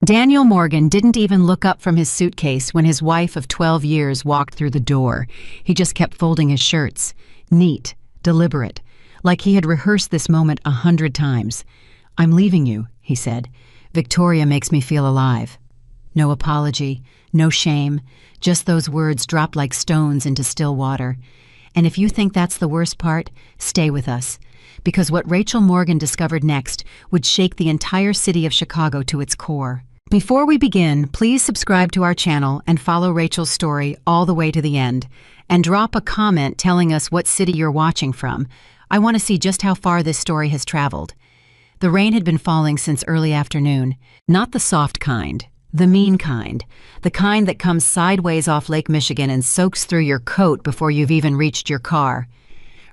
Daniel Morgan didn't even look up from his suitcase when his wife of 12 years walked through the door. He just kept folding his shirts. Neat, deliberate, like he had rehearsed this moment 100 times. "I'm leaving you," he said. "Victoria makes me feel alive." No apology, no shame, just those words dropped like stones into still water. And if you think that's the worst part, stay with us. Because what Rachel Morgan discovered next would shake the entire city of Chicago to its core. Before we begin, please subscribe to our channel and follow Rachel's story all the way to the end. And drop a comment telling us what city you're watching from. I want to see just how far this story has traveled. The rain had been falling since early afternoon. Not the soft kind, the mean kind. The kind that comes sideways off Lake Michigan and soaks through your coat before you've even reached your car.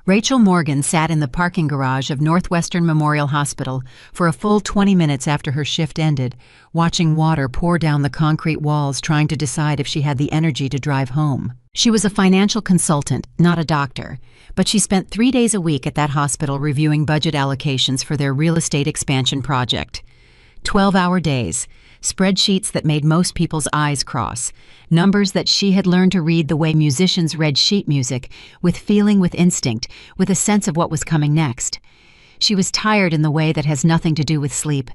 Rachel Morgan sat in the parking garage of Northwestern Memorial Hospital for a full 20 minutes after her shift ended, watching water pour down the concrete walls, trying to decide if she had the energy to drive home. She was a financial consultant, not a doctor, but she spent 3 days a week at that hospital reviewing budget allocations for their real estate expansion project. 12-hour days, spreadsheets that made most people's eyes cross, numbers that she had learned to read the way musicians read sheet music, with feeling, with instinct, with a sense of what was coming next. She was tired in the way that has nothing to do with sleep.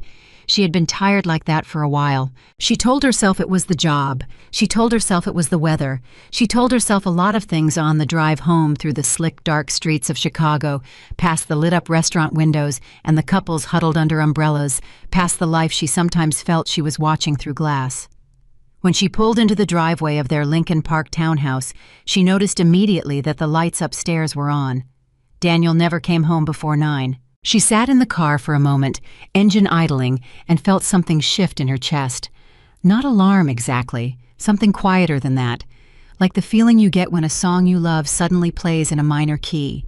She had been tired like that for a while. She told herself it was the job. She told herself it was the weather. She told herself a lot of things on the drive home through the slick, dark streets of Chicago, past the lit-up restaurant windows and the couples huddled under umbrellas, past the life she sometimes felt she was watching through glass. When she pulled into the driveway of their Lincoln Park townhouse, she noticed immediately that the lights upstairs were on. Daniel never came home before 9. She sat in the car for a moment, engine idling, and felt something shift in her chest. Not alarm exactly, something quieter than that, like the feeling you get when a song you love suddenly plays in a minor key.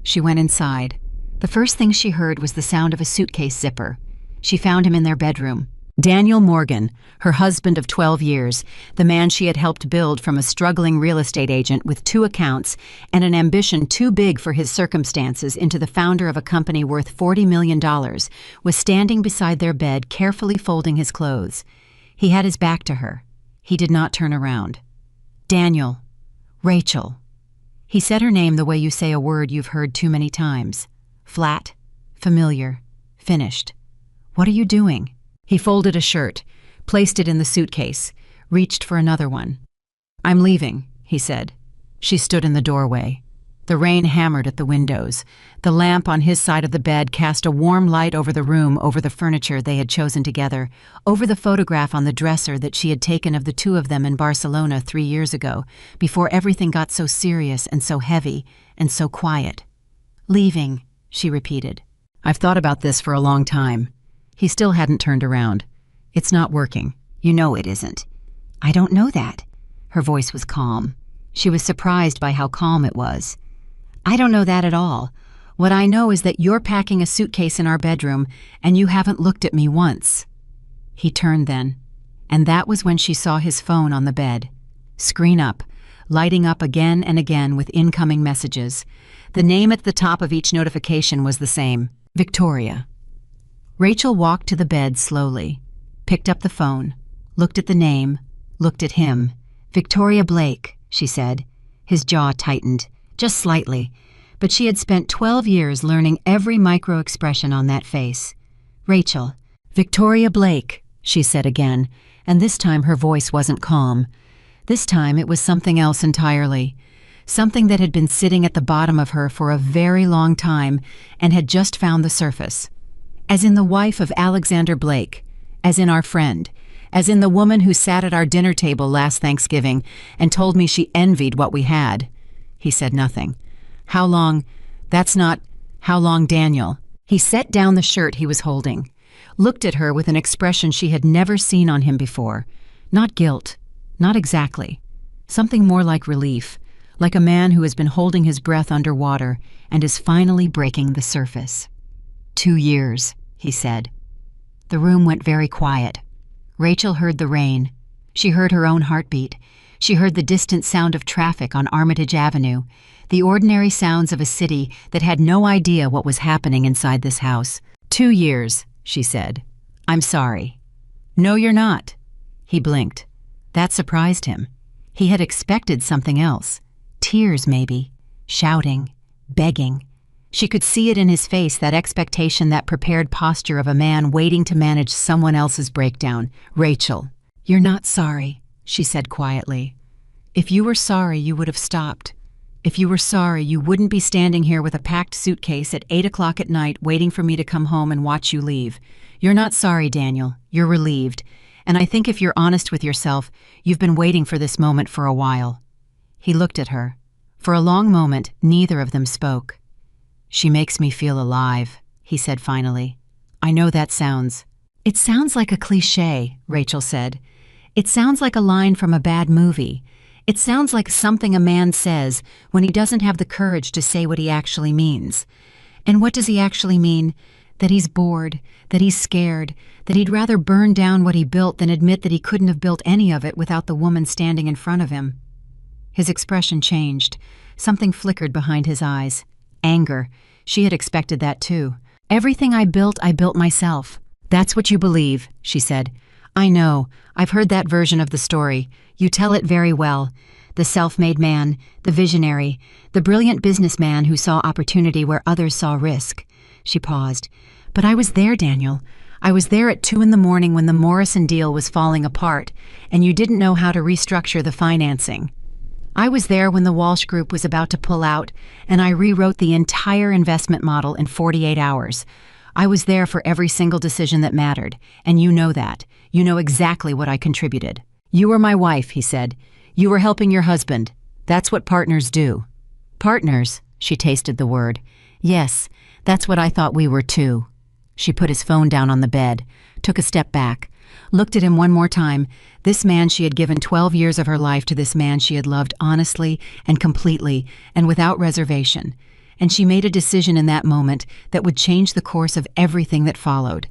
She went inside. The first thing she heard was the sound of a suitcase zipper. She found him in their bedroom. Daniel Morgan, her husband of 12 years, the man she had helped build from a struggling real estate agent with 2 accounts and an ambition too big for his circumstances into the founder of a company worth $40 million, was standing beside their bed, carefully folding his clothes. He had his back to her. He did not turn around. "Daniel. Rachel." He said her name the way you say a word you've heard too many times. Flat, familiar, finished. "What are you doing?" He folded a shirt, placed it in the suitcase, reached for another one. "I'm leaving," he said. She stood in the doorway. The rain hammered at the windows. The lamp on his side of the bed cast a warm light over the room, over the furniture they had chosen together, over the photograph on the dresser that she had taken of the 2 of them in Barcelona 3 years ago, before everything got so serious and so heavy and so quiet. "Leaving," she repeated. "I've thought about this for a long time." He still hadn't turned around. "It's not working." "You know it isn't." "I don't know that." Her voice was calm. She was surprised by how calm it was. "I don't know that at all. What I know is that you're packing a suitcase in our bedroom and you haven't looked at me once." He turned then, and that was when she saw his phone on the bed. Screen up, lighting up again and again with incoming messages. The name at the top of each notification was the same: Victoria. Rachel walked to the bed slowly, picked up the phone, looked at the name, looked at him. "Victoria Blake," she said. His jaw tightened, just slightly, but she had spent 12 years learning every micro-expression on that face. "Rachel." "Victoria Blake," she said again, and this time her voice wasn't calm. This time it was something else entirely. Something that had been sitting at the bottom of her for a very long time and had just found the surface. As in the wife of Alexander Blake, as in our friend, as in the woman who sat at our dinner table last Thanksgiving and told me she envied what we had. He said nothing. "How long? That's not... How long, Daniel?" He set down the shirt he was holding, looked at her with an expression she had never seen on him before. Not guilt, not exactly. Something more like relief, like a man who has been holding his breath underwater and is finally breaking the surface. 2 years, he said. The room went very quiet. Rachel heard the rain. She heard her own heartbeat. She heard the distant sound of traffic on Armitage Avenue, the ordinary sounds of a city that had no idea what was happening inside this house. 2 years, she said. "I'm sorry." No, you're not. He blinked. That surprised him. He had expected something else. Tears, maybe. Shouting. Begging. She could see it in his face, that expectation, that prepared posture of a man waiting to manage someone else's breakdown. Rachel. You're not sorry, she said quietly. If you were sorry, you would have stopped. If you were sorry, you wouldn't be standing here with a packed suitcase at 8 o'clock at night waiting for me to come home and watch you leave. You're not sorry, Daniel. You're relieved. And I think if you're honest with yourself, you've been waiting for this moment for a while. He looked at her. For a long moment, neither of them spoke. She makes me feel alive, he said finally. I know that sounds. It sounds like a cliché, Rachel said. It sounds like a line from a bad movie. It sounds like something a man says when he doesn't have the courage to say what he actually means. And what does he actually mean? That he's bored, that he's scared, that he'd rather burn down what he built than admit that he couldn't have built any of it without the woman standing in front of him. His expression changed. Something flickered behind his eyes. Anger. She had expected that too. Everything I built myself. That's what you believe, she said. I know. I've heard that version of the story. You tell it very well. The self-made man, the visionary, the brilliant businessman who saw opportunity where others saw risk. She paused. But I was there, Daniel. I was there at 2 a.m. when the Morrison deal was falling apart, and you didn't know how to restructure the financing. I was there when the Walsh Group was about to pull out, and I rewrote the entire investment model in 48 hours. I was there for every single decision that mattered, and you know that. You know exactly what I contributed. You were my wife, he said. You were helping your husband. That's what partners do. Partners, she tasted the word. Yes, that's what I thought we were too. She put his phone down on the bed, took a step back, looked at him one more time. This man she had given 12 years of her life to, this man she had loved honestly and completely and without reservation. And she made a decision in that moment that would change the course of everything that followed.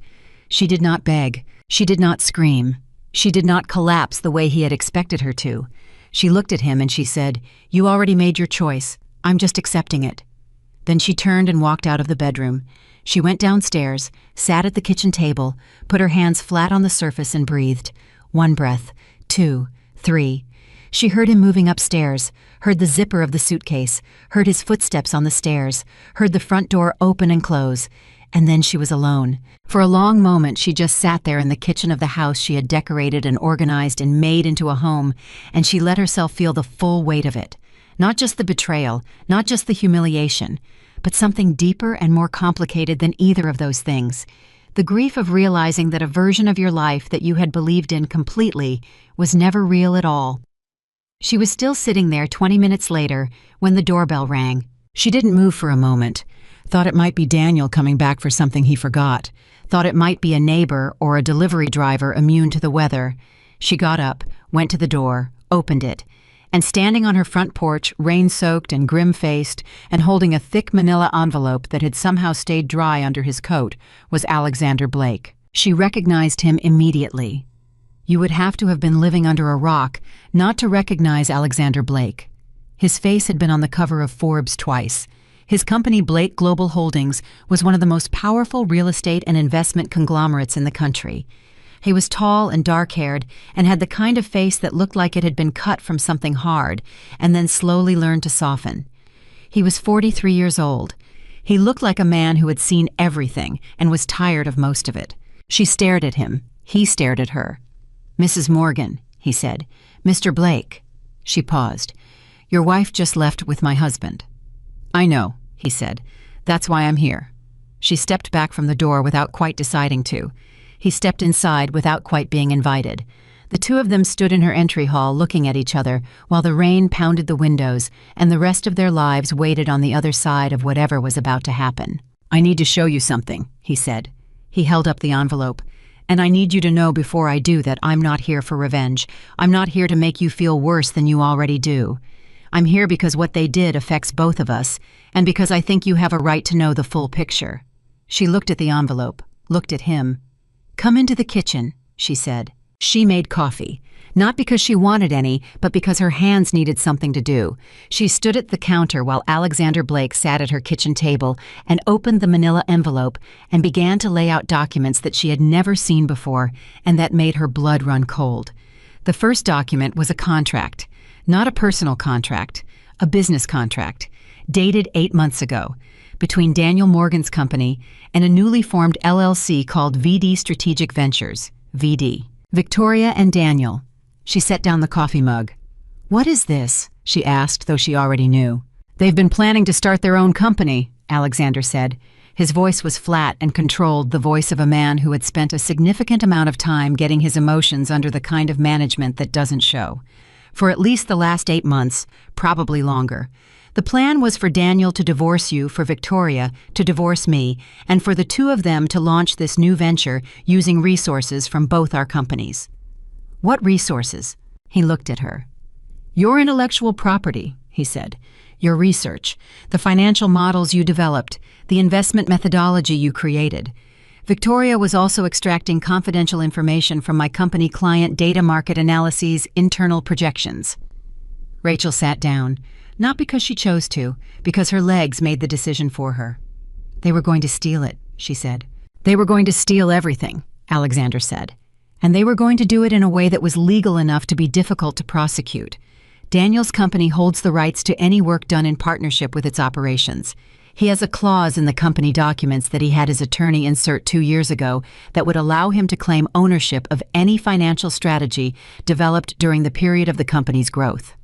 She did not beg. She did not scream. She did not collapse the way he had expected her to. She looked at him and she said, You already made your choice. I'm just accepting it. Then she turned and walked out of the bedroom. She went downstairs, sat at the kitchen table, put her hands flat on the surface and breathed. 1 breath, 2, 3. She heard him moving upstairs, heard the zipper of the suitcase, heard his footsteps on the stairs, heard the front door open and close, and then she was alone. For a long moment she just sat there in the kitchen of the house she had decorated and organized and made into a home, and she let herself feel the full weight of it. Not just the betrayal, not just the humiliation, but something deeper and more complicated than either of those things. The grief of realizing that a version of your life that you had believed in completely was never real at all. She was still sitting there 20 minutes later when the doorbell rang. She didn't move for a moment. Thought it might be Daniel coming back for something he forgot. Thought it might be a neighbor or a delivery driver immune to the weather. She got up, went to the door, opened it, and standing on her front porch, rain-soaked and grim-faced, and holding a thick manila envelope that had somehow stayed dry under his coat, was Alexander Blake. She recognized him immediately. You would have to have been living under a rock not to recognize Alexander Blake. His face had been on the cover of Forbes twice. His company, Blake Global Holdings, was one of the most powerful real estate and investment conglomerates in the country. He was tall and dark-haired and had the kind of face that looked like it had been cut from something hard and then slowly learned to soften. He was 43 years old. He looked like a man who had seen everything and was tired of most of it. She stared at him. He stared at her. Mrs. Morgan, he said. Mr. Blake. She paused. Your wife just left with my husband. I know, he said. That's why I'm here. She stepped back from the door without quite deciding to. He stepped inside without quite being invited. The two of them stood in her entry hall looking at each other while the rain pounded the windows and the rest of their lives waited on the other side of whatever was about to happen. I need to show you something, he said. He held up the envelope. And I need you to know before I do that I'm not here for revenge. I'm not here to make you feel worse than you already do. I'm here because what they did affects both of us, and because I think you have a right to know the full picture. She looked at the envelope, looked at him. Come into the kitchen, she said. She made coffee. Not because she wanted any, but because her hands needed something to do. She stood at the counter while Alexander Blake sat at her kitchen table and opened the manila envelope and began to lay out documents that she had never seen before and that made her blood run cold. The first document was a contract. Not a personal contract, a business contract, dated 8 months ago, between Daniel Morgan's company and a newly formed LLC called VD Strategic Ventures, VD. Victoria and Daniel. She set down the coffee mug. "What is this?" she asked, though she already knew. "They've been planning to start their own company," Alexander said. His voice was flat and controlled, the voice of a man who had spent a significant amount of time getting his emotions under the kind of management that doesn't show. For at least the last 8 months, probably longer. The plan was for Daniel to divorce you, for Victoria to divorce me, and for the two of them to launch this new venture using resources from both our companies. "What resources?" He looked at her. "Your intellectual property," he said. "Your research, the financial models you developed, the investment methodology you created. Victoria was also extracting confidential information from my company client data market analyses, internal projections." Rachel sat down, not because she chose to, because her legs made the decision for her. "They were going to steal it," she said. "They were going to steal everything," Alexander said. "And they were going to do it in a way that was legal enough to be difficult to prosecute. Daniel's company holds the rights to any work done in partnership with its operations. He has a clause in the company documents that he had his attorney insert 2 years ago that would allow him to claim ownership of any financial strategy developed during the period of the company's growth."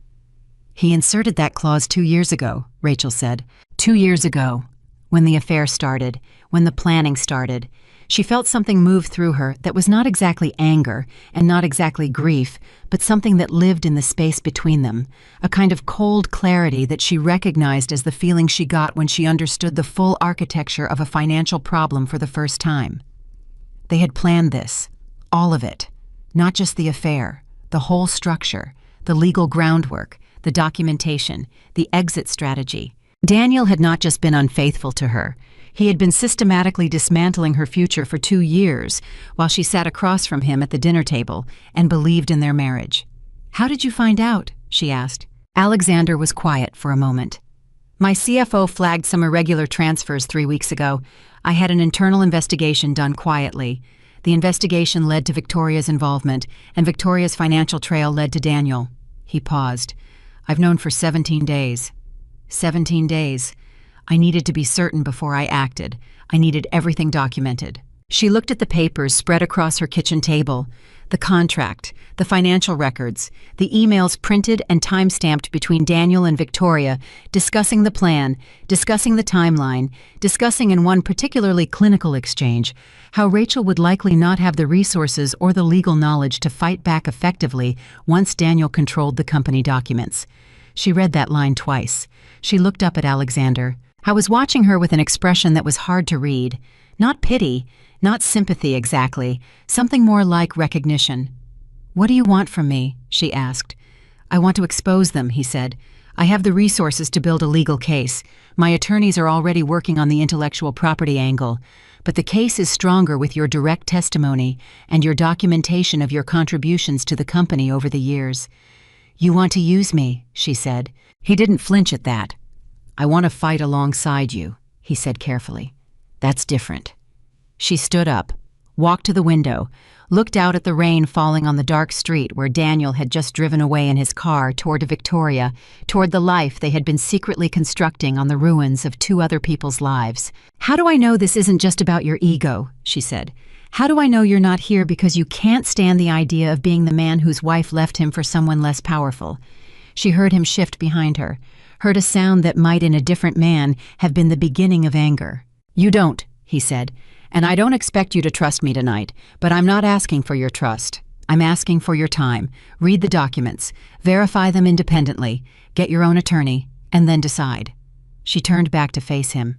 "He inserted that clause 2 years ago," Rachel said. 2 years ago, when the affair started, when the planning started. She felt something move through her that was not exactly anger and not exactly grief, but something that lived in the space between them, a kind of cold clarity that she recognized as the feeling she got when she understood the full architecture of a financial problem for the first time. They had planned this, all of it, not just the affair, the whole structure, the legal groundwork, the documentation, the exit strategy. Daniel had not just been unfaithful to her. He had been systematically dismantling her future for 2 years while she sat across from him at the dinner table and believed in their marriage. "How did you find out?" she asked. Alexander was quiet for a moment. "My CFO flagged some irregular transfers 3 weeks ago. I had an internal investigation done quietly. The investigation led to Victoria's involvement, and Victoria's financial trail led to Daniel." He paused. "I've known for 17 days. 17 days. I needed to be certain before I acted. I needed everything documented." She looked at the papers spread across her kitchen table, the contract, the financial records, the emails printed and time-stamped between Daniel and Victoria, discussing the plan, discussing the timeline, discussing in one particularly clinical exchange how Rachel would likely not have the resources or the legal knowledge to fight back effectively once Daniel controlled the company documents. She read that line twice. She looked up at Alexander. I was watching her with an expression that was hard to read. Not pity, not sympathy exactly, something more like recognition. "What do you want from me?" she asked. "I want to expose them," he said. "I have the resources to build a legal case. My attorneys are already working on the intellectual property angle. But the case is stronger with your direct testimony and your documentation of your contributions to the company over the years." "You want to use me," she said. He didn't flinch at that. "I want to fight alongside you," he said carefully. "That's different." She stood up, walked to the window, looked out at the rain falling on the dark street where Daniel had just driven away in his car toward Victoria, toward the life they had been secretly constructing on the ruins of 2 other people's lives. "How do I know this isn't just about your ego?" she said. "How do I know you're not here because you can't stand the idea of being the man whose wife left him for someone less powerful?" She heard him shift behind her, heard a sound that might in a different man have been the beginning of anger. "You don't," he said, "and I don't expect you to trust me tonight, but I'm not asking for your trust. I'm asking for your time. Read the documents, verify them independently, get your own attorney, and then decide." She turned back to face him.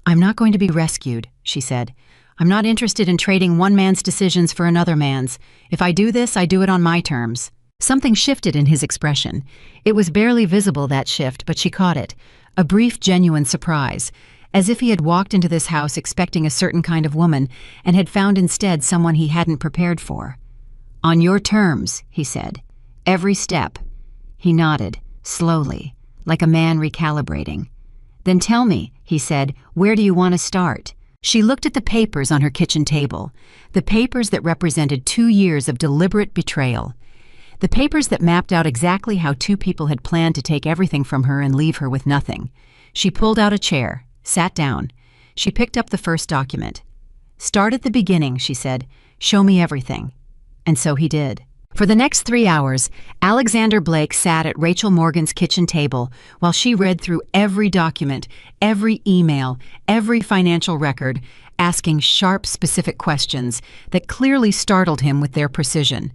"I'm not going to be rescued," she said. "I'm not interested in trading one man's decisions for another man's. If I do this, I do it on my terms." Something shifted in his expression. It was barely visible, that shift, but she caught it. A brief, genuine surprise, as if he had walked into this house expecting a certain kind of woman and had found instead someone he hadn't prepared for. On your terms, he said. Every step. He nodded, slowly, like a man recalibrating. Then tell me, he said, where do you want to start? She looked at the papers on her kitchen table, the papers that represented 2 years of deliberate betrayal. The papers that mapped out exactly how two people had planned to take everything from her and leave her with nothing. She pulled out a chair, sat down. She picked up the first document. Start at the beginning, she said. Show me everything. And so he did. For the next 3 hours, Alexander Blake sat at Rachel Morgan's kitchen table while she read through every document, every email, every financial record, asking sharp, specific questions that clearly startled him with their precision.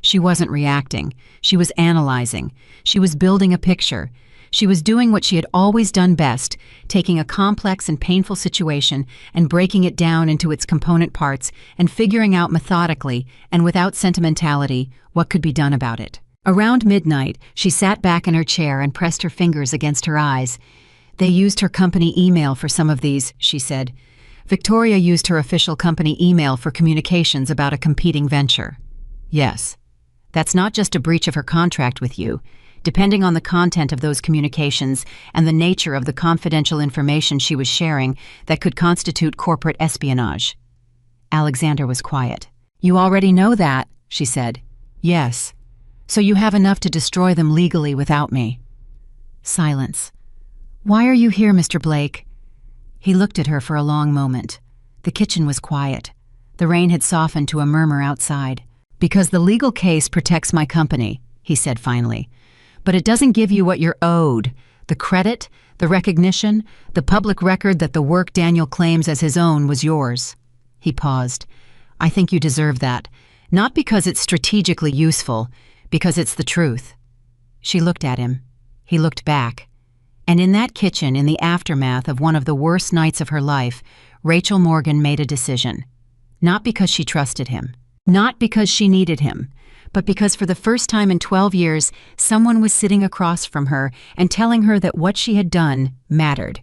She wasn't reacting. She was analyzing. She was building a picture. She was doing what she had always done best, taking a complex and painful situation and breaking it down into its component parts and figuring out methodically and without sentimentality what could be done about it. Around midnight, she sat back in her chair and pressed her fingers against her eyes. They used her company email for some of these, she said. Victoria used her official company email for communications about a competing venture. Yes. That's not just a breach of her contract with you. Depending on the content of those communications and the nature of the confidential information she was sharing, that could constitute corporate espionage. Alexander was quiet. You already know that, she said. Yes. So you have enough to destroy them legally without me. Silence. Why are you here, Mr. Blake? He looked at her for a long moment. The kitchen was quiet. The rain had softened to a murmur outside. Because the legal case protects my company, he said finally. But it doesn't give you what you're owed, the credit, the recognition, the public record that the work Daniel claims as his own was yours. He paused. I think you deserve that, not because it's strategically useful, because it's the truth. She looked at him. He looked back. And in that kitchen, in the aftermath of one of the worst nights of her life, Rachel Morgan made a decision. Not because she trusted him, not because she needed him, but because for the first time in 12 years, someone was sitting across from her and telling her that what she had done mattered,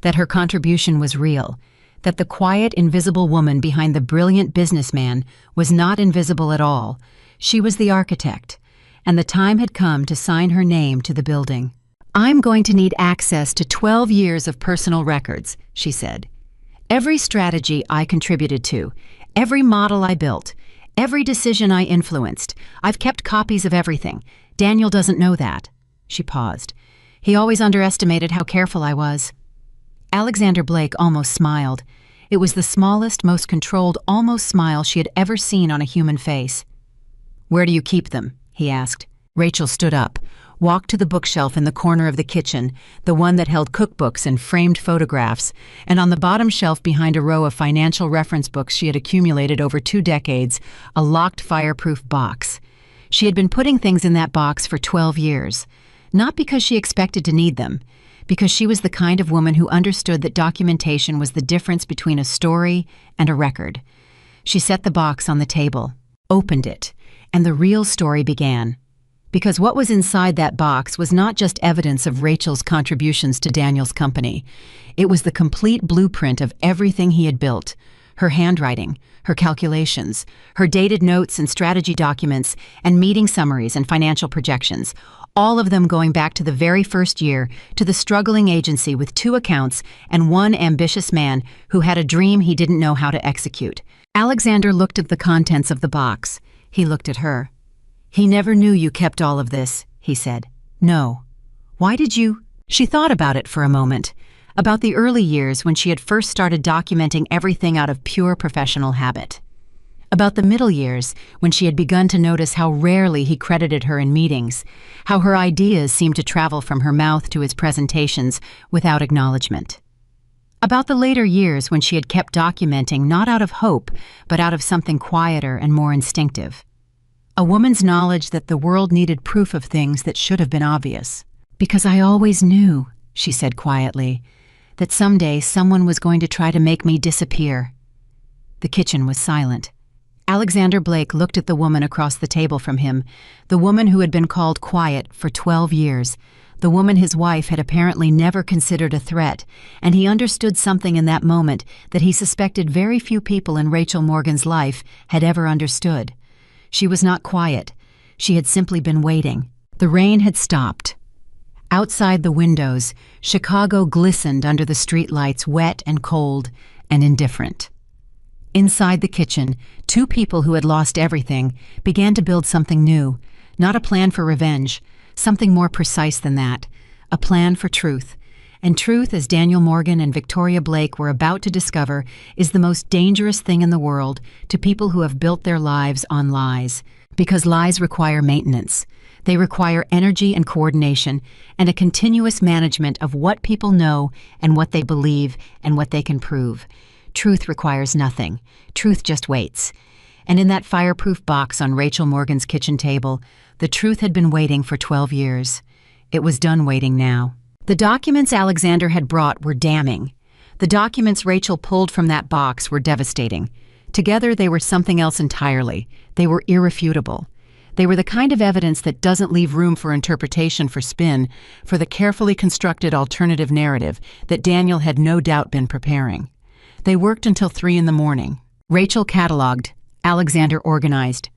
that her contribution was real, that the quiet, invisible woman behind the brilliant businessman was not invisible at all. She was the architect, and the time had come to sign her name to the building. I'm going to need access to 12 years of personal records, she said. Every strategy I contributed to, every model I built, every decision I influenced. I've kept copies of everything. Daniel doesn't know that. She paused. He always underestimated how careful I was. Alexander Blake almost smiled. It was the smallest, most controlled, almost smile she had ever seen on a human face. Where do you keep them? He asked. Rachel stood up, walked to the bookshelf in the corner of the kitchen, the one that held cookbooks and framed photographs, and on the bottom shelf behind a row of financial reference books she had accumulated over 2 decades, a locked fireproof box. She had been putting things in that box for 12 years, not because she expected to need them, because she was the kind of woman who understood that documentation was the difference between a story and a record. She set the box on the table, opened it, and the real story began. Because what was inside that box was not just evidence of Rachel's contributions to Daniel's company. It was the complete blueprint of everything he had built. Her handwriting, her calculations, her dated notes and strategy documents, and meeting summaries and financial projections, all of them going back to the very first year, to the struggling agency with 2 accounts and one ambitious man who had a dream he didn't know how to execute. Alexander looked at the contents of the box. He looked at her. He never knew you kept all of this, he said. No. Why did you? She thought about it for a moment, about the early years when she had first started documenting everything out of pure professional habit. About the middle years when she had begun to notice how rarely he credited her in meetings, how her ideas seemed to travel from her mouth to his presentations without acknowledgement. About the later years when she had kept documenting not out of hope, but out of something quieter and more instinctive. A woman's knowledge that the world needed proof of things that should have been obvious. Because I always knew, she said quietly, that someday someone was going to try to make me disappear. The kitchen was silent. Alexander Blake looked at the woman across the table from him, the woman who had been called quiet for 12 years, the woman his wife had apparently never considered a threat, and he understood something in that moment that he suspected very few people in Rachel Morgan's life had ever understood. She was not quiet. She had simply been waiting. The rain had stopped. Outside the windows, Chicago glistened under the streetlights, wet and cold and indifferent. Inside the kitchen, two people who had lost everything began to build something new, not a plan for revenge, something more precise than that, a plan for truth. And truth, as Daniel Morgan and Victoria Blake were about to discover, is the most dangerous thing in the world to people who have built their lives on lies, because lies require maintenance. They require energy and coordination and a continuous management of what people know and what they believe and what they can prove. Truth requires nothing. Truth just waits. And in that fireproof box on Rachel Morgan's kitchen table, the truth had been waiting for 12 years. It was done waiting now. The documents Alexander had brought were damning. The documents Rachel pulled from that box were devastating. Together they were something else entirely. They were irrefutable. They were the kind of evidence that doesn't leave room for interpretation, for spin, for the carefully constructed alternative narrative that Daniel had no doubt been preparing. They worked until 3 in the morning. Rachel cataloged. Alexander organized.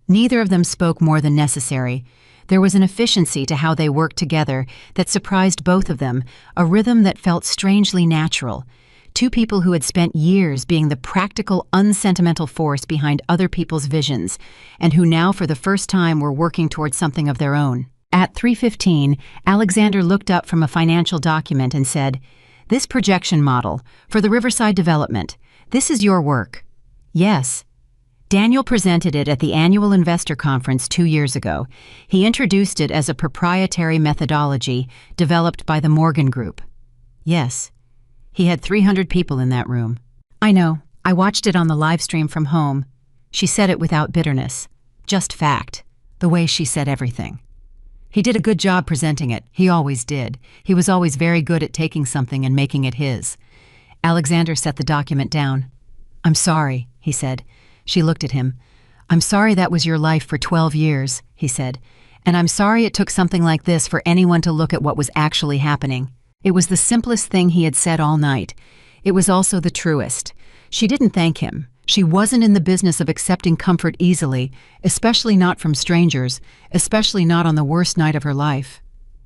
Neither of them spoke more than necessary. There was an efficiency to how they worked together that surprised both of them, a rhythm that felt strangely natural. Two people who had spent years being the practical, unsentimental force behind other people's visions, and who now for the first time were working towards something of their own. At 3:15, Alexander looked up from a financial document and said, "This projection model, for the Riverside development, this is your work." "Yes." Daniel presented it at the annual investor conference 2 years ago. He introduced it as a proprietary methodology developed by the Morgan Group. "Yes." He had 300 people in that room. "I know. I watched it on the live stream from home." She said it without bitterness. Just fact. The way she said everything. He did a good job presenting it. He always did. He was always very good at taking something and making it his. Alexander set the document down. "I'm sorry," he said. She looked at him. "I'm sorry that was your life for 12 years," he said. "And I'm sorry it took something like this for anyone to look at what was actually happening." It was the simplest thing he had said all night. It was also the truest. She didn't thank him. She wasn't in the business of accepting comfort easily, especially not from strangers, especially not on the worst night of her life.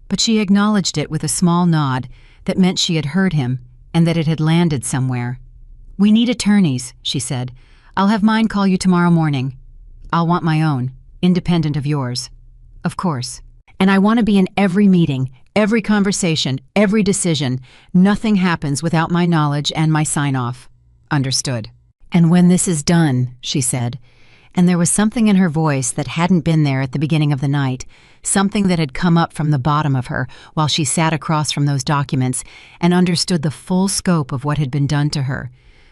But she acknowledged it with a small nod that meant she had heard him and that it had landed somewhere. "We need attorneys," she said. "I'll have mine call you tomorrow morning. I'll want my own, independent of yours." "Of course. And I want to be in every meeting, every conversation, every decision. Nothing happens without my knowledge and my sign-off." "Understood." "And when this is done," she said, and there was something in her voice that hadn't been there at the beginning of the night, something that had come up from the bottom of her while she sat across from those documents and understood the full scope of what had been done to her.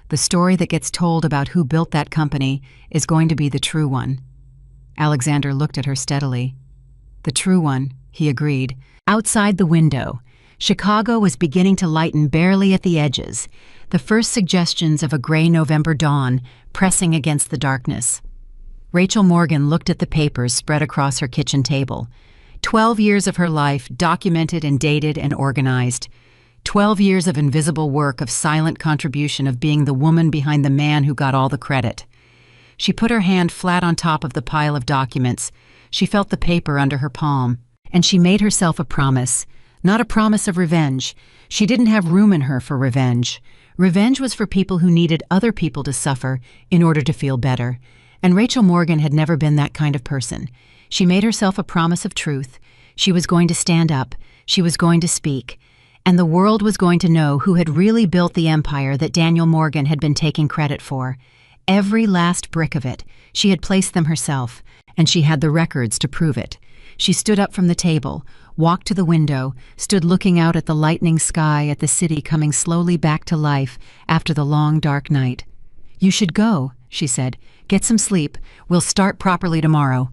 The story that gets told about who built that company is going to be the true one. Alexander looked at her steadily. "The true one," he agreed. Outside the window, Chicago was beginning to lighten barely at the edges, the first suggestions of a gray November dawn pressing against the darkness. Rachel Morgan looked at the papers spread across her kitchen table. 12 years of her life, documented and dated and organized. 12 years of invisible work, of silent contribution, of being the woman behind the man who got all the credit. She put her hand flat on top of the pile of documents. She felt the paper under her palm. And she made herself a promise, not a promise of revenge. She didn't have room in her for revenge. Revenge was for people who needed other people to suffer in order to feel better. And Rachel Morgan had never been that kind of person. She made herself a promise of truth. She was going to stand up. She was going to speak. And the world was going to know who had really built the empire that Daniel Morgan had been taking credit for. Every last brick of it. She had placed them herself, and she had the records to prove it. She stood up from the table, walked to the window, stood looking out at the lightening sky, at the city coming slowly back to life after the long, dark night. "You should go," she said. "Get some sleep. We'll start properly tomorrow."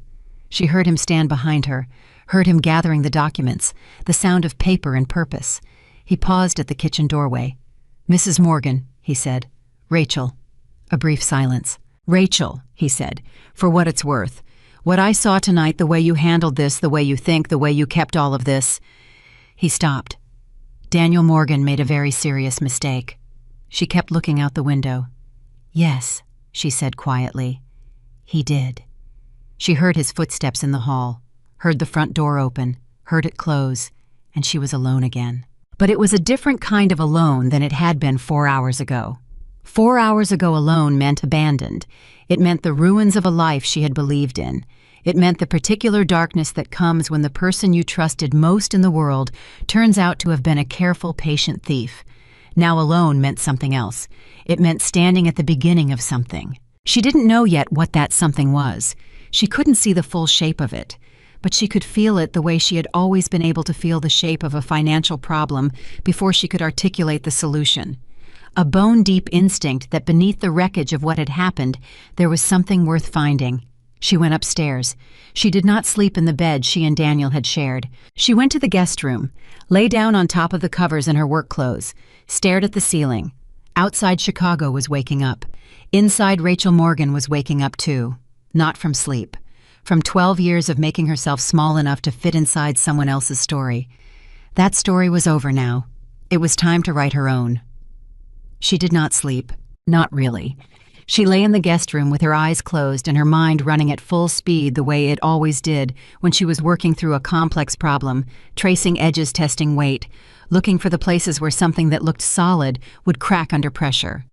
She heard him stand behind her, heard him gathering the documents, the sound of paper and purpose. He paused at the kitchen doorway. "Mrs. Morgan," he said. "Rachel." A brief silence. "Rachel," he said, "for what it's worth. What I saw tonight, the way you handled this, the way you think, the way you kept all of this." He stopped. Daniel Morgan made a very serious mistake. She kept looking out the window. "Yes," she said quietly. "He did." She heard his footsteps in the hall, heard the front door open, heard it close, and she was alone again. But it was a different kind of alone than it had been 4 hours ago. 4 hours ago alone meant abandoned. It meant the ruins of a life she had believed in. It meant the particular darkness that comes when the person you trusted most in the world turns out to have been a careful, patient thief. Now alone meant something else. It meant standing at the beginning of something. She didn't know yet what that something was. She couldn't see the full shape of it, but she could feel it the way she had always been able to feel the shape of a financial problem before she could articulate the solution. A bone-deep instinct that beneath the wreckage of what had happened, there was something worth finding. She went upstairs. She did not sleep in the bed she and Daniel had shared. She went to the guest room, lay down on top of the covers in her work clothes, stared at the ceiling. Outside Chicago was waking up. Inside Rachel Morgan was waking up too. Not from sleep. From 12 years of making herself small enough to fit inside someone else's story. That story was over now. It was time to write her own. She did not sleep. Not really. She lay in the guest room with her eyes closed and her mind running at full speed the way it always did when she was working through a complex problem, tracing edges, testing weight, looking for the places where something that looked solid would crack under pressure.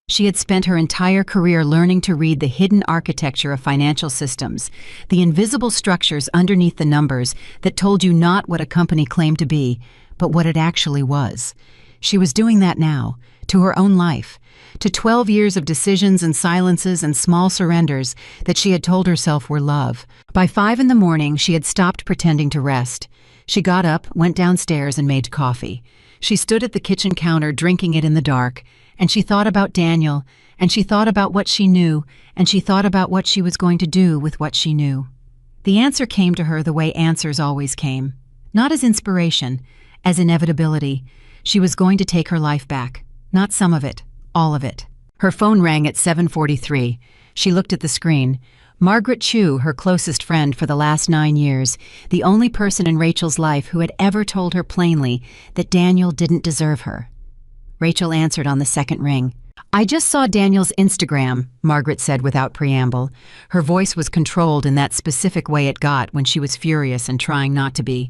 She had spent her entire career learning to read the hidden architecture of financial systems, the invisible structures underneath the numbers that told you not what a company claimed to be, but what it actually was. She was doing that now, to her own life, to 12 years of decisions and silences and small surrenders that she had told herself were love. By 5 in the morning, she had stopped pretending to rest. She got up, went downstairs, and made coffee. She stood at the kitchen counter drinking it in the dark, and she thought about Daniel, and she thought about what she knew, and she thought about what she was going to do with what she knew. The answer came to her the way answers always came. Not as inspiration, as inevitability. She was going to take her life back. Not some of it, all of it. Her phone rang at 7:43. She looked at the screen. Margaret Chu, her closest friend for the last 9 years, the only person in Rachel's life who had ever told her plainly that Daniel didn't deserve her. Rachel answered on the second ring. "I just saw Daniel's Instagram," Margaret said without preamble. Her voice was controlled in that specific way it got when she was furious and trying not to be.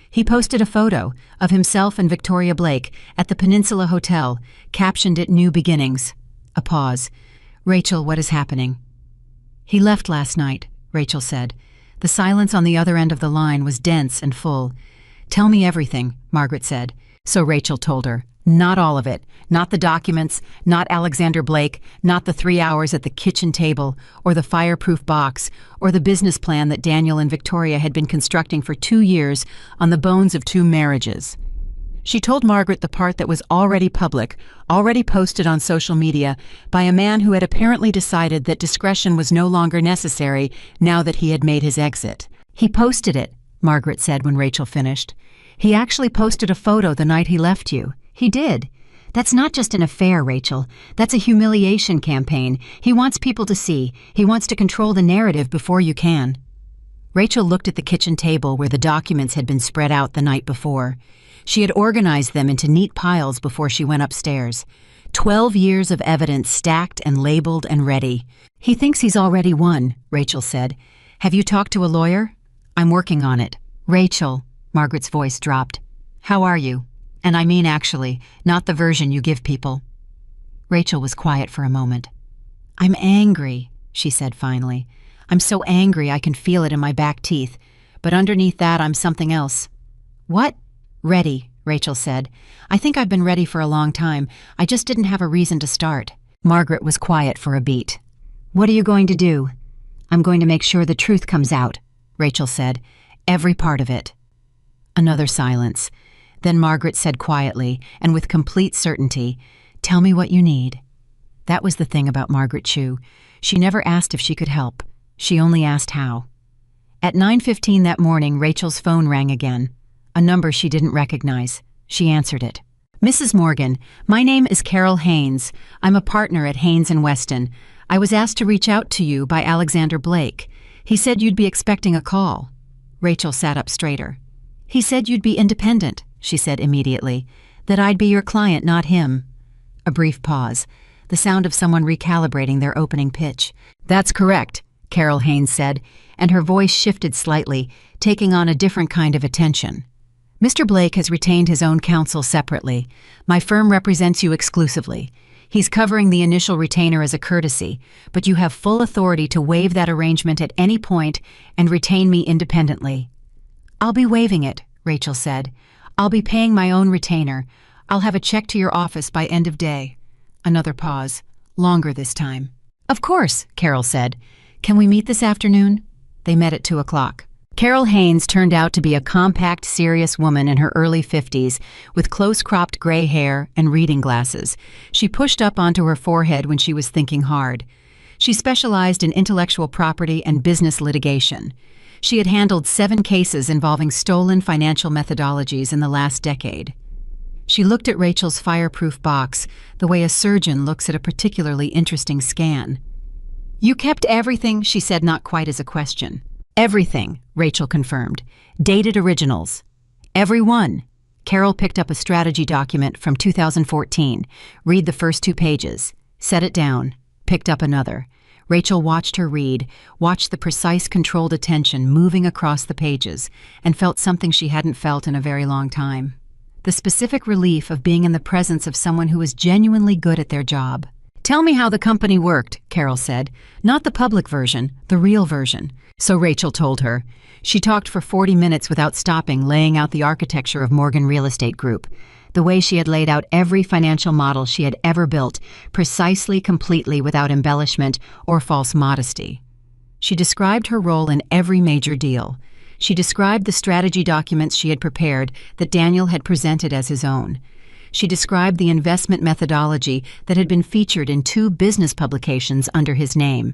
He posted a photo of himself and Victoria Blake at the Peninsula Hotel, captioned it "New Beginnings." A pause. "Rachel, what is happening?" "He left last night," Rachel said. The silence on the other end of the line was dense and full. "Tell me everything," Margaret said. So Rachel told her. Not all of it. Not the documents, not Alexander Blake, not the 3 hours at the kitchen table, or the fireproof box, or the business plan that Daniel and Victoria had been constructing for 2 years on the bones of 2 marriages. She told Margaret the part that was already public, already posted on social media, by a man who had apparently decided that discretion was no longer necessary now that he had made his exit. "He posted it," Margaret said when Rachel finished. "He actually posted a photo the night he left you. He did. That's not just an affair, Rachel. That's a humiliation campaign. He wants people to see. He wants to control the narrative before you can." Rachel looked at the kitchen table where the documents had been spread out the night before. She had organized them into neat piles before she went upstairs. 12 years of evidence stacked and labeled and ready. "He thinks he's already won," Rachel said. "Have you talked to a lawyer?" "I'm working on it." "Rachel," Margaret's voice dropped. "How are you? And I mean actually, not the version you give people." Rachel was quiet for a moment. "I'm angry," she said finally. "I'm so angry I can feel it in my back teeth. But underneath that, I'm something else." "What?" "Ready," Rachel said. "I think I've been ready for a long time. I just didn't have a reason to start." Margaret was quiet for a beat. "What are you going to do?" "I'm going to make sure the truth comes out," Rachel said. "Every part of it." Another silence. Then Margaret said quietly, and with complete certainty, "Tell me what you need." That was the thing about Margaret Chu. She never asked if she could help. She only asked how. At 9:15 that morning, Rachel's phone rang again. A number she didn't recognize. She answered it. "Mrs. Morgan, my name is Carol Haynes. I'm a partner at Haynes & Weston. I was asked to reach out to you by Alexander Blake. He said you'd be expecting a call." Rachel sat up straighter. "He said you'd be independent," she said immediately, "that I'd be your client, not him." A brief pause, the sound of someone recalibrating their opening pitch. "That's correct. Carol Haynes said, and her voice shifted slightly, taking on a different kind of attention. Mr. Blake has retained his own counsel separately. My firm represents you exclusively. He's covering the initial retainer as a courtesy, but you have full authority to waive that arrangement at any point and retain me independently. I'll be waiving it, Rachel said. I'll be paying my own retainer. I'll have a check to your office by end of day. Another pause. Longer this time. Of course, Carol said. Can we meet this afternoon? They met at 2:00. Carol Haynes turned out to be a compact, serious woman in her early 50s with close-cropped gray hair and reading glasses. She pushed up onto her forehead when she was thinking hard. She specialized in intellectual property and business litigation. She had handled 7 cases involving stolen financial methodologies in the last decade. She looked at Rachel's fireproof box the way a surgeon looks at a particularly interesting scan. You kept everything, she said, not quite as a question. Everything, Rachel confirmed. Dated originals. Every one. Carol picked up a strategy document from 2014. Read the first 2 pages. Set it down. Picked up another. Rachel watched her read, watched the precise, controlled attention moving across the pages, and felt something she hadn't felt in a very long time. The specific relief of being in the presence of someone who was genuinely good at their job. Tell me how the company worked, Carol said. Not the public version, the real version. So Rachel told her. She talked for 40 minutes without stopping, laying out the architecture of Morgan Real Estate Group, the way she had laid out every financial model she had ever built, precisely, completely, without embellishment or false modesty. She described her role in every major deal. She described the strategy documents she had prepared that Daniel had presented as his own. She described the investment methodology that had been featured in 2 business publications under his name.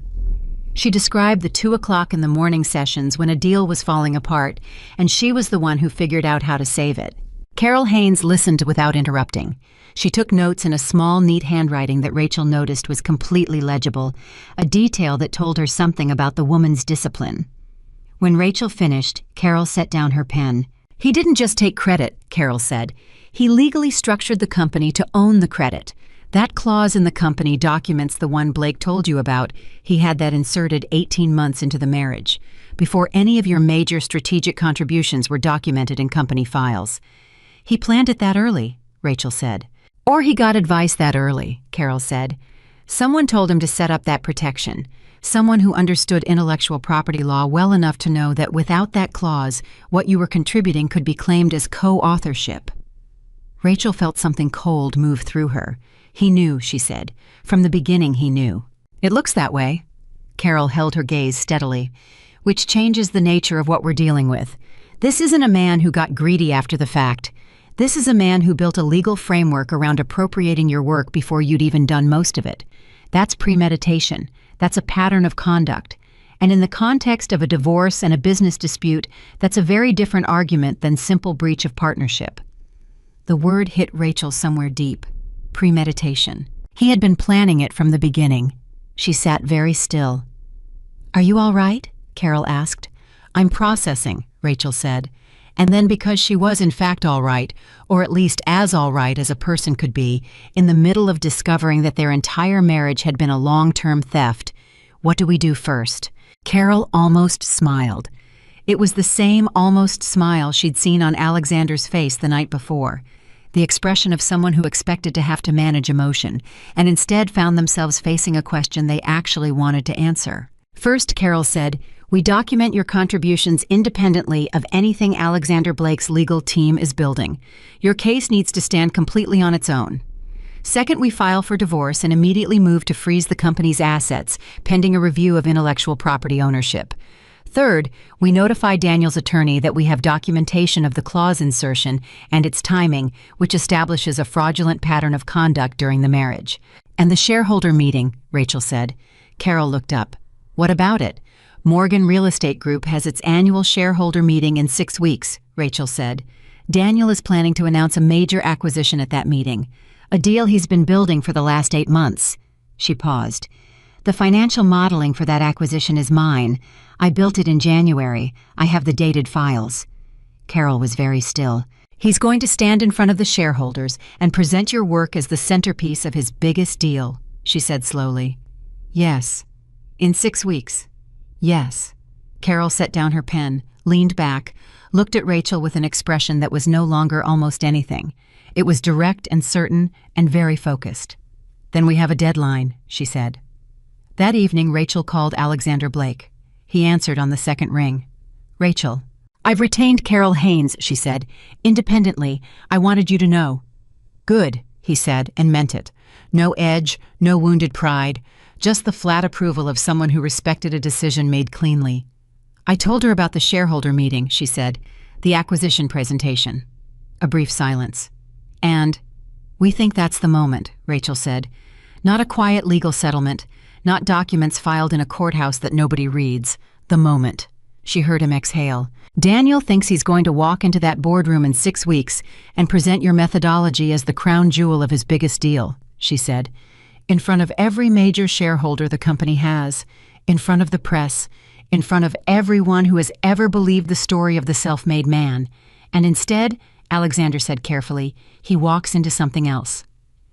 She described the 2:00 in the morning sessions when a deal was falling apart, and she was the one who figured out how to save it. Carol Haynes listened without interrupting. She took notes in a small, neat handwriting that Rachel noticed was completely legible, a detail that told her something about the woman's discipline. When Rachel finished, Carol set down her pen. He didn't just take credit, Carol said. He legally structured the company to own the credit. That clause in the company documents the one Blake told you about. He had that inserted 18 months into the marriage, before any of your major strategic contributions were documented in company files. He planned it that early, Rachel said. Or he got advice that early, Carol said. Someone told him to set up that protection. Someone who understood intellectual property law well enough to know that without that clause, what you were contributing could be claimed as co-authorship. Rachel felt something cold move through her. He knew, she said. From the beginning he knew. It looks that way. Carol held her gaze steadily. Which changes the nature of what we're dealing with. This isn't a man who got greedy after the fact. This is a man who built a legal framework around appropriating your work before you'd even done most of it. That's premeditation. That's a pattern of conduct. And in the context of a divorce and a business dispute, that's a very different argument than simple breach of partnership. The word hit Rachel somewhere deep. Premeditation. He had been planning it from the beginning. She sat very still. Are you all right? Carol asked. I'm processing, Rachel said. And then because she was in fact all right, or at least as all right as a person could be, in the middle of discovering that their entire marriage had been a long-term theft, what do we do first? Carol almost smiled. It was the same almost smile she'd seen on Alexander's face the night before, the expression of someone who expected to have to manage emotion, and instead found themselves facing a question they actually wanted to answer. First, Carol said, we document your contributions independently of anything Alexander Blake's legal team is building. Your case needs to stand completely on its own. Second, we file for divorce and immediately move to freeze the company's assets, pending a review of intellectual property ownership. Third, we notify Daniel's attorney that we have documentation of the clause insertion and its timing, which establishes a fraudulent pattern of conduct during the marriage. And the shareholder meeting, Rachel said. Carol looked up. What about it? Morgan Real Estate Group has its annual shareholder meeting in 6 weeks, Rachel said. Daniel is planning to announce a major acquisition at that meeting, a deal he's been building for the last 8 months. She paused. The financial modeling for that acquisition is mine. I built it in January. I have the dated files. Carol was very still. He's going to stand in front of the shareholders and present your work as the centerpiece of his biggest deal, she said slowly. Yes, in 6 weeks. Yes. Carol set down her pen, leaned back, looked at Rachel with an expression that was no longer almost anything. It was direct and certain and very focused. Then we have a deadline, she said. That evening, Rachel called Alexander Blake. He answered on the second ring. Rachel, I've retained Carol Haynes, she said. Independently, I wanted you to know. Good, he said, and meant it. No edge, no wounded pride, just the flat approval of someone who respected a decision made cleanly. I told her about the shareholder meeting, she said, the acquisition presentation. A brief silence. And, we think that's the moment, Rachel said. Not a quiet legal settlement, not documents filed in a courthouse that nobody reads. The moment. She heard him exhale. Daniel thinks he's going to walk into that boardroom in 6 weeks and present your methodology as the crown jewel of his biggest deal, she said. In front of every major shareholder the company has, in front of the press, in front of everyone who has ever believed the story of the self-made man. And instead, Alexander said carefully, he walks into something else.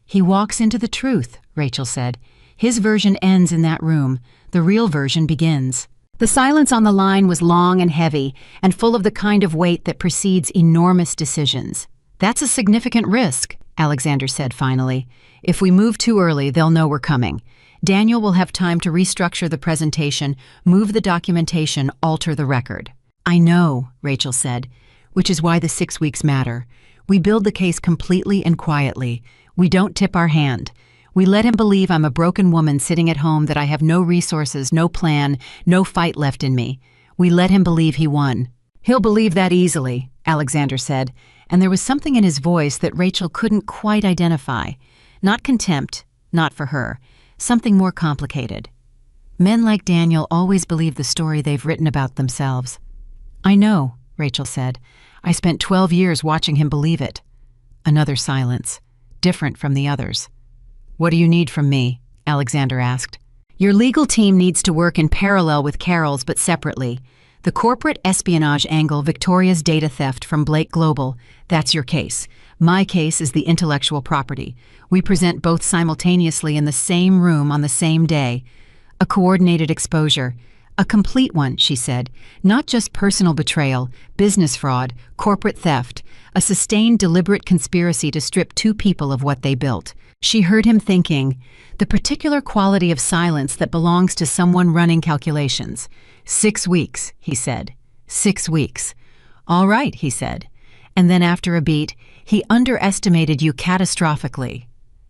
He walks into the truth, Rachel said. His version ends in that room. The real version begins. The silence on the line was long and heavy, and full of the kind of weight that precedes enormous decisions. That's a significant risk, Alexander said finally. If we move too early, they'll know we're coming. Daniel will have time to restructure the presentation, move the documentation, alter the record. I know, Rachel said, which is why the 6 weeks matter. We build the case completely and quietly. We don't tip our hand. We let him believe I'm a broken woman sitting at home, that I have no resources, no plan, no fight left in me. We let him believe he won. He'll believe that easily, Alexander said, and there was something in his voice that Rachel couldn't quite identify. Not contempt, not for her. Something more complicated. Men like Daniel always believe the story they've written about themselves. I know, Rachel said. I spent 12 years watching him believe it. Another silence, different from the others. What do you need from me? Alexander asked. Your legal team needs to work in parallel with Carol's, but separately. The corporate espionage angle, Victoria's data theft from Blake Global, that's your case. My case is the intellectual property. We present both simultaneously in the same room on the same day. A coordinated exposure. A complete one, she said. Not just personal betrayal, business fraud, corporate theft. A sustained, deliberate conspiracy to strip two people of what they built. She heard him thinking, the particular quality of silence that belongs to someone running calculations. 6 weeks, he said. 6 weeks. All right, he said. And then after a beat, he underestimated you catastrophically.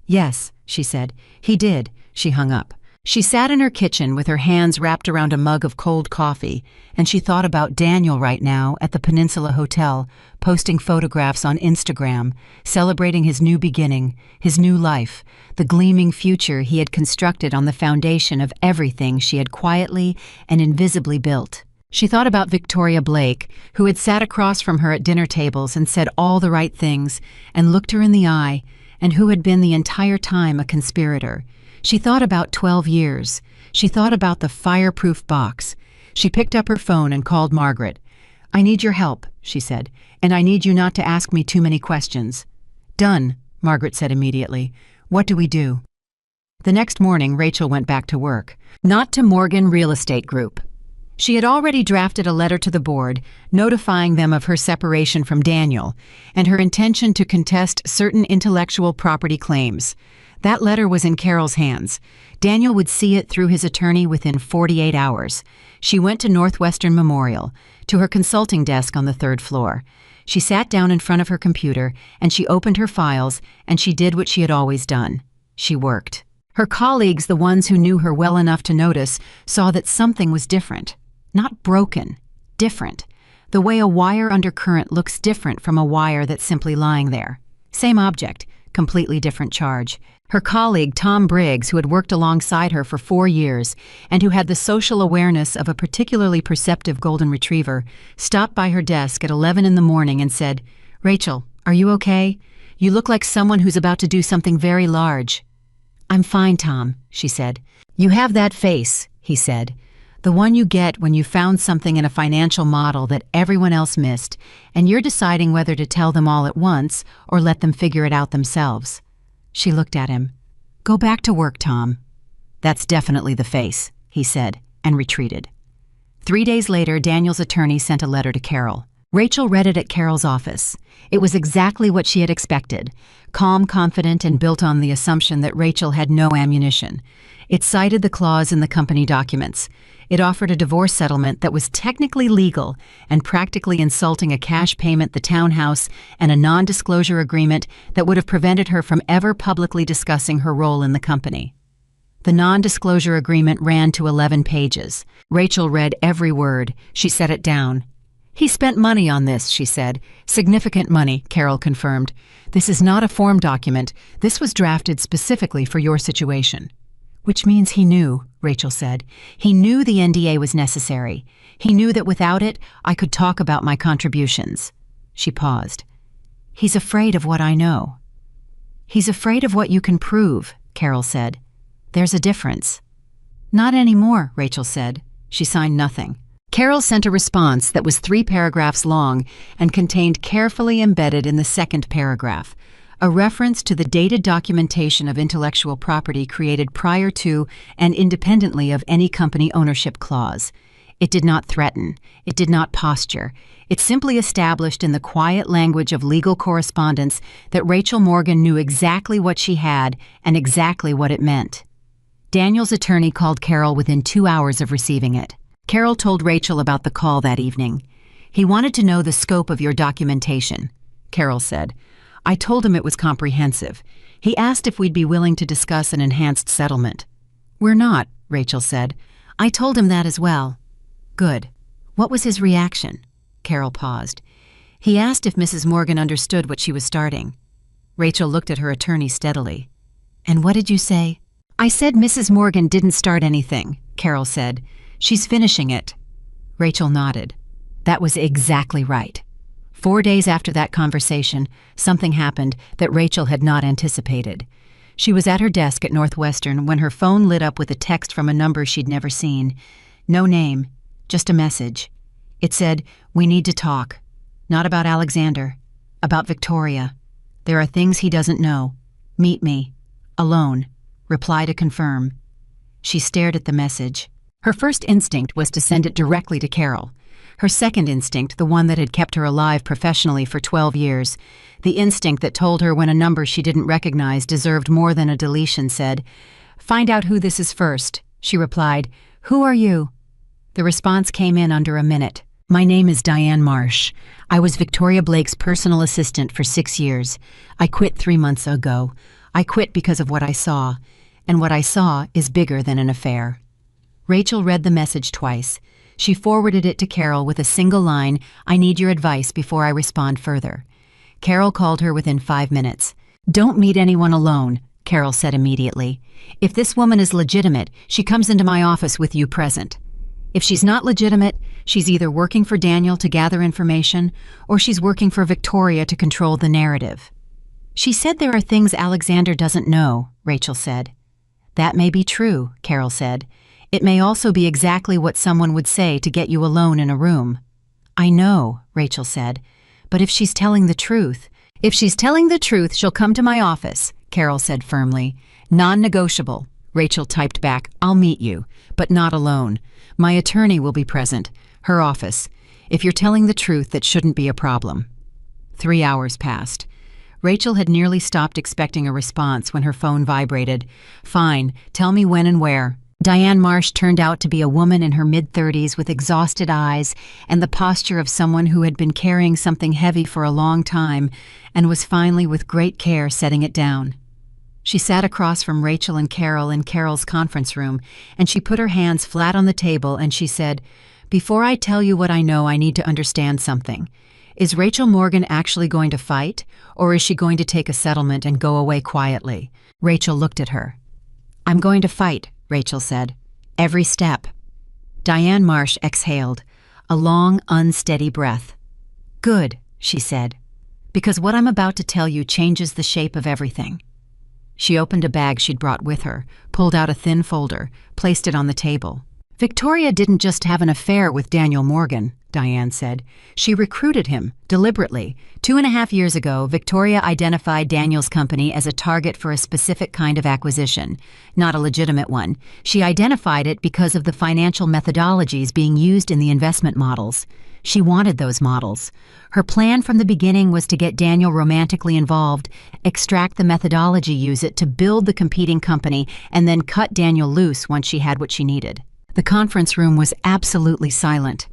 Yes, she said. He did. She hung up. She sat in her kitchen with her hands wrapped around a mug of cold coffee, and she thought about Daniel right now at the Peninsula Hotel, posting photographs on Instagram, celebrating his new beginning, his new life, the gleaming future he had constructed on the foundation of everything she had quietly and invisibly built. She thought about Victoria Blake, who had sat across from her at dinner tables and said all the right things and looked her in the eye, and who had been the entire time a conspirator. She thought about 12 years. She thought about the fireproof box. She picked up her phone and called Margaret. I need your help, she said, and I need you not to ask me too many questions. Done, Margaret said immediately. What do we do? The next morning, Rachel went back to work. Not to Morgan Real Estate Group. She had already drafted a letter to the board, notifying them of her separation from Daniel and her intention to contest certain intellectual property claims. That letter was in Carol's hands. Daniel would see it through his attorney within 48 hours. She went to Northwestern Memorial, to her consulting desk on the 3rd floor. She sat down in front of her computer, and she opened her files, and she did what she had always done. She worked. Her colleagues, the ones who knew her well enough to notice, saw that something was different. Not broken, different. The way a wire under current looks different from a wire that's simply lying there. Same object, completely different charge. Her colleague, Tom Briggs, who had worked alongside her for 4 years and who had the social awareness of a particularly perceptive golden retriever, stopped by her desk at 11 in the morning and said, Rachel, are you okay? You look like someone who's about to do something very large. I'm fine, Tom, she said. You have that face, he said. The one you get when you found something in a financial model that everyone else missed, and you're deciding whether to tell them all at once or let them figure it out themselves. She looked at him. Go back to work, Tom. That's definitely the face, he said, and retreated. 3 days later, Daniel's attorney sent a letter to Carol. Rachel read it at Carol's office. It was exactly what she had expected, calm, confident, and built on the assumption that Rachel had no ammunition. It cited the clause in the company documents. It offered a divorce settlement that was technically legal and practically insulting a cash payment, the townhouse, and a non-disclosure agreement that would have prevented her from ever publicly discussing her role in the company. The non-disclosure agreement ran to 11 pages. Rachel read every word. She set it down. "He spent money on this," she said. "Significant money," Carol confirmed. "This is not a form document. This was drafted specifically for your situation." "Which means he knew," Rachel said. "He knew the NDA was necessary. He knew that without it, I could talk about my contributions." She paused. "He's afraid of what I know." "He's afraid of what you can prove," Carol said. "There's a difference." "Not anymore," Rachel said. She signed nothing. Carol sent a response that was 3 paragraphs long and contained, carefully embedded in the second paragraph, a reference to the dated documentation of intellectual property created prior to and independently of any company ownership clause. It did not threaten. It did not posture. It simply established in the quiet language of legal correspondence that Rachel Morgan knew exactly what she had and exactly what it meant. Daniel's attorney called Carol within 2 hours of receiving it. Carol told Rachel about the call that evening. "He wanted to know the scope of your documentation," Carol said. "I told him it was comprehensive. He asked if we'd be willing to discuss an enhanced settlement." "We're not," Rachel said. "I told him that as well." "Good. What was his reaction?" Carol paused. "He asked if Mrs. Morgan understood what she was starting." Rachel looked at her attorney steadily. "And what did you say?" "I said Mrs. Morgan didn't start anything," Carol said. "She's finishing it." Rachel nodded. That was exactly right. 4 days after that conversation, something happened that Rachel had not anticipated. She was at her desk at Northwestern when her phone lit up with a text from a number she'd never seen. No name, just a message. It said, "We need to talk. Not about Alexander. About Victoria. There are things he doesn't know. Meet me. Alone. Reply to confirm." She stared at the message. Her first instinct was to send it directly to Carol. Her second instinct, the one that had kept her alive professionally for 12 years, the instinct that told her when a number she didn't recognize deserved more than a deletion, said, "Find out who this is first." She replied, "Who are you?" The response came in under a minute. "My name is Diane Marsh. I was Victoria Blake's personal assistant for 6 years. I quit 3 months ago. I quit because of what I saw, and what I saw is bigger than an affair." Rachel read the message twice. She forwarded it to Carol with a single line, "I need your advice before I respond further." Carol called her within 5 minutes. "Don't meet anyone alone," Carol said immediately. "If this woman is legitimate, she comes into my office with you present. If she's not legitimate, she's either working for Daniel to gather information, or she's working for Victoria to control the narrative." "She said there are things Alexander doesn't know," Rachel said. "That may be true," Carol said. "It may also be exactly what someone would say to get you alone in a room." "I know," Rachel said. "But if she's telling the truth—" "If she's telling the truth, she'll come to my office," Carol said firmly. "Non-negotiable." Rachel typed back, "I'll meet you, but not alone. My attorney will be present. Her office. If you're telling the truth, that shouldn't be a problem." 3 hours passed. Rachel had nearly stopped expecting a response when her phone vibrated. "Fine, tell me when and where." Diane Marsh turned out to be a woman in her mid-30s with exhausted eyes and the posture of someone who had been carrying something heavy for a long time and was finally, with great care, setting it down. She sat across from Rachel and Carol in Carol's conference room, and she put her hands flat on the table and she said, "Before I tell you what I know, I need to understand something. Is Rachel Morgan actually going to fight, or is she going to take a settlement and go away quietly?" Rachel looked at her. "I'm going to fight," Rachel said. "Every step." Diane Marsh exhaled, a long, unsteady breath. "Good," she said, "because what I'm about to tell you changes the shape of everything." She opened a bag she'd brought with her, pulled out a thin folder, placed it on the table. Victoria didn't just have an affair with Daniel Morgan, Diane said. She recruited him, deliberately. 2.5 years ago, Victoria identified Daniel's company as a target for a specific kind of acquisition, not a legitimate one. She identified it because of the financial methodologies being used in the investment models. She wanted those models. Her plan from the beginning was to get Daniel romantically involved, extract the methodology, use it to build the competing company, and then cut Daniel loose once she had what she needed. The conference room was absolutely silent.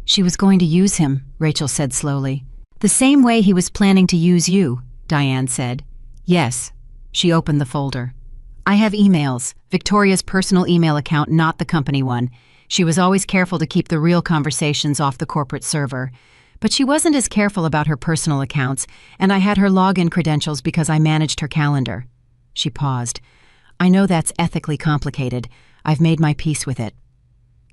She was going to use him, Rachel said slowly. The same way he was planning to use you, Diane said. Yes. She opened the folder. I have emails, Victoria's personal email account, not the company one. She was always careful to keep the real conversations off the corporate server. But she wasn't as careful about her personal accounts, and I had her login credentials because I managed her calendar. She paused. I know that's ethically complicated. I've made my peace with it.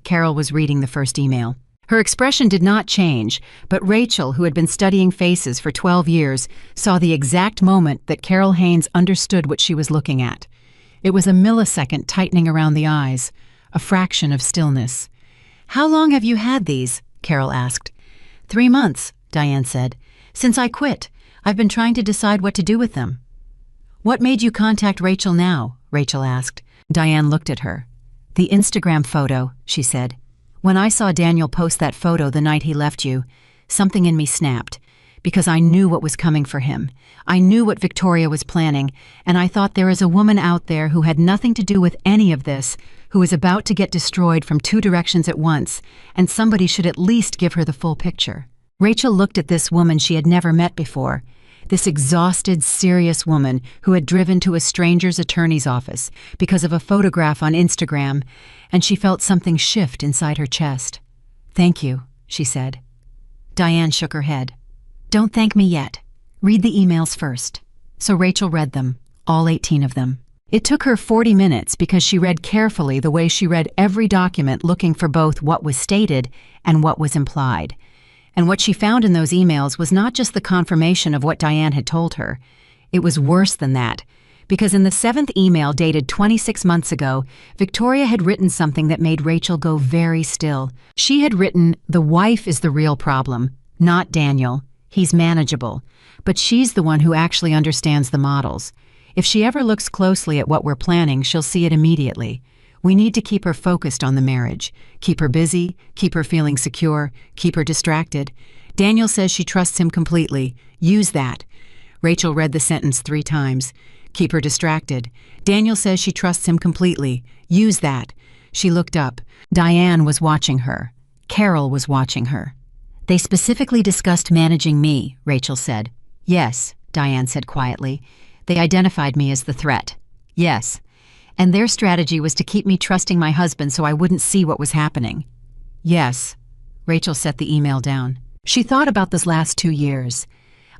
Carol was reading the first email. Her expression did not change, but Rachel, who had been studying faces for 12 years, saw the exact moment that Carol Haynes understood what she was looking at. It was a millisecond tightening around the eyes, a fraction of stillness. How long have you had these? Carol asked. 3 months, Diane said. Since I quit, I've been trying to decide what to do with them. What made you contact Rachel now? Rachel asked. Diane looked at her. The Instagram photo, she said. When I saw Daniel post that photo the night he left you, something in me snapped, because I knew what was coming for him. I knew what Victoria was planning, and I thought there is a woman out there who had nothing to do with any of this, who is about to get destroyed from 2 directions at once, and somebody should at least give her the full picture. Rachel looked at this woman she had never met before, this exhausted, serious woman who had driven to a stranger's attorney's office because of a photograph on Instagram, and she felt something shift inside her chest. Thank you, she said. Diane shook her head. Don't thank me yet. Read the emails first. So Rachel read them, all 18 of them. It took her 40 minutes because she read carefully the way she read every document, looking for both what was stated and what was implied. And what she found in those emails was not just the confirmation of what Diane had told her. It was worse than that, because in the 7th email dated 26 months ago, Victoria had written something that made Rachel go very still. She had written, the wife is the real problem, not Daniel. He's manageable, but she's the one who actually understands the models. If she ever looks closely at what we're planning, she'll see it immediately. We need to keep her focused on the marriage, keep her busy, keep her feeling secure, keep her distracted. Daniel says she trusts him completely. Use that. Rachel read the sentence 3 times. Keep her distracted. Daniel says she trusts him completely. Use that. She looked up. Diane was watching her. Carol was watching her. They specifically discussed managing me, Rachel said. Yes, Diane said quietly. They identified me as the threat. Yes. And their strategy was to keep me trusting my husband so I wouldn't see what was happening. Yes. Rachel set the email down. She thought about those last 2 years.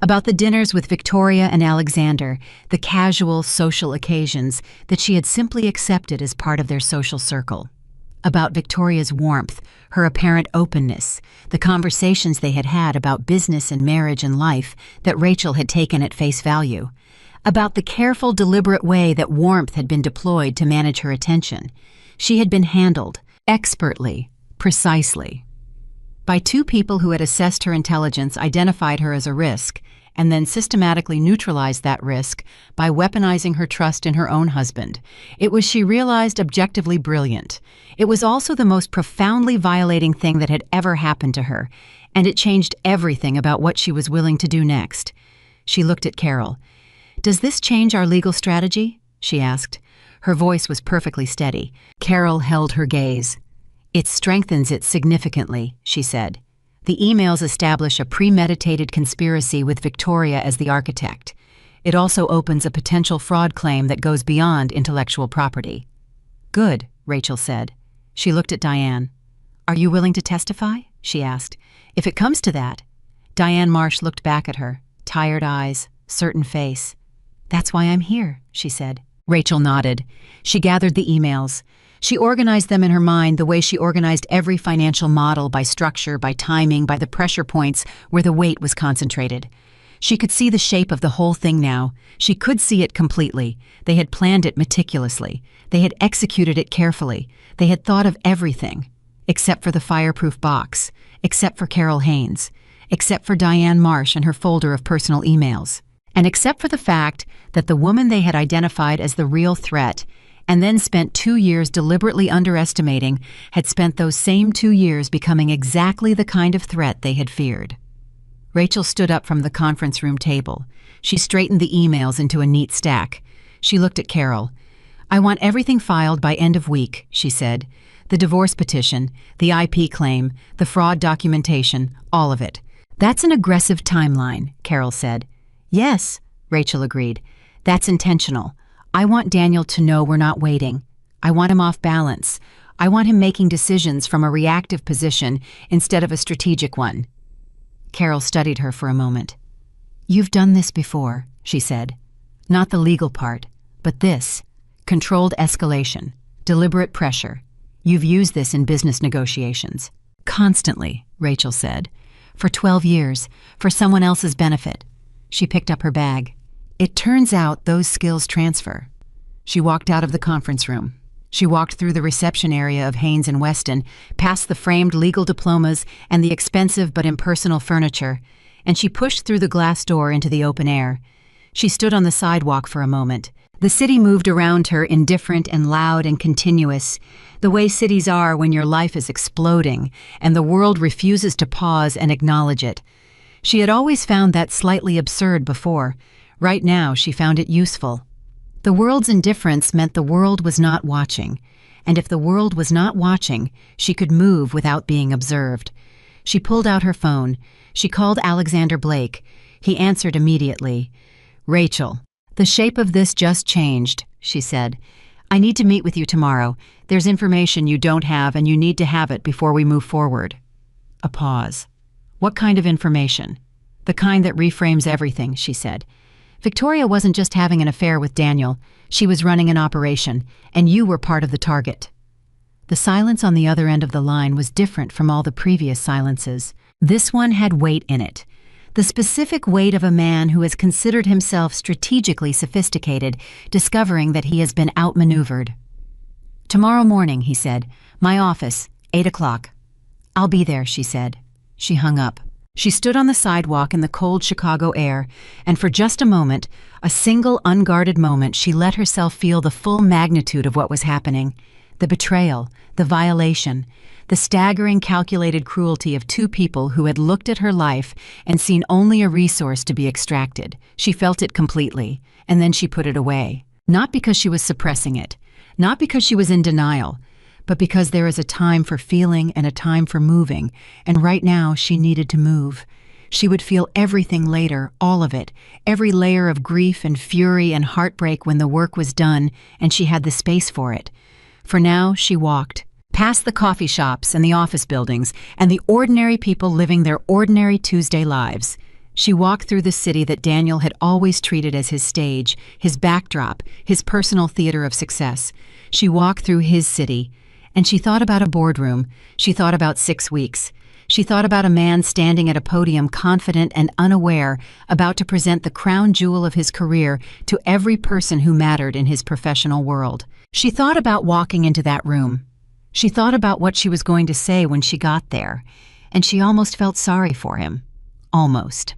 About the dinners with Victoria and Alexander, the casual social occasions that she had simply accepted as part of their social circle. About Victoria's warmth, her apparent openness, the conversations they had had about business and marriage and life that Rachel had taken at face value. About the careful, deliberate way that warmth had been deployed to manage her attention. She had been handled, expertly, precisely, by 2 people who had assessed her intelligence, identified her as a risk, and then systematically neutralized that risk by weaponizing her trust in her own husband. It was, she realized, objectively brilliant. It was also the most profoundly violating thing that had ever happened to her, and it changed everything about what she was willing to do next. She looked at Carol. Does this change our legal strategy? She asked. Her voice was perfectly steady. Carol held her gaze. It strengthens it significantly, she said. The emails establish a premeditated conspiracy with Victoria as the architect. It also opens a potential fraud claim that goes beyond intellectual property. Good, Rachel said. She looked at Diane. Are you willing to testify? She asked. If it comes to that. Diane Marsh looked back at her, tired eyes, certain face. That's why I'm here, she said. Rachel nodded. She gathered the emails. She organized them in her mind the way she organized every financial model, by structure, by timing, by the pressure points where the weight was concentrated. She could see the shape of the whole thing now. She could see it completely. They had planned it meticulously. They had executed it carefully. They had thought of everything, except for the fireproof box, except for Carol Haynes, except for Diane Marsh and her folder of personal emails, and except for the fact that the woman they had identified as the real threat and then spent 2 years deliberately underestimating had spent those same 2 years becoming exactly the kind of threat they had feared. Rachel stood up from the conference room table. She straightened the emails into a neat stack. She looked at Carol. "I want everything filed by end of week," she said. "The divorce petition, the IP claim, the fraud documentation, all of it." "That's an aggressive timeline," Carol said. "Yes," Rachel agreed. "That's intentional. I want Daniel to know we're not waiting. I want him off balance. I want him making decisions from a reactive position instead of a strategic one." Carol studied her for a moment. "You've done this before," she said. "Not the legal part, but this. Controlled escalation, deliberate pressure. You've used this in business negotiations." "Constantly," Rachel said. "For 12 years, for someone else's benefit." She picked up her bag. "It turns out those skills transfer." She walked out of the conference room. She walked through the reception area of Haynes and Weston, past the framed legal diplomas and the expensive but impersonal furniture, and she pushed through the glass door into the open air. She stood on the sidewalk for a moment. The city moved around her, indifferent and loud and continuous, the way cities are when your life is exploding and the world refuses to pause and acknowledge it. She had always found that slightly absurd before. Right now, she found it useful. The world's indifference meant the world was not watching, and if the world was not watching, she could move without being observed. She pulled out her phone. She called Alexander Blake. He answered immediately. "Rachel, the shape of this just changed," she said. "I need to meet with you tomorrow. There's information you don't have, and you need to have it before we move forward." A pause. "What kind of information?" "The kind that reframes everything," she said. "Victoria wasn't just having an affair with Daniel. She was running an operation, and you were part of the target." The silence on the other end of the line was different from all the previous silences. This one had weight in it. The specific weight of a man who has considered himself strategically sophisticated, discovering that he has been outmaneuvered. "Tomorrow morning," he said. "My office, 8 o'clock. "I'll be there," she said. She hung up. She stood on the sidewalk in the cold Chicago air, and for just a moment, a single unguarded moment, she let herself feel the full magnitude of what was happening. The betrayal, the violation, the staggering calculated cruelty of two people who had looked at her life and seen only a resource to be extracted. She felt it completely, and then she put it away. Not because she was suppressing it, not because she was in denial, but because there is a time for feeling and a time for moving, and right now she needed to move. She would feel everything later, all of it, every layer of grief and fury and heartbreak when the work was done and she had the space for it. For now, she walked, past the coffee shops and the office buildings and the ordinary people living their ordinary Tuesday lives. She walked through the city that Daniel had always treated as his stage, his backdrop, his personal theater of success. She walked through his city, and she thought about a boardroom. She thought about 6 weeks. She thought about a man standing at a podium, confident and unaware, about to present the crown jewel of his career to every person who mattered in his professional world. She thought about walking into that room. She thought about what she was going to say when she got there, and she almost felt sorry for him. Almost.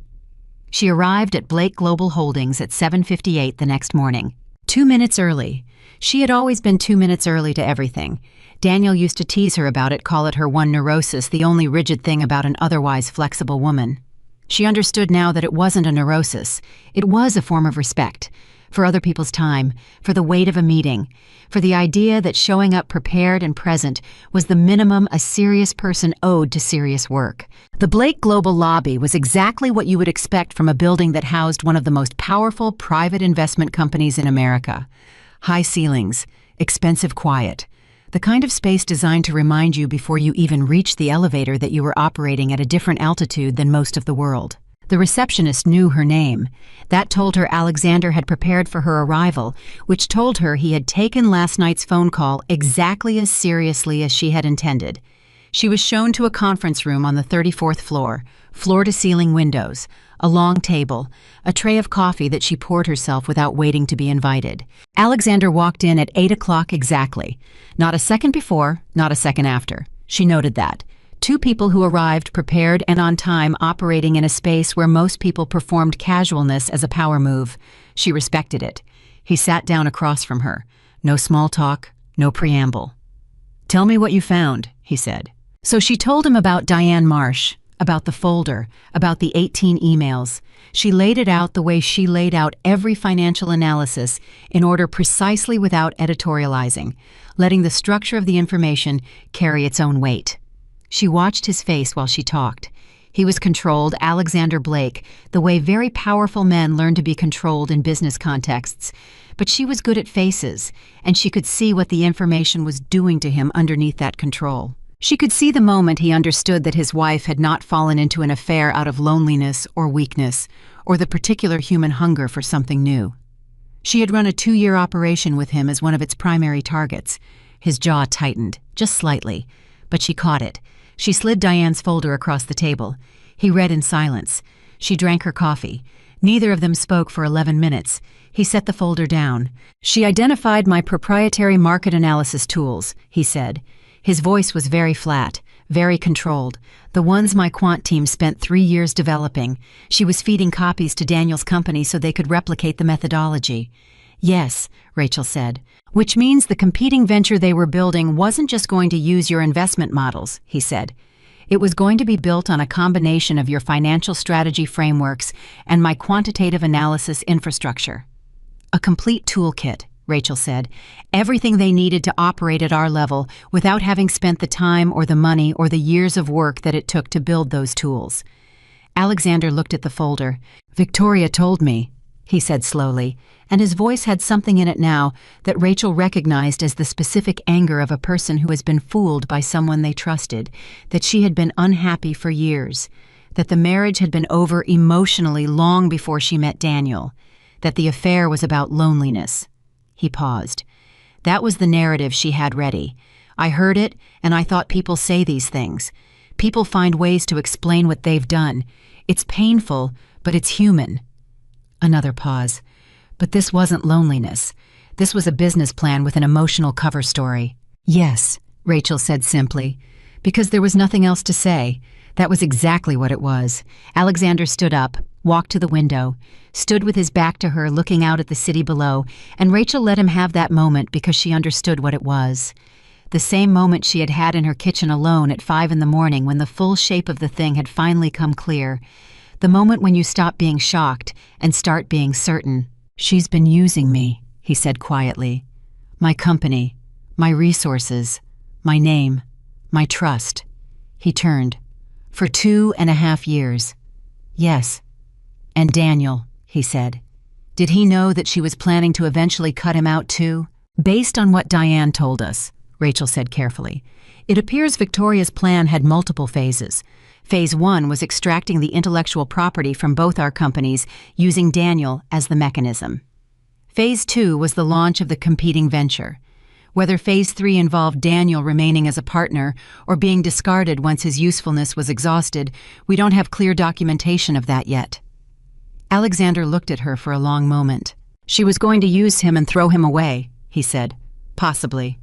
She arrived at Blake Global Holdings at 7:58 the next morning. 2 minutes early. She had always been 2 minutes early to everything. Daniel used to tease her about it, call it her one neurosis, the only rigid thing about an otherwise flexible woman. She understood now that it wasn't a neurosis. It was a form of respect. For other people's time, for the weight of a meeting, for the idea that showing up prepared and present was the minimum a serious person owed to serious work. The Blake Global lobby was exactly what you would expect from a building that housed one of the most powerful private investment companies in America. High ceilings, expensive quiet, the kind of space designed to remind you before you even reached the elevator that you were operating at a different altitude than most of the world. The receptionist knew her name. That told her Alexander had prepared for her arrival, which told her he had taken last night's phone call exactly as seriously as she had intended. She was shown to a conference room on the 34th floor, floor-to-ceiling windows, a long table, a tray of coffee that she poured herself without waiting to be invited. Alexander walked in at 8 o'clock exactly. Not a second before, not a second after. She noted that. Two people who arrived prepared and on time, operating in a space where most people performed casualness as a power move. She respected it. He sat down across from her. No small talk, no preamble. "Tell me what you found," he said. So she told him about Diane Marsh, about the folder, about the 18 emails. She laid it out the way she laid out every financial analysis in order precisely without editorializing, letting the structure of the information carry its own weight. She watched his face while she talked. He was controlled, Alexander Blake, the way very powerful men learn to be controlled in business contexts. But she was good at faces, and she could see what the information was doing to him underneath that control. She could see the moment he understood that his wife had not fallen into an affair out of loneliness or weakness, or the particular human hunger for something new. She had run a 2-year operation with him as one of its primary targets. His jaw tightened, just slightly, but she caught it. She slid Diane's folder across the table. He read in silence. She drank her coffee. Neither of them spoke for 11 minutes. He set the folder down. "She identified my proprietary market analysis tools," he said. His voice was very flat, very controlled. "The ones my quant team spent 3 years developing. She was feeding copies to Daniel's company so they could replicate the methodology." "Yes," Rachel said. "Which means the competing venture they were building wasn't just going to use your investment models," he said. "It was going to be built on a combination of your financial strategy frameworks and my quantitative analysis infrastructure." "A complete toolkit," Rachel said. "Everything they needed to operate at our level without having spent the time or the money or the years of work that it took to build those tools." Alexander looked at the folder. "Victoria told me," he said slowly, and his voice had something in it now that Rachel recognized as the specific anger of a person who has been fooled by someone they trusted, that she had been unhappy for years, that the marriage had been over emotionally long before she met Daniel, that the affair was about loneliness. He paused. That was the narrative she had ready. "I heard it, and I thought people say these things. People find ways to explain what they've done. It's painful, but it's human." Another pause. "But this wasn't loneliness. This was a business plan with an emotional cover story." "Yes," Rachel said simply, because there was nothing else to say. That was exactly what it was. Alexander stood up, walked to the window, stood with his back to her looking out at the city below, and Rachel let him have that moment because she understood what it was. The same moment she had had in her kitchen alone at 5 in the morning when the full shape of the thing had finally come clear. The moment when you stop being shocked and start being certain. "She's been using me," he said quietly. "My company, my resources, my name, my trust." He turned. "For 2.5 years. Yes. And Daniel," he said. "Did he know that she was planning to eventually cut him out too?" "Based on what Diane told us," Rachel said carefully, "it appears Victoria's plan had multiple phases. Phase 1 was extracting the intellectual property from both our companies using Daniel as the mechanism. Phase 2 was the launch of the competing venture. Whether Phase 3 involved Daniel remaining as a partner or being discarded once his usefulness was exhausted, we don't have clear documentation of that yet." Alexander looked at her for a long moment. "She was going to use him and throw him away," he said. "Possibly.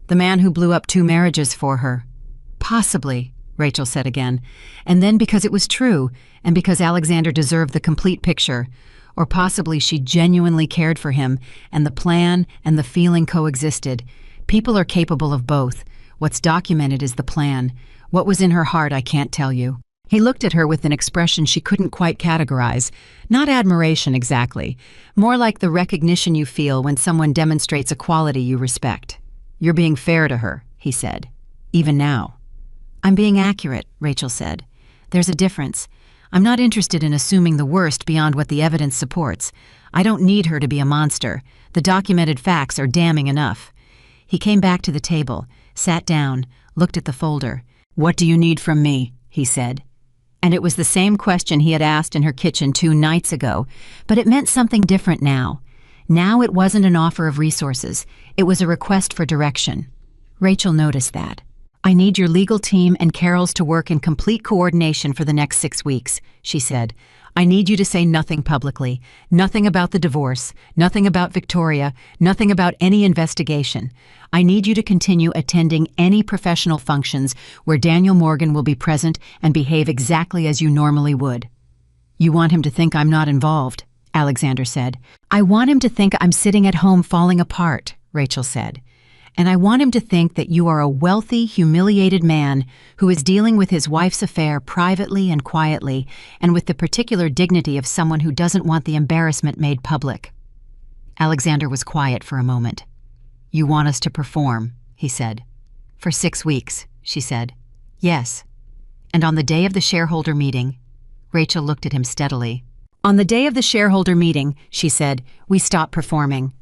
The man who blew up 2 marriages for her." "Possibly," Rachel said again. And then because it was true, and because Alexander deserved the complete picture, or possibly she genuinely cared for him, and the plan and the feeling coexisted. People are capable of both. What's documented is the plan. What was in her heart, I can't tell you. He looked at her with an expression she couldn't quite categorize. Not admiration exactly, more like the recognition you feel when someone demonstrates a quality you respect. "You're being fair to her," he said. "Even now." "I'm being accurate," Rachel said. "There's a difference. I'm not interested in assuming the worst beyond what the evidence supports. I don't need her to be a monster. The documented facts are damning enough." He came back to the table, sat down, looked at the folder. "What do you need from me?" he said. And it was the same question he had asked in her kitchen 2 nights ago, but it meant something different now. Now it wasn't an offer of resources. It was a request for direction. Rachel noticed that. I need your legal team and Carol's to work in complete coordination for the next 6 weeks, she said. I need you to say nothing publicly, nothing about the divorce, nothing about Victoria, nothing about any investigation. I need you to continue attending any professional functions where Daniel Morgan will be present and behave exactly as you normally would. You want him to think I'm not involved, Alexander said. I want him to think I'm sitting at home falling apart, Rachel said. And I want him to think that you are a wealthy, humiliated man who is dealing with his wife's affair privately and quietly, and with the particular dignity of someone who doesn't want the embarrassment made public. Alexander was quiet for a moment. You want us to perform, he said. For 6 weeks, she said. Yes. And on the day of the shareholder meeting, Rachel looked at him steadily. On the day of the shareholder meeting, she said, we stop performing.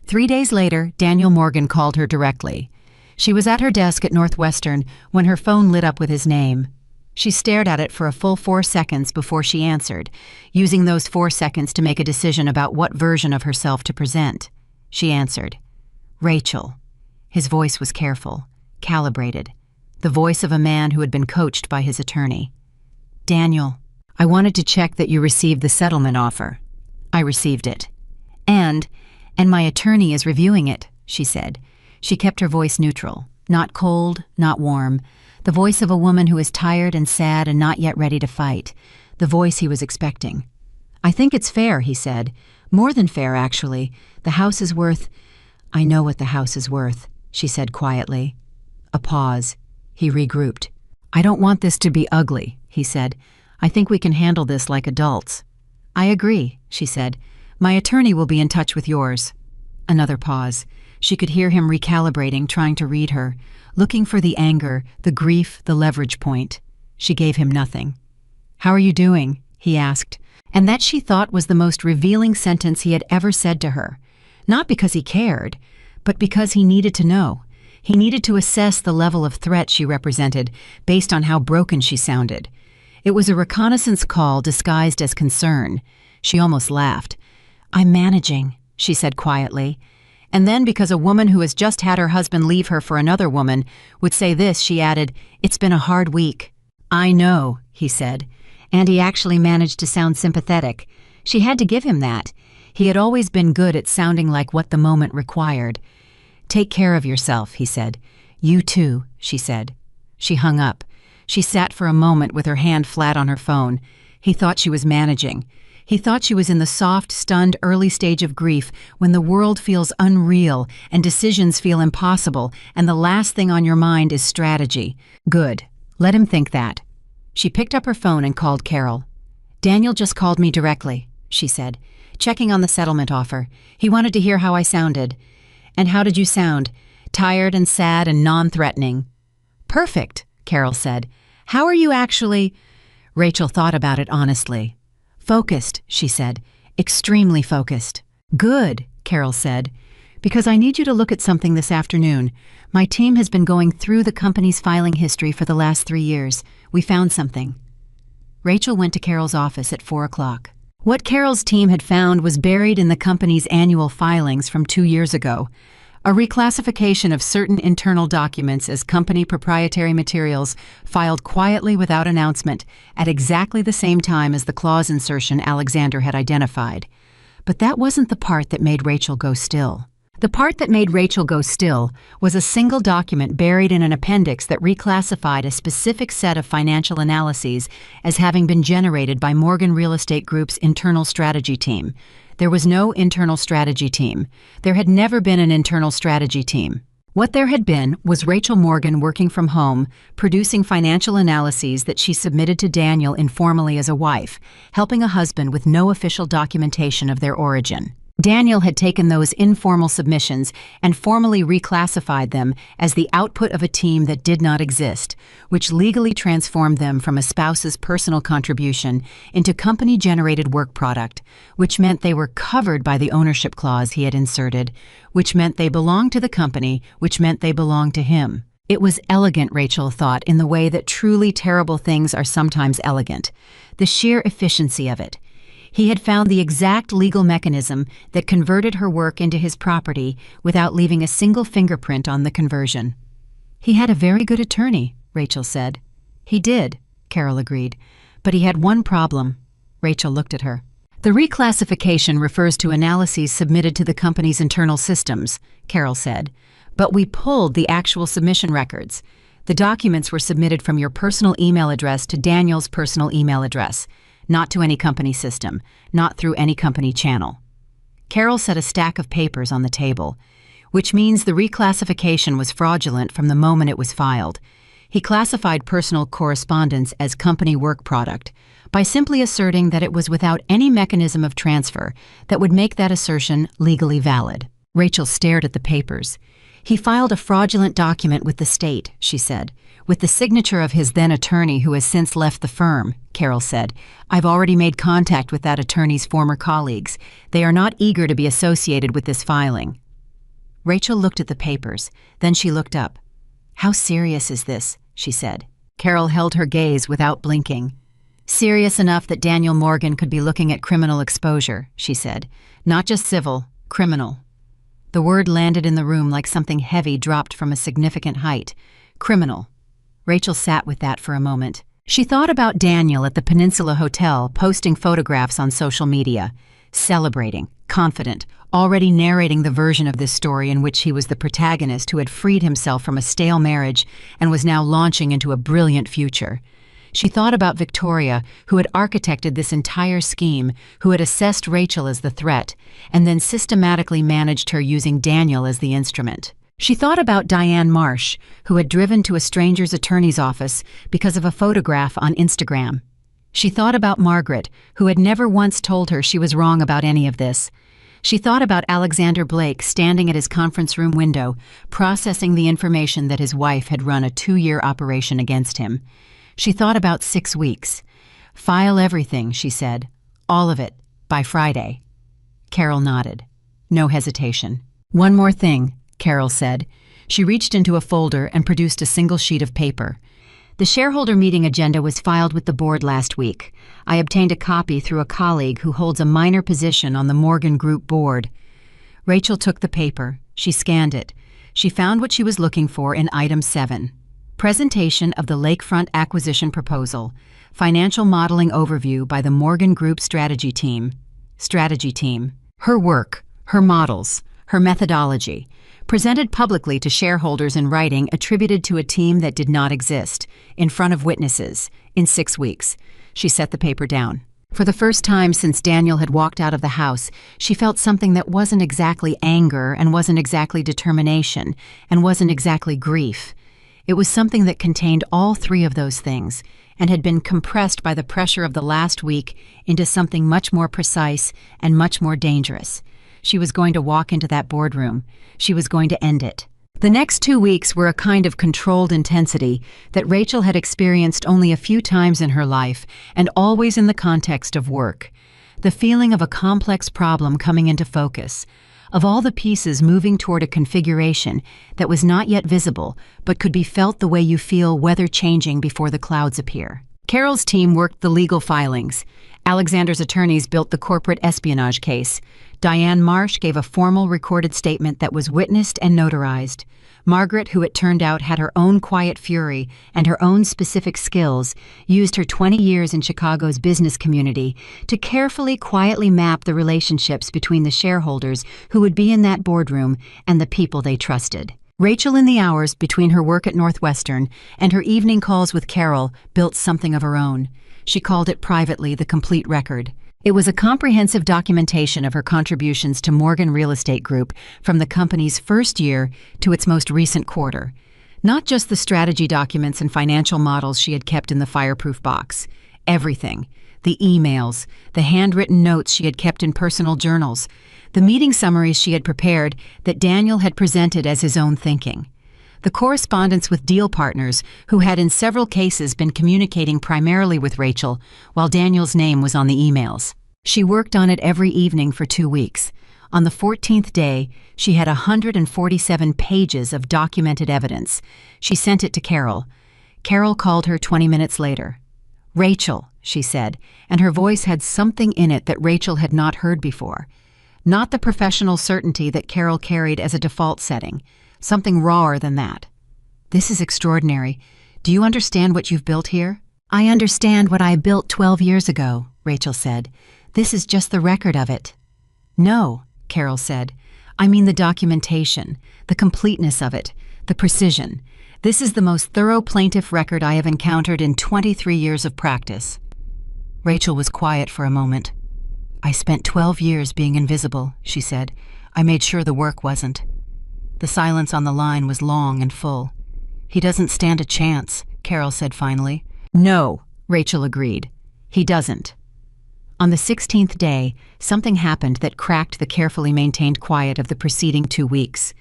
3 days later, Daniel Morgan called her directly. She was at her desk at Northwestern when her phone lit up with his name. She stared at it for a full 4 seconds before she answered, using those 4 seconds to make a decision about what version of herself to present. She answered, Rachel. His voice was careful, calibrated, the voice of a man who had been coached by his attorney. Daniel, I wanted to check that you received the settlement offer. I received it. And my attorney is reviewing it, she said. She kept her voice neutral, not cold, not warm, the voice of a woman who is tired and sad and not yet ready to fight, the voice he was expecting. I think it's fair, he said. More than fair, actually. The house is worth— I know what the house is worth, she said quietly. A pause. He regrouped. I don't want this to be ugly, he said. I think we can handle this like adults. I agree, she said. My attorney will be in touch with yours. Another pause. She could hear him recalibrating, trying to read her, looking for the anger, the grief, the leverage point. She gave him nothing. How are you doing? He asked, and that she thought was the most revealing sentence he had ever said to her. Not because he cared, but because he needed to know. He needed to assess the level of threat she represented based on how broken she sounded. It was a reconnaissance call disguised as concern. She almost laughed. I'm managing, she said quietly. And then, because a woman who has just had her husband leave her for another woman would say this, she added, It's been a hard week. I know, he said. And he actually managed to sound sympathetic. She had to give him that. He had always been good at sounding like what the moment required. Take care of yourself, he said. You too, she said. She hung up. She sat for a moment with her hand flat on her phone. He thought she was managing. He thought she was in the soft, stunned early stage of grief when the world feels unreal and decisions feel impossible and the last thing on your mind is strategy. Good. Let him think that. She picked up her phone and called Carol. Daniel just called me directly, she said, checking on the settlement offer. He wanted to hear how I sounded. And how did you sound? Tired and sad and non-threatening. Perfect, Carol said. How are you actually— Rachel thought about it honestly. Focused, she said. Extremely focused. Good, Carol said. Because I need you to look at something this afternoon. My team has been going through the company's filing history for the last 3 years. We found something. Rachel went to Carol's office at 4 o'clock. What Carol's team had found was buried in the company's annual filings from 2 years ago. A reclassification of certain internal documents as company proprietary materials filed quietly without announcement at exactly the same time as the clause insertion Alexander had identified. But that wasn't the part that made Rachel go still. The part that made Rachel go still was a single document buried in an appendix that reclassified a specific set of financial analyses as having been generated by Morgan Real Estate Group's internal strategy team. There was no internal strategy team. There had never been an internal strategy team. What there had been was Rachel Morgan working from home, producing financial analyses that she submitted to Daniel informally as a wife, helping a husband with no official documentation of their origin. Daniel had taken those informal submissions and formally reclassified them as the output of a team that did not exist, which legally transformed them from a spouse's personal contribution into company-generated work product, which meant they were covered by the ownership clause he had inserted, which meant they belonged to the company, which meant they belonged to him. It was elegant, Rachel thought, in the way that truly terrible things are sometimes elegant. The sheer efficiency of it. He had found the exact legal mechanism that converted her work into his property without leaving a single fingerprint on the conversion. He had a very good attorney, Rachel said. He did, Carol agreed. But he had one problem. Rachel looked at her. The reclassification refers to analyses submitted to the company's internal systems, Carol said. But we pulled the actual submission records. The documents were submitted from your personal email address to Daniel's personal email address, not to any company system, not through any company channel. Carol set a stack of papers on the table, which means the reclassification was fraudulent from the moment it was filed. He classified personal correspondence as company work product by simply asserting that it was without any mechanism of transfer that would make that assertion legally valid. Rachel stared at the papers. He filed a fraudulent document with the state, she said, with the signature of his then attorney who has since left the firm, Carol said. I've already made contact with that attorney's former colleagues. They are not eager to be associated with this filing. Rachel looked at the papers, then she looked up. How serious is this? She said. Carol held her gaze without blinking. Serious enough that Daniel Morgan could be looking at criminal exposure, she said. Not just civil, criminal. The word landed in the room like something heavy dropped from a significant height. Criminal. Rachel sat with that for a moment. She thought about Daniel at the Peninsula Hotel posting photographs on social media, celebrating, confident, already narrating the version of this story in which he was the protagonist who had freed himself from a stale marriage and was now launching into a brilliant future. She thought about Victoria, who had architected this entire scheme, who had assessed Rachel as the threat, and then systematically managed her using Daniel as the instrument. She thought about Diane Marsh, who had driven to a stranger's attorney's office because of a photograph on Instagram. She thought about Margaret, who had never once told her she was wrong about any of this. She thought about Alexander Blake standing at his conference room window, processing the information that his wife had run a 2-year operation against him. She thought about 6 weeks. File everything, she said. All of it, by Friday. Carol nodded. No hesitation. One more thing, Carol said. She reached into a folder and produced a single sheet of paper. The shareholder meeting agenda was filed with the board last week. I obtained a copy through a colleague who holds a minor position on the Morgan Group board. Rachel took the paper. She scanned it. She found what she was looking for in item 7. Presentation of the Lakefront Acquisition Proposal. Financial Modeling Overview by the Morgan Group Strategy Team. Strategy Team. Her work, her models, her methodology. Presented publicly to shareholders in writing attributed to a team that did not exist, in front of witnesses, in 6 weeks. She set the paper down. For the first time since Daniel had walked out of the house, she felt something that wasn't exactly anger and wasn't exactly determination and wasn't exactly grief. It was something that contained all 3 of those things and had been compressed by the pressure of the last week into something much more precise and much more dangerous. She was going to walk into that boardroom. She was going to end it. The next 2 weeks were a kind of controlled intensity that Rachel had experienced only a few times in her life and always in the context of work. The feeling of a complex problem coming into focus, of all the pieces moving toward a configuration that was not yet visible but could be felt the way you feel weather changing before the clouds appear. Carol's team worked the legal filings. Alexander's attorneys built the corporate espionage case. Diane Marsh gave a formal recorded statement that was witnessed and notarized. Margaret, who it turned out had her own quiet fury and her own specific skills, used her 20 years in Chicago's business community to carefully, quietly map the relationships between the shareholders who would be in that boardroom and the people they trusted. Rachel, in the hours between her work at Northwestern and her evening calls with Carol, built something of her own. She called it privately the complete record. It was a comprehensive documentation of her contributions to Morgan Real Estate Group from the company's first year to its most recent quarter. Not just the strategy documents and financial models she had kept in the fireproof box. Everything. The emails, the handwritten notes she had kept in personal journals, the meeting summaries she had prepared that Daniel had presented as his own thinking. The correspondence with deal partners who had in several cases been communicating primarily with Rachel while Daniel's name was on the emails. She worked on it every evening for 2 weeks. On the 14th day, she had 147 pages of documented evidence. She sent it to Carol. Carol called her 20 minutes later. "Rachel," she said, and her voice had something in it that Rachel had not heard before. Not the professional certainty that Carol carried as a default setting. Something rawer than that. This is extraordinary. Do you understand what you've built here? I understand what I built 12 years ago, Rachel said. This is just the record of it. No, Carol said. I mean the documentation, the completeness of it, the precision. This is the most thorough plaintiff record I have encountered in 23 years of practice. Rachel was quiet for a moment. I spent 12 years being invisible, she said. I made sure the work wasn't. The silence on the line was long and full. He doesn't stand a chance, Carol said finally. No, Rachel agreed. He doesn't. On the 16th day, something happened that cracked the carefully maintained quiet of the preceding 2 weeks.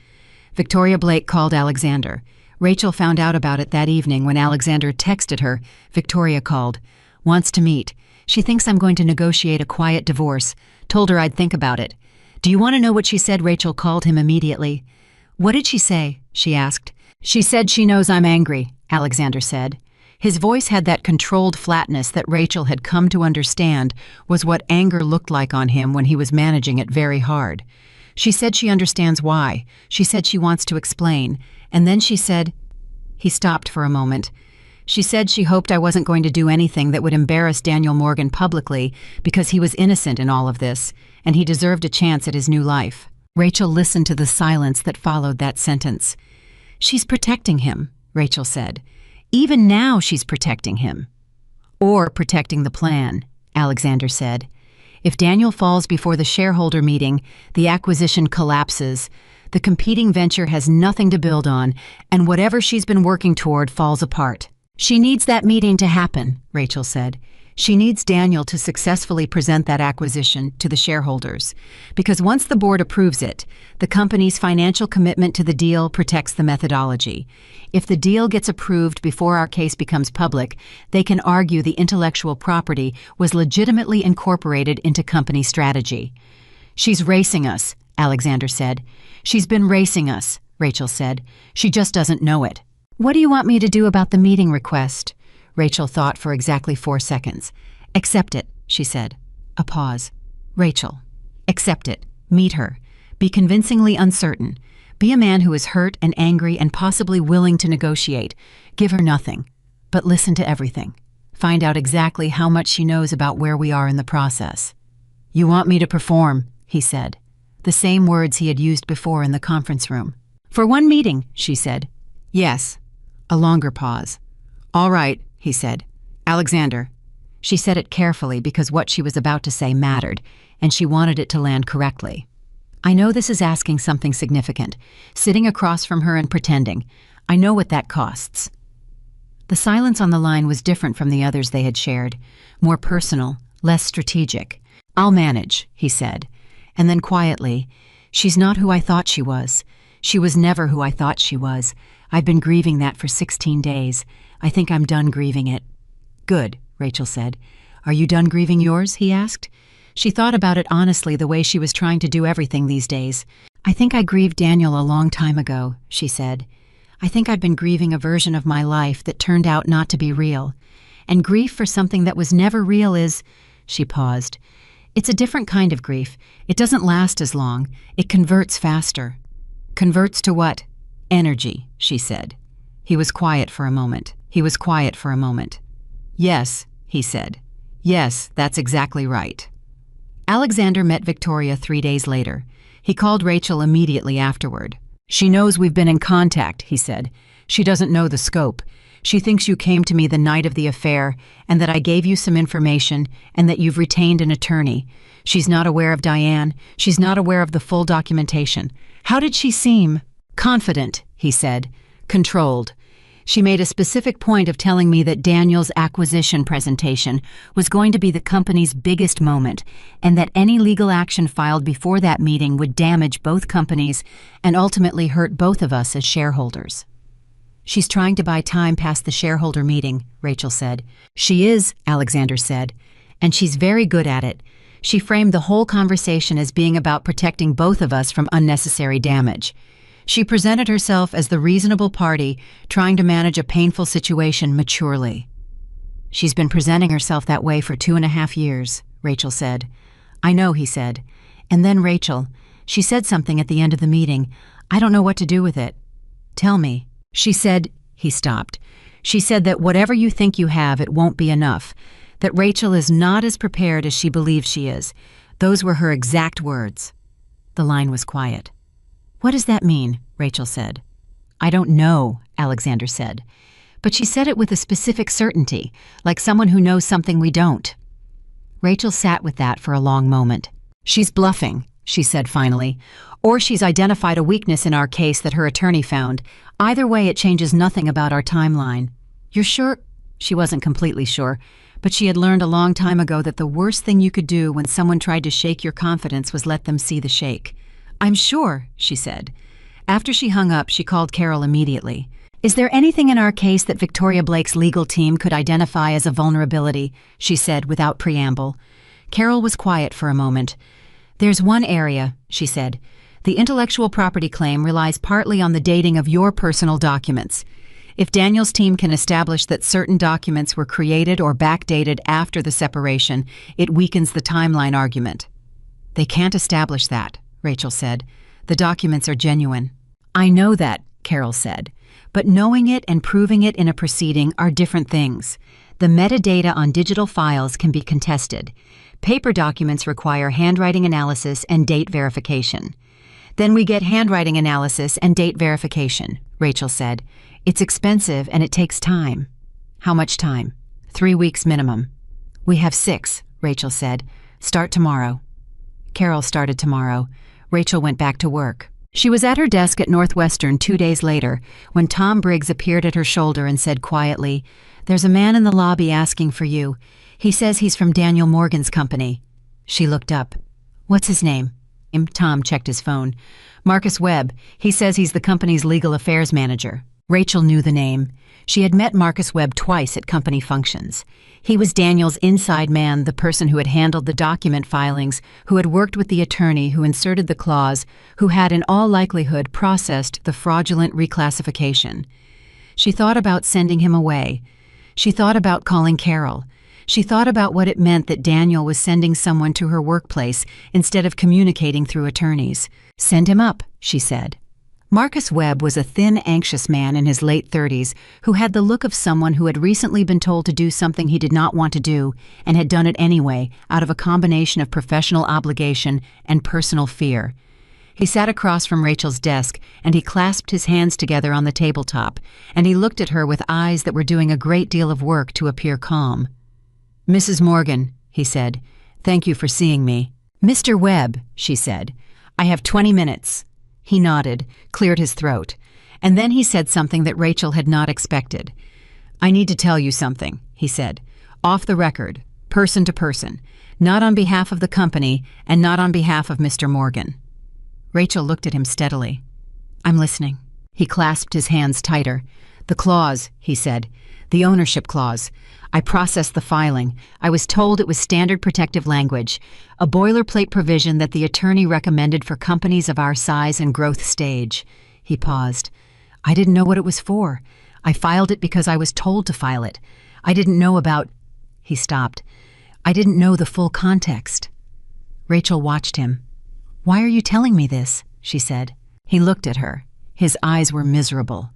Victoria Blake called Alexander. Rachel found out about it that evening when Alexander texted her. Victoria called. Wants to meet. She thinks I'm going to negotiate a quiet divorce. Told her I'd think about it. Do you want to know what she said? Rachel called him immediately. What did she say? She asked. She said she knows I'm angry, Alexander said. His voice had that controlled flatness that Rachel had come to understand was what anger looked like on him when he was managing it very hard. She said she understands why. She said she wants to explain. And then she said... He stopped for a moment. She said she hoped I wasn't going to do anything that would embarrass Daniel Morgan publicly because he was innocent in all of this, and he deserved a chance at his new life. Rachel listened to the silence that followed that sentence. She's protecting him, Rachel said. Even now she's protecting him. Or protecting the plan, Alexander said. If Daniel falls before the shareholder meeting, the acquisition collapses. The competing venture has nothing to build on, and whatever she's been working toward falls apart. She needs that meeting to happen, Rachel said. She needs Daniel to successfully present that acquisition to the shareholders, because once the board approves it, the company's financial commitment to the deal protects the methodology. If the deal gets approved before our case becomes public, they can argue the intellectual property was legitimately incorporated into company strategy. She's racing us, Alexander said. She's been racing us, Rachel said. She just doesn't know it. What do you want me to do about the meeting request? Rachel thought for exactly 4 seconds. Accept it, she said. A pause. Rachel, accept it. Meet her. Be convincingly uncertain. Be a man who is hurt and angry and possibly willing to negotiate. Give her nothing, but listen to everything. Find out exactly how much she knows about where we are in the process. You want me to perform, he said. The same words he had used before in the conference room. For one meeting, she said. Yes. A longer pause. All right, he said. Alexander. She said it carefully because what she was about to say mattered, and she wanted it to land correctly. I know this is asking something significant, sitting across from her and pretending. I know what that costs. The silence on the line was different from the others they had shared, more personal, less strategic. I'll manage, he said. And then quietly, she's not who I thought she was. She was never who I thought she was. I've been grieving that for 16 days. I think I'm done grieving it. Good, Rachel said. Are you done grieving yours? He asked. She thought about it honestly the way she was trying to do everything these days. I think I grieved Daniel a long time ago, she said. I think I've been grieving a version of my life that turned out not to be real. And grief for something that was never real is... She paused. It's a different kind of grief. It doesn't last as long. It converts faster. Converts to what? Energy, she said. He was quiet for a moment. Yes, he said. Yes, that's exactly right. Alexander met Victoria 3 days later. He called Rachel immediately afterward. She knows we've been in contact, he said. She doesn't know the scope. She thinks you came to me the night of the affair and that I gave you some information and that you've retained an attorney. She's not aware of Diane. She's not aware of the full documentation. How did she seem? Confident, he said. Controlled. She made a specific point of telling me that Daniel's acquisition presentation was going to be the company's biggest moment and that any legal action filed before that meeting would damage both companies and ultimately hurt both of us as shareholders. She's trying to buy time past the shareholder meeting, Rachel said. She is, Alexander said, and she's very good at it. She framed the whole conversation as being about protecting both of us from unnecessary damage. She presented herself as the reasonable party trying to manage a painful situation maturely. She's been presenting herself that way for 2.5 years, Rachel said. I know, he said. And then Rachel, she said something at the end of the meeting. I don't know what to do with it. Tell me. She said, he stopped. She said that whatever you think you have, it won't be enough. That Rachel is not as prepared as she believes she is. Those were her exact words. The line was quiet. What does that mean? Rachel said. I don't know, Alexander said. But she said it with a specific certainty, like someone who knows something we don't. Rachel sat with that for a long moment. She's bluffing, she said finally. Or she's identified a weakness in our case that her attorney found. Either way, it changes nothing about our timeline. You're sure? She wasn't completely sure, but she had learned a long time ago that the worst thing you could do when someone tried to shake your confidence was let them see the shake. I'm sure, she said. After she hung up, she called Carol immediately. Is there anything in our case that Victoria Blake's legal team could identify as a vulnerability? She said without preamble. Carol was quiet for a moment. There's one area, she said. The intellectual property claim relies partly on the dating of your personal documents. If Daniel's team can establish that certain documents were created or backdated after the separation, it weakens the timeline argument. They can't establish that, Rachel said. The documents are genuine. I know that, Carol said. But knowing it and proving it in a proceeding are different things. The metadata on digital files can be contested. Paper documents require handwriting analysis and date verification. Then we get handwriting analysis and date verification, Rachel said. It's expensive and it takes time. How much time? 3 weeks minimum. We have 6, Rachel said. Start tomorrow. Carol started tomorrow. Rachel went back to work. She was at her desk at Northwestern 2 days later when Tom Briggs appeared at her shoulder and said quietly, There's a man in the lobby asking for you. He says he's from Daniel Morgan's company. She looked up. What's his name? Tom checked his phone. Marcus Webb. He says he's the company's legal affairs manager. Rachel knew the name. She had met Marcus Webb twice at company functions. He was Daniel's inside man, the person who had handled the document filings, who had worked with the attorney who inserted the clause, who had in all likelihood processed the fraudulent reclassification. She thought about sending him away. She thought about calling Carol. She thought about what it meant that Daniel was sending someone to her workplace instead of communicating through attorneys. Send him up, she said. Marcus Webb was a thin, anxious man in his late 30s who had the look of someone who had recently been told to do something he did not want to do and had done it anyway out of a combination of professional obligation and personal fear. He sat across from Rachel's desk and he clasped his hands together on the tabletop, and he looked at her with eyes that were doing a great deal of work to appear calm. Mrs. Morgan, he said, thank you for seeing me. Mr. Webb, she said, I have 20 minutes. He nodded, cleared his throat, and then he said something that Rachel had not expected. I need to tell you something, he said, off the record, person to person, not on behalf of the company and not on behalf of Mr. Morgan. Rachel looked at him steadily. I'm listening. He clasped his hands tighter. The clause, he said, the ownership clause. I processed the filing. I was told it was standard protective language, a boilerplate provision that the attorney recommended for companies of our size and growth stage. He paused. I didn't know what it was for. I filed it because I was told to file it. I didn't know about... He stopped. I didn't know the full context. Rachel watched him. Why are you telling me this? She said. He looked at her. His eyes were miserable.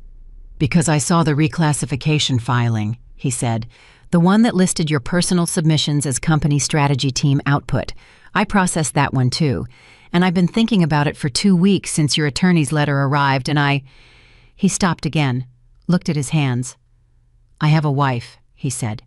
Because I saw the reclassification filing, he said. The one that listed your personal submissions as company strategy team output. I processed that one too, and I've been thinking about it for 2 weeks since your attorney's letter arrived, and I... He stopped again, looked at his hands. I have a wife, he said.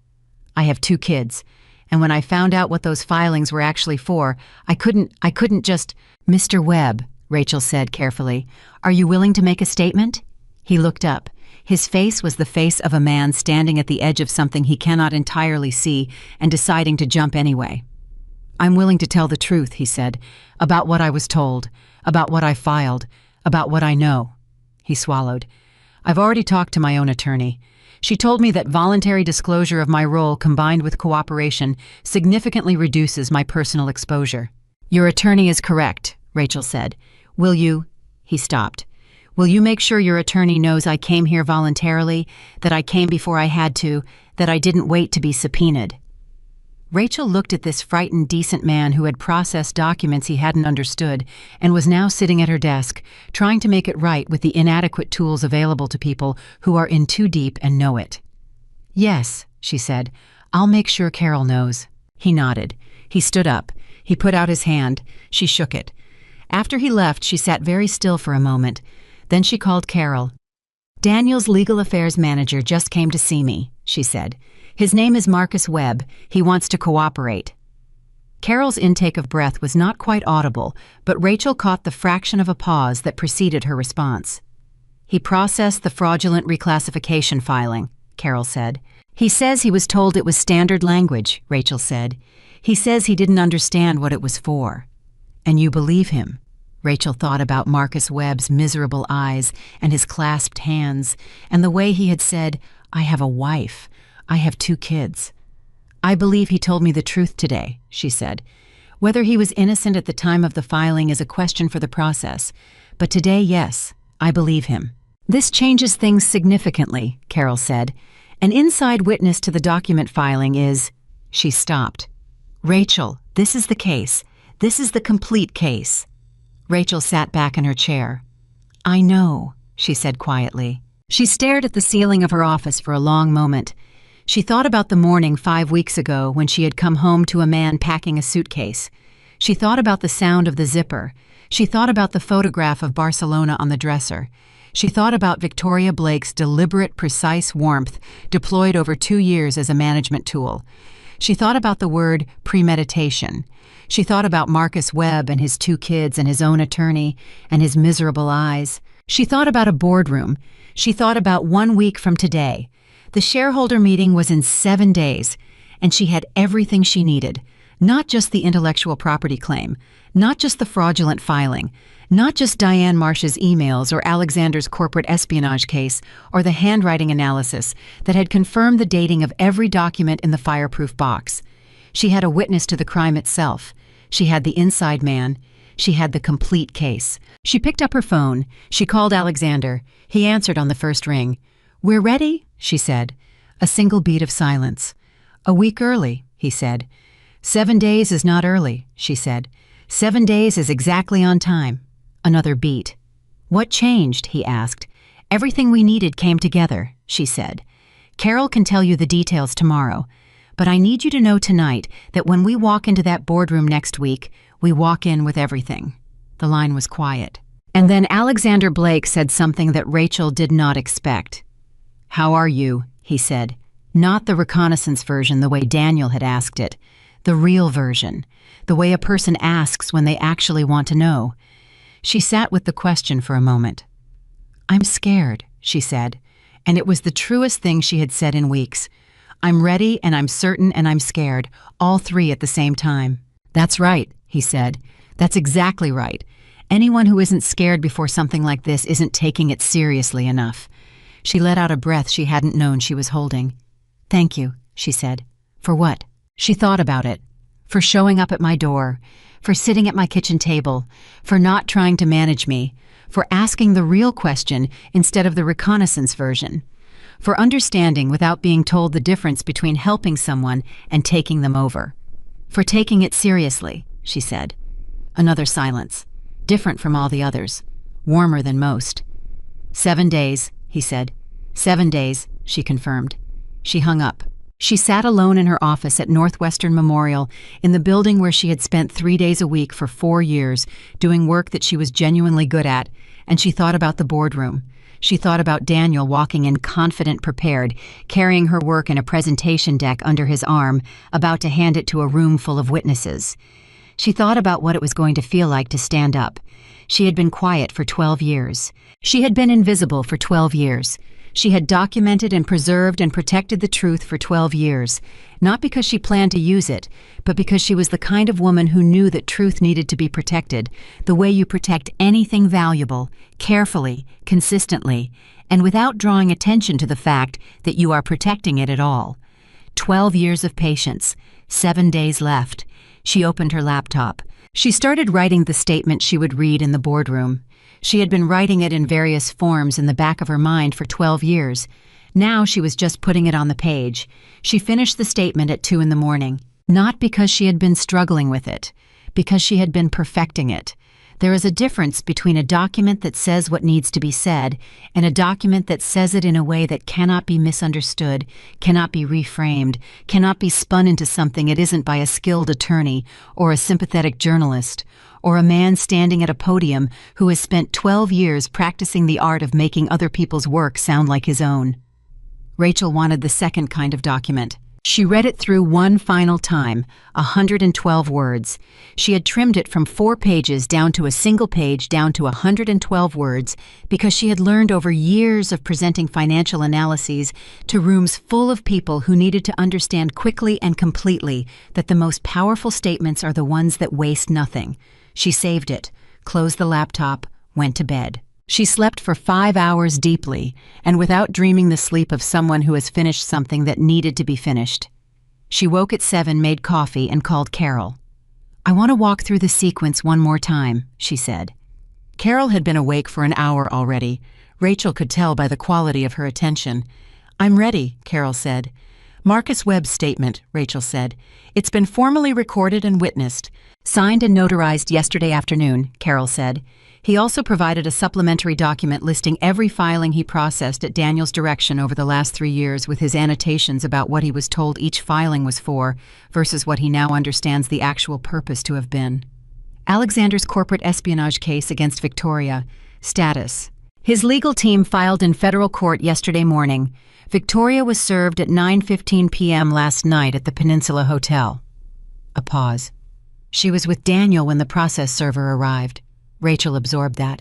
I have 2 kids, and when I found out what those filings were actually for, I couldn't just... Mr. Webb, Rachel said carefully, are you willing to make a statement? He looked up. His face was the face of a man standing at the edge of something he cannot entirely see and deciding to jump anyway. I'm willing to tell the truth, he said, about what I was told, about what I filed, about what I know. He swallowed. I've already talked to my own attorney. She told me that voluntary disclosure of my role combined with cooperation significantly reduces my personal exposure. Your attorney is correct, Rachel said. Will you... He stopped. Will you make sure your attorney knows I came here voluntarily, that I came before I had to, that I didn't wait to be subpoenaed? Rachel looked at this frightened, decent man who had processed documents he hadn't understood and was now sitting at her desk, trying to make it right with the inadequate tools available to people who are in too deep and know it. "Yes," she said. "I'll make sure Carol knows." He nodded. He stood up. He put out his hand. She shook it. After he left, she sat very still for a moment. Then she called Carol. "Daniel's legal affairs manager just came to see me," she said. "His name is Marcus Webb. He wants to cooperate." Carol's intake of breath was not quite audible, but Rachel caught the fraction of a pause that preceded her response. "He processed the fraudulent reclassification filing," Carol said. "He says he was told it was standard language," Rachel said. "He says he didn't understand what it was for." "And you believe him?" Rachel thought about Marcus Webb's miserable eyes and his clasped hands, and the way he had said, "I have a wife. I have 2 kids." "I believe he told me the truth today," she said. "Whether he was innocent at the time of the filing is a question for the process, but today, yes, I believe him." "This changes things significantly," Carol said. "An inside witness to the document filing is—" She stopped. "Rachel, this is the case. This is the complete case." Rachel sat back in her chair. "I know," she said quietly. She stared at the ceiling of her office for a long moment. She thought about the morning 5 weeks ago when she had come home to a man packing a suitcase. She thought about the sound of the zipper. She thought about the photograph of Barcelona on the dresser. She thought about Victoria Blake's deliberate, precise warmth deployed over 2 years as a management tool. She thought about the word premeditation. She thought about Marcus Webb and his 2 kids and his own attorney and his miserable eyes. She thought about a boardroom. She thought about 1 week from today. The shareholder meeting was in 7 days, and she had everything she needed. Not just the intellectual property claim, not just the fraudulent filing, not just Diane Marsh's emails or Alexander's corporate espionage case or the handwriting analysis that had confirmed the dating of every document in the fireproof box. She had a witness to the crime itself. She had the inside man. She had the complete case. She picked up her phone. She called Alexander. He answered on the first ring. "We're ready," she said. A single beat of silence. "A week early," he said. "7 days is not early," she said. 7 days is exactly on time. Another beat. "What changed?" he asked. "Everything we needed came together," she said. "Carol can tell you the details tomorrow, but I need you to know tonight that when we walk into that boardroom next week, we walk in with everything." The line was quiet. And then Alexander Blake said something that Rachel did not expect. "How are you?" he said. Not the reconnaissance version the way Daniel had asked it. The real version. The way a person asks when they actually want to know. She sat with the question for a moment. "I'm scared," she said, and it was the truest thing she had said in weeks. "I'm ready and I'm certain and I'm scared, all 3 at the same time." "That's right," he said. "That's exactly right. Anyone who isn't scared before something like this isn't taking it seriously enough." She let out a breath she hadn't known she was holding. "Thank you," she said. "For what?" She thought about it. "For showing up at my door, for sitting at my kitchen table, for not trying to manage me, for asking the real question instead of the reconnaissance version, for understanding without being told the difference between helping someone and taking them over, for taking it seriously," she said. Another silence, different from all the others, warmer than most. 7 days, he said. 7 days, she confirmed. She hung up. She sat alone in her office at Northwestern Memorial, in the building where she had spent 3 days a week for 4 years, doing work that she was genuinely good at, and she thought about the boardroom. She thought about Daniel walking in confident, prepared, carrying her work in a presentation deck under his arm, about to hand it to a room full of witnesses. She thought about what it was going to feel like to stand up. She had been quiet for 12 years. She had been invisible for 12 years. She had documented and preserved and protected the truth for 12 years, not because she planned to use it, but because she was the kind of woman who knew that truth needed to be protected, the way you protect anything valuable, carefully, consistently, and without drawing attention to the fact that you are protecting it at all. 12 years of patience, 7 days left. She opened her laptop. She started writing the statement she would read in the boardroom. She had been writing it in various forms in the back of her mind for 12 years. Now she was just putting it on the page. She finished the statement at 2 in the morning. Not because she had been struggling with it, because she had been perfecting it. There is a difference between a document that says what needs to be said and a document that says it in a way that cannot be misunderstood, cannot be reframed, cannot be spun into something it isn't by a skilled attorney or a sympathetic journalist, or a man standing at a podium who has spent 12 years practicing the art of making other people's work sound like his own. Rachel wanted the second kind of document. She read it through one final time, 112 words. She had trimmed it from 4 pages down to a single page down to 112 words because she had learned over years of presenting financial analyses to rooms full of people who needed to understand quickly and completely that the most powerful statements are the ones that waste nothing. She saved it, closed the laptop, went to bed. She slept for 5 hours deeply, and without dreaming the sleep of someone who has finished something that needed to be finished. She woke at 7, made coffee, and called Carol. "I want to walk through the sequence one more time," she said. Carol had been awake for an hour already. Rachel could tell by the quality of her attention. "I'm ready," Carol said. "Marcus Webb's statement," Rachel said. "It's been formally recorded and witnessed. Signed and notarized yesterday afternoon," Carol said. He also provided a supplementary document listing every filing he processed at Daniel's direction over the last 3 years with his annotations about what he was told each filing was for versus what he now understands the actual purpose to have been. Alexander's corporate espionage case against Victoria. Status. His legal team filed in federal court yesterday morning. Victoria was served at 9:15 p.m. last night at the Peninsula Hotel. A pause. She was with Daniel when the process server arrived. Rachel absorbed that.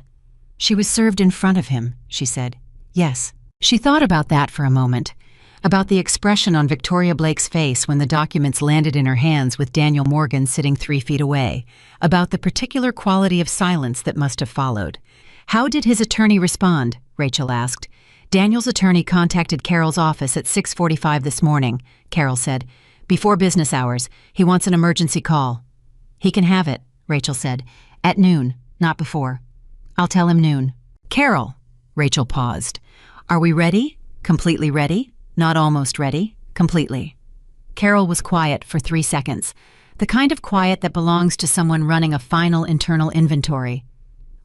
"She was served in front of him," she said. "Yes." She thought about that for a moment, about the expression on Victoria Blake's face when the documents landed in her hands with Daniel Morgan sitting 3 feet away, about the particular quality of silence that must have followed. "How did his attorney respond?" Rachel asked. "Daniel's attorney contacted Carol's office at 6:45 this morning," Carol said. "Before business hours. He wants an emergency call." "He can have it," Rachel said. "At noon. Not before. I'll tell him noon." "Carol," Rachel paused. "Are we ready? Completely ready? Not almost ready? Completely." Carol was quiet for 3 seconds, the kind of quiet that belongs to someone running a final internal inventory.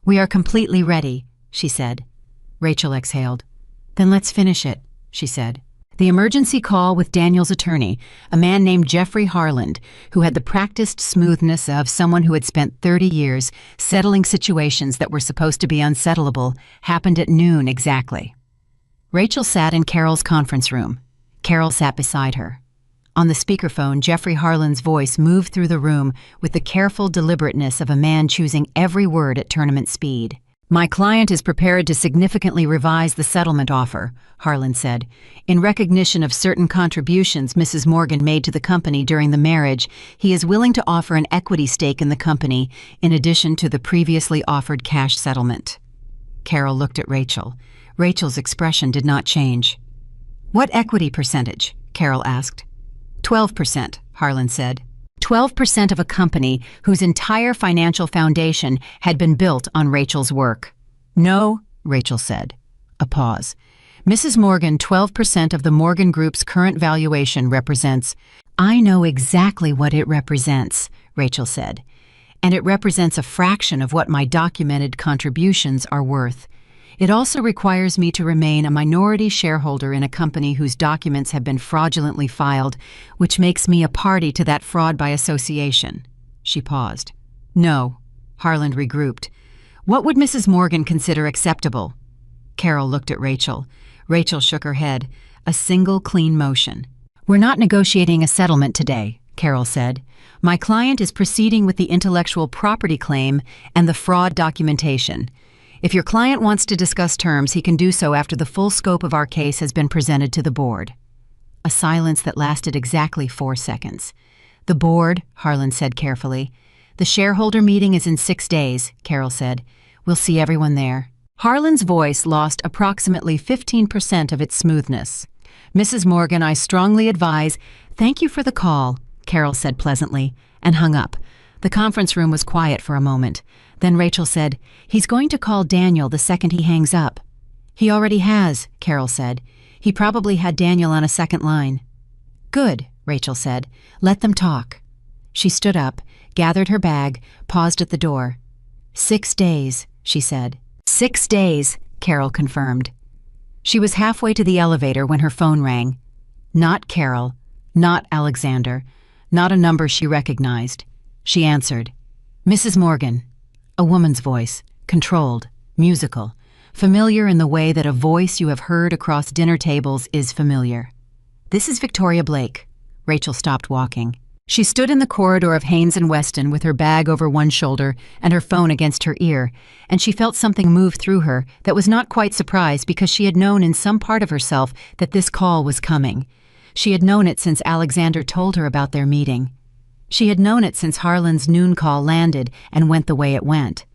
"We are completely ready," she said. Rachel exhaled. "Then let's finish it," she said. The emergency call with Daniel's attorney, a man named Jeffrey Harland, who had the practiced smoothness of someone who had spent 30 years settling situations that were supposed to be unsettleable, happened at noon exactly. Rachel sat in Carol's conference room. Carol sat beside her. On the speakerphone, Jeffrey Harland's voice moved through the room with the careful deliberateness of a man choosing every word at tournament speed. "My client is prepared to significantly revise the settlement offer," Harland said. "In recognition of certain contributions Mrs. Morgan made to the company during the marriage, he is willing to offer an equity stake in the company in addition to the previously offered cash settlement." Carol looked at Rachel. Rachel's expression did not change. "What equity percentage?" Carol asked. 12%, Harland said. 12% of a company whose entire financial foundation had been built on Rachel's work. "No," Rachel said. A pause. "Mrs. Morgan, 12% of the Morgan Group's current valuation represents—" "I know exactly what it represents," Rachel said. "And it represents a fraction of what my documented contributions are worth. It also requires me to remain a minority shareholder in a company whose documents have been fraudulently filed, which makes me a party to that fraud by association." She paused. "No." Harland regrouped. "What would Mrs. Morgan consider acceptable?" Carol looked at Rachel. Rachel shook her head. A single clean motion. "We're not negotiating a settlement today," Carol said. "My client is proceeding with the intellectual property claim and the fraud documentation. If your client wants to discuss terms, he can do so after the full scope of our case has been presented to the board." A silence that lasted exactly 4 seconds. "The board," Harland said carefully. "The shareholder meeting is in 6 days," Carol said. "We'll see everyone there." Harland's voice lost approximately 15% of its smoothness. "Mrs. Morgan, I strongly advise—" "Thank you for the call," Carol said pleasantly, and hung up. The conference room was quiet for a moment. Then Rachel said, "He's going to call Daniel the second he hangs up." "He already has," Carol said. "He probably had Daniel on a second line." "Good," Rachel said. "Let them talk." She stood up, gathered her bag, paused at the door. 6 days, she said. 6 days, Carol confirmed. She was halfway to the elevator when her phone rang. Not Carol, not Alexander, not a number she recognized. She answered. "Mrs. Morgan." A woman's voice, controlled, musical, familiar in the way that a voice you have heard across dinner tables is familiar. "This is Victoria Blake." Rachel stopped walking. She stood in the corridor of Haynes and Weston with her bag over one shoulder and her phone against her ear, and she felt something move through her that was not quite surprise because she had known in some part of herself that this call was coming. She had known it since Alexander told her about their meeting. She had known it since Harlan's noon call landed and went the way it went.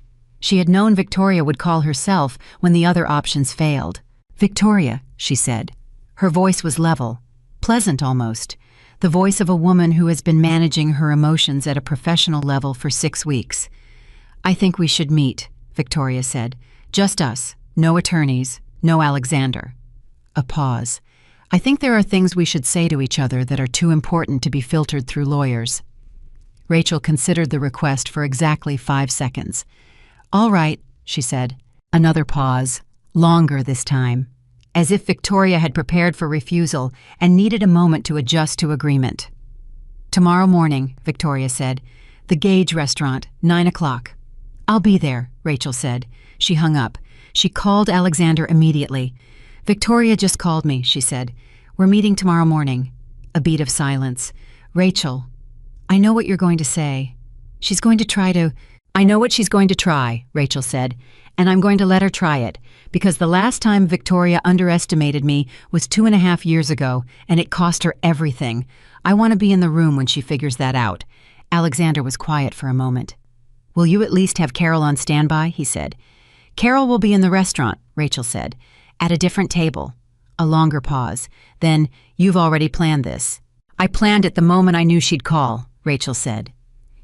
She had known Victoria would call herself when the other options failed. "Victoria," she said. Her voice was level, pleasant almost, the voice of a woman who has been managing her emotions at a professional level for 6 weeks. "I think we should meet," Victoria said. "Just us, no attorneys, no Alexander." A pause. "I think there are things we should say to each other that are too important to be filtered through lawyers." Rachel considered the request for exactly 5 seconds. "All right," she said. Another pause, longer this time, as if Victoria had prepared for refusal and needed a moment to adjust to agreement. "Tomorrow morning," Victoria said. "The Gage restaurant, 9 o'clock." "I'll be there," Rachel said. She hung up. She called Alexander immediately. "Victoria just called me," she said. "We're meeting tomorrow morning." A beat of silence. "Rachel, I know what you're going to say. She's going to try to—" "I know what she's going to try," Rachel said, "and I'm going to let her try it, because the last time Victoria underestimated me was 2.5 years ago, and it cost her everything. I want to be in the room when she figures that out." Alexander was quiet for a moment. "Will you at least have Carol on standby?" he said. "Carol will be in the restaurant," Rachel said, "at a different table." A longer pause. Then, "You've already planned this." "I planned it the moment I knew she'd call," Rachel said.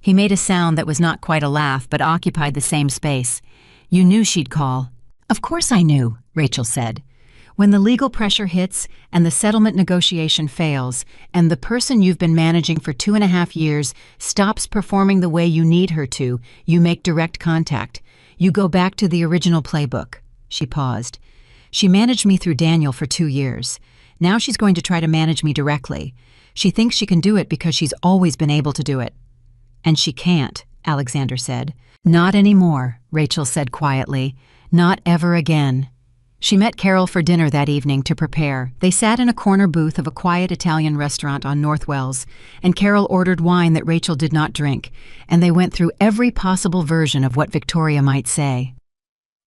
He made a sound that was not quite a laugh but occupied the same space. "You knew she'd call." "Of course I knew," Rachel said. "When the legal pressure hits and the settlement negotiation fails and the person you've been managing for 2.5 years stops performing the way you need her to, you make direct contact. You go back to the original playbook." She paused. "She managed me through Daniel for 2 years. Now she's going to try to manage me directly. She thinks she can do it because she's always been able to do it." "And she can't," Alexander said. "Not anymore," Rachel said quietly. "Not ever again." She met Carol for dinner that evening to prepare. They sat in a corner booth of a quiet Italian restaurant on North Wells, and Carol ordered wine that Rachel did not drink, and they went through every possible version of what Victoria might say.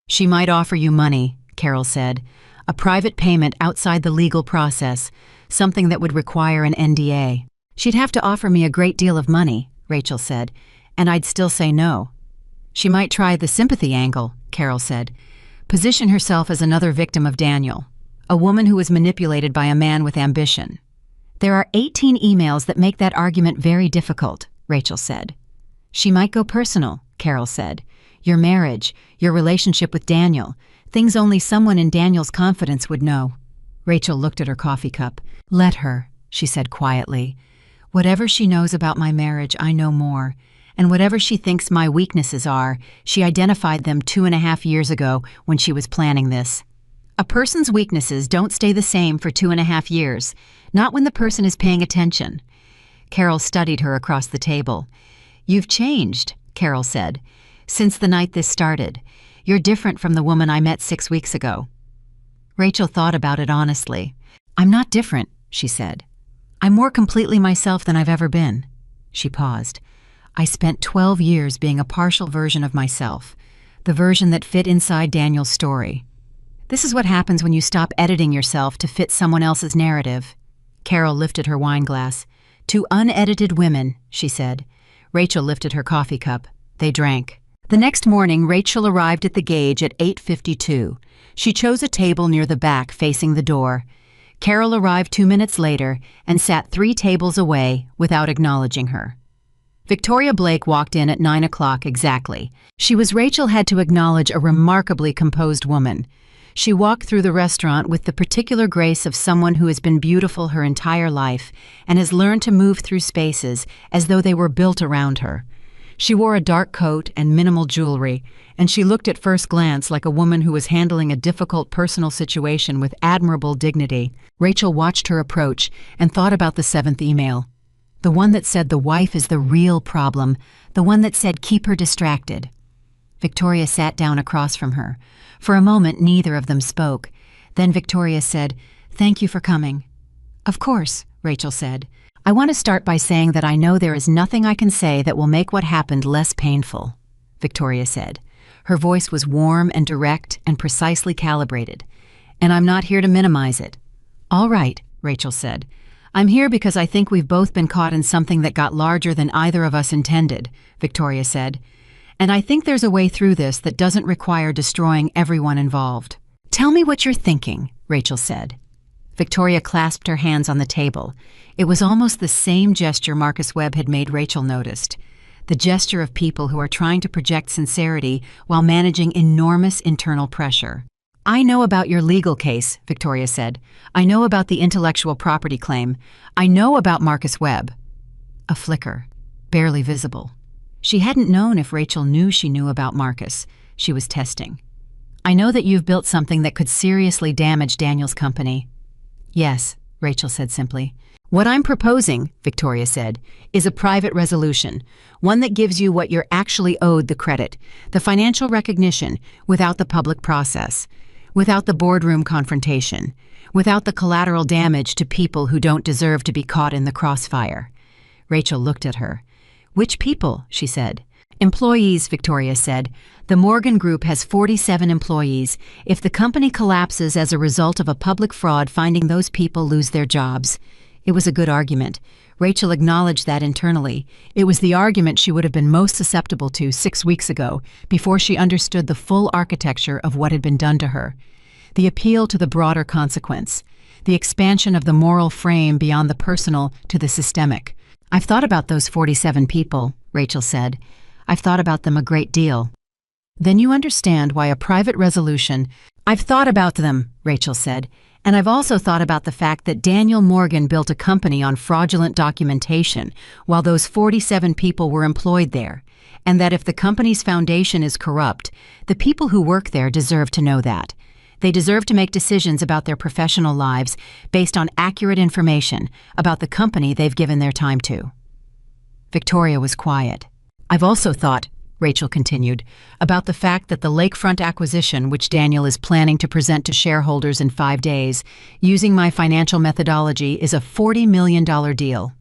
"She might offer you money," Carol said. "A private payment outside the legal process, something that would require an NDA. She'd have to offer me a great deal of money," Rachel said, "and I'd still say no." "She might try the sympathy angle," Carol said. "Position herself as another victim of Daniel, a woman who was manipulated by a man with ambition." "There are 18 emails that make that argument very difficult," Rachel said. "She might go personal," Carol said. "Your marriage, your relationship with Daniel, things only someone in Daniel's confidence would know." Rachel looked at her coffee cup. "Let her," she said quietly. "Whatever she knows about my marriage, I know more. And whatever she thinks my weaknesses are, she identified them 2.5 years ago when she was planning this. A person's weaknesses don't stay the same for 2.5 years, not when the person is paying attention." Carol studied her across the table. "You've changed," Carol said, "since the night this started. You're different from the woman I met 6 weeks ago." Rachel thought about it honestly. "I'm not different," she said. "I'm more completely myself than I've ever been." She paused. "I spent 12 years being a partial version of myself, the version that fit inside Daniel's story. This is what happens when you stop editing yourself to fit someone else's narrative." Carol lifted her wine glass. "To unedited women," she said. Rachel lifted her coffee cup. They drank. The next morning, Rachel arrived at the Gage at 8:52. She chose a table near the back facing the door. Carol arrived 2 minutes later and sat 3 tables away without acknowledging her. Victoria Blake walked in at 9 o'clock exactly. She was Rachel had to acknowledge a remarkably composed woman. She walked through the restaurant with the particular grace of someone who has been beautiful her entire life and has learned to move through spaces as though they were built around her. She wore a dark coat and minimal jewelry, and she looked at first glance like a woman who was handling a difficult personal situation with admirable dignity. Rachel watched her approach and thought about the 7th email. The one that said the wife is the real problem, the one that said keep her distracted. Victoria sat down across from her. For a moment, neither of them spoke. Then Victoria said, "Thank you for coming." "Of course," Rachel said. "I want to start by saying that I know there is nothing I can say that will make what happened less painful," Victoria said. Her voice was warm and direct and precisely calibrated. "And I'm not here to minimize it." "All right," Rachel said. "I'm here because I think we've both been caught in something that got larger than either of us intended," Victoria said. "And I think there's a way through this that doesn't require destroying everyone involved." "Tell me what you're thinking," Rachel said. Victoria clasped her hands on the table. It was almost the same gesture Marcus Webb had made Rachel noticed. The gesture of people who are trying to project sincerity while managing enormous internal pressure. "I know about your legal case," Victoria said. "I know about the intellectual property claim. I know about Marcus Webb." A flicker, barely visible. She hadn't known if Rachel knew she knew about Marcus. She was testing. "I know that you've built something that could seriously damage Daniel's company." "Yes," Rachel said simply. "What I'm proposing," Victoria said, "is a private resolution, one that gives you what you're actually owed the credit, the financial recognition, without the public process, without the boardroom confrontation, without the collateral damage to people who don't deserve to be caught in the crossfire." Rachel looked at her. "Which people?" she said. "Employees," Victoria said. "The Morgan Group has 47 employees. If the company collapses as a result of a public fraud, finding those people lose their jobs." It was a good argument. Rachel acknowledged that internally. It was the argument she would have been most susceptible to 6 weeks ago, before she understood the full architecture of what had been done to her. The appeal to the broader consequence. The expansion of the moral frame beyond the personal to the systemic. "I've thought about those 47 people," Rachel said. "I've thought about them a great deal." "Then you understand why a private resolution—" "I've thought about them," Rachel said. "And I've also thought about the fact that Daniel Morgan built a company on fraudulent documentation while those 47 people were employed there, and that if the company's foundation is corrupt, the people who work there deserve to know that. They deserve to make decisions about their professional lives based on accurate information about the company they've given their time to." Victoria was quiet. "I've also thought," Rachel continued, "about the fact that the lakefront acquisition, which Daniel is planning to present to shareholders in 5 days, using my financial methodology, is a $40 million deal.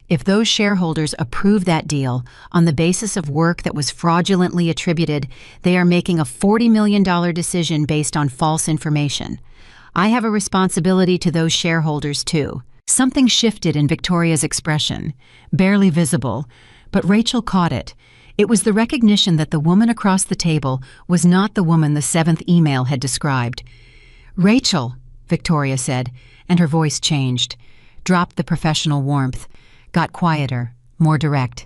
If those shareholders approve that deal on the basis of work that was fraudulently attributed, they are making a $40 million decision based on false information. I have a responsibility to those shareholders too." Something shifted in Victoria's expression, barely visible, but Rachel caught it. It was the recognition that the woman across the table was not the woman the 7th email had described. "Rachel," Victoria said, and her voice changed, dropped the professional warmth, got quieter, more direct.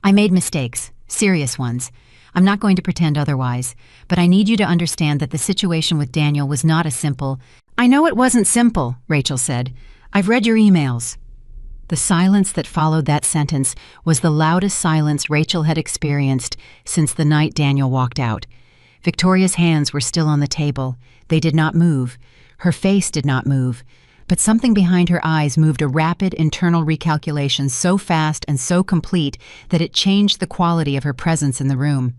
"I made mistakes, serious ones. I'm not going to pretend otherwise, but I need you to understand that the situation with Daniel was not as simple—" "I know it wasn't simple," Rachel said. "I've read your emails." The silence that followed that sentence was the loudest silence Rachel had experienced since the night Daniel walked out. Victoria's hands were still on the table. They did not move. Her face did not move. But something behind her eyes moved a rapid internal recalculation so fast and so complete that it changed the quality of her presence in the room.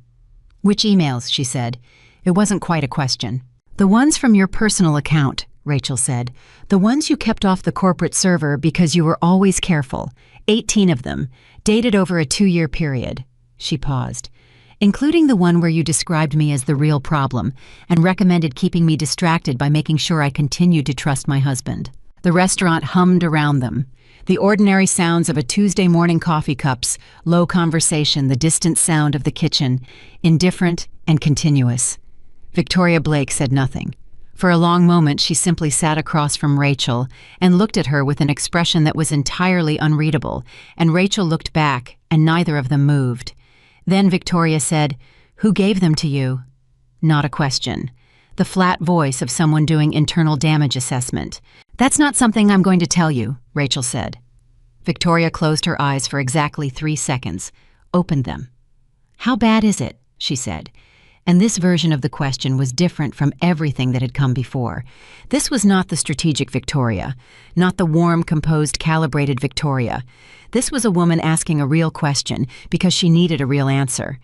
"Which emails?" she said. It wasn't quite a question. "The ones from your personal account," Rachel said. "The ones you kept off the corporate server because you were always careful. 18 of them, dated over a 2-year period." She paused. "Including the one where you described me as the real problem and recommended keeping me distracted by making sure I continued to trust my husband." The restaurant hummed around them. The ordinary sounds of a Tuesday morning coffee cups, low conversation, the distant sound of the kitchen, indifferent and continuous. Victoria Blake said nothing. For a long moment she simply sat across from Rachel and looked at her with an expression that was entirely unreadable, and Rachel looked back, and neither of them moved. Then Victoria said, "Who gave them to you?" Not a question. the flat voice of someone doing internal damage assessment. "That's not something I'm going to tell you," Rachel said. Victoria closed her eyes for exactly 3 seconds, opened them. "How bad is it?" she said. And this version of the question was different from everything that had come before. This was not the strategic Victoria, not the warm, composed, calibrated Victoria. This was a woman asking a real question because she needed a real answer.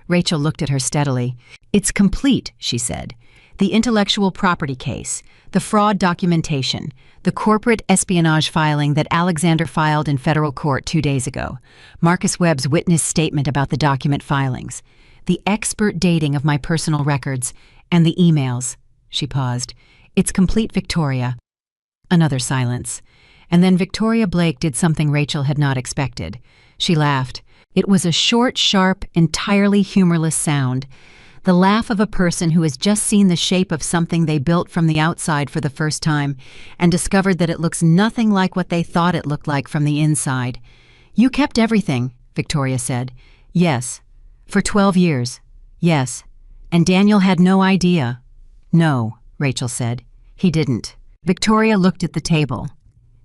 Rachel looked at her steadily. "It's complete," she said. "The intellectual property case, the fraud documentation, the corporate espionage filing that Alexander filed in federal court 2 days ago, Marcus Webb's witness statement about the document filings, the expert dating of my personal records, and the emails." She paused. "It's complete, Victoria." Another silence. And then Victoria Blake did something Rachel had not expected. She laughed. It was a short, sharp, entirely humorless sound. The laugh of a person who has just seen the shape of something they built from the outside for the first time and discovered that it looks nothing like what they thought it looked like from the inside. "You kept everything," Victoria said. "Yes. For 12 years. Yes. And Daniel had no idea." "No," Rachel said. "He didn't." Victoria looked at the table.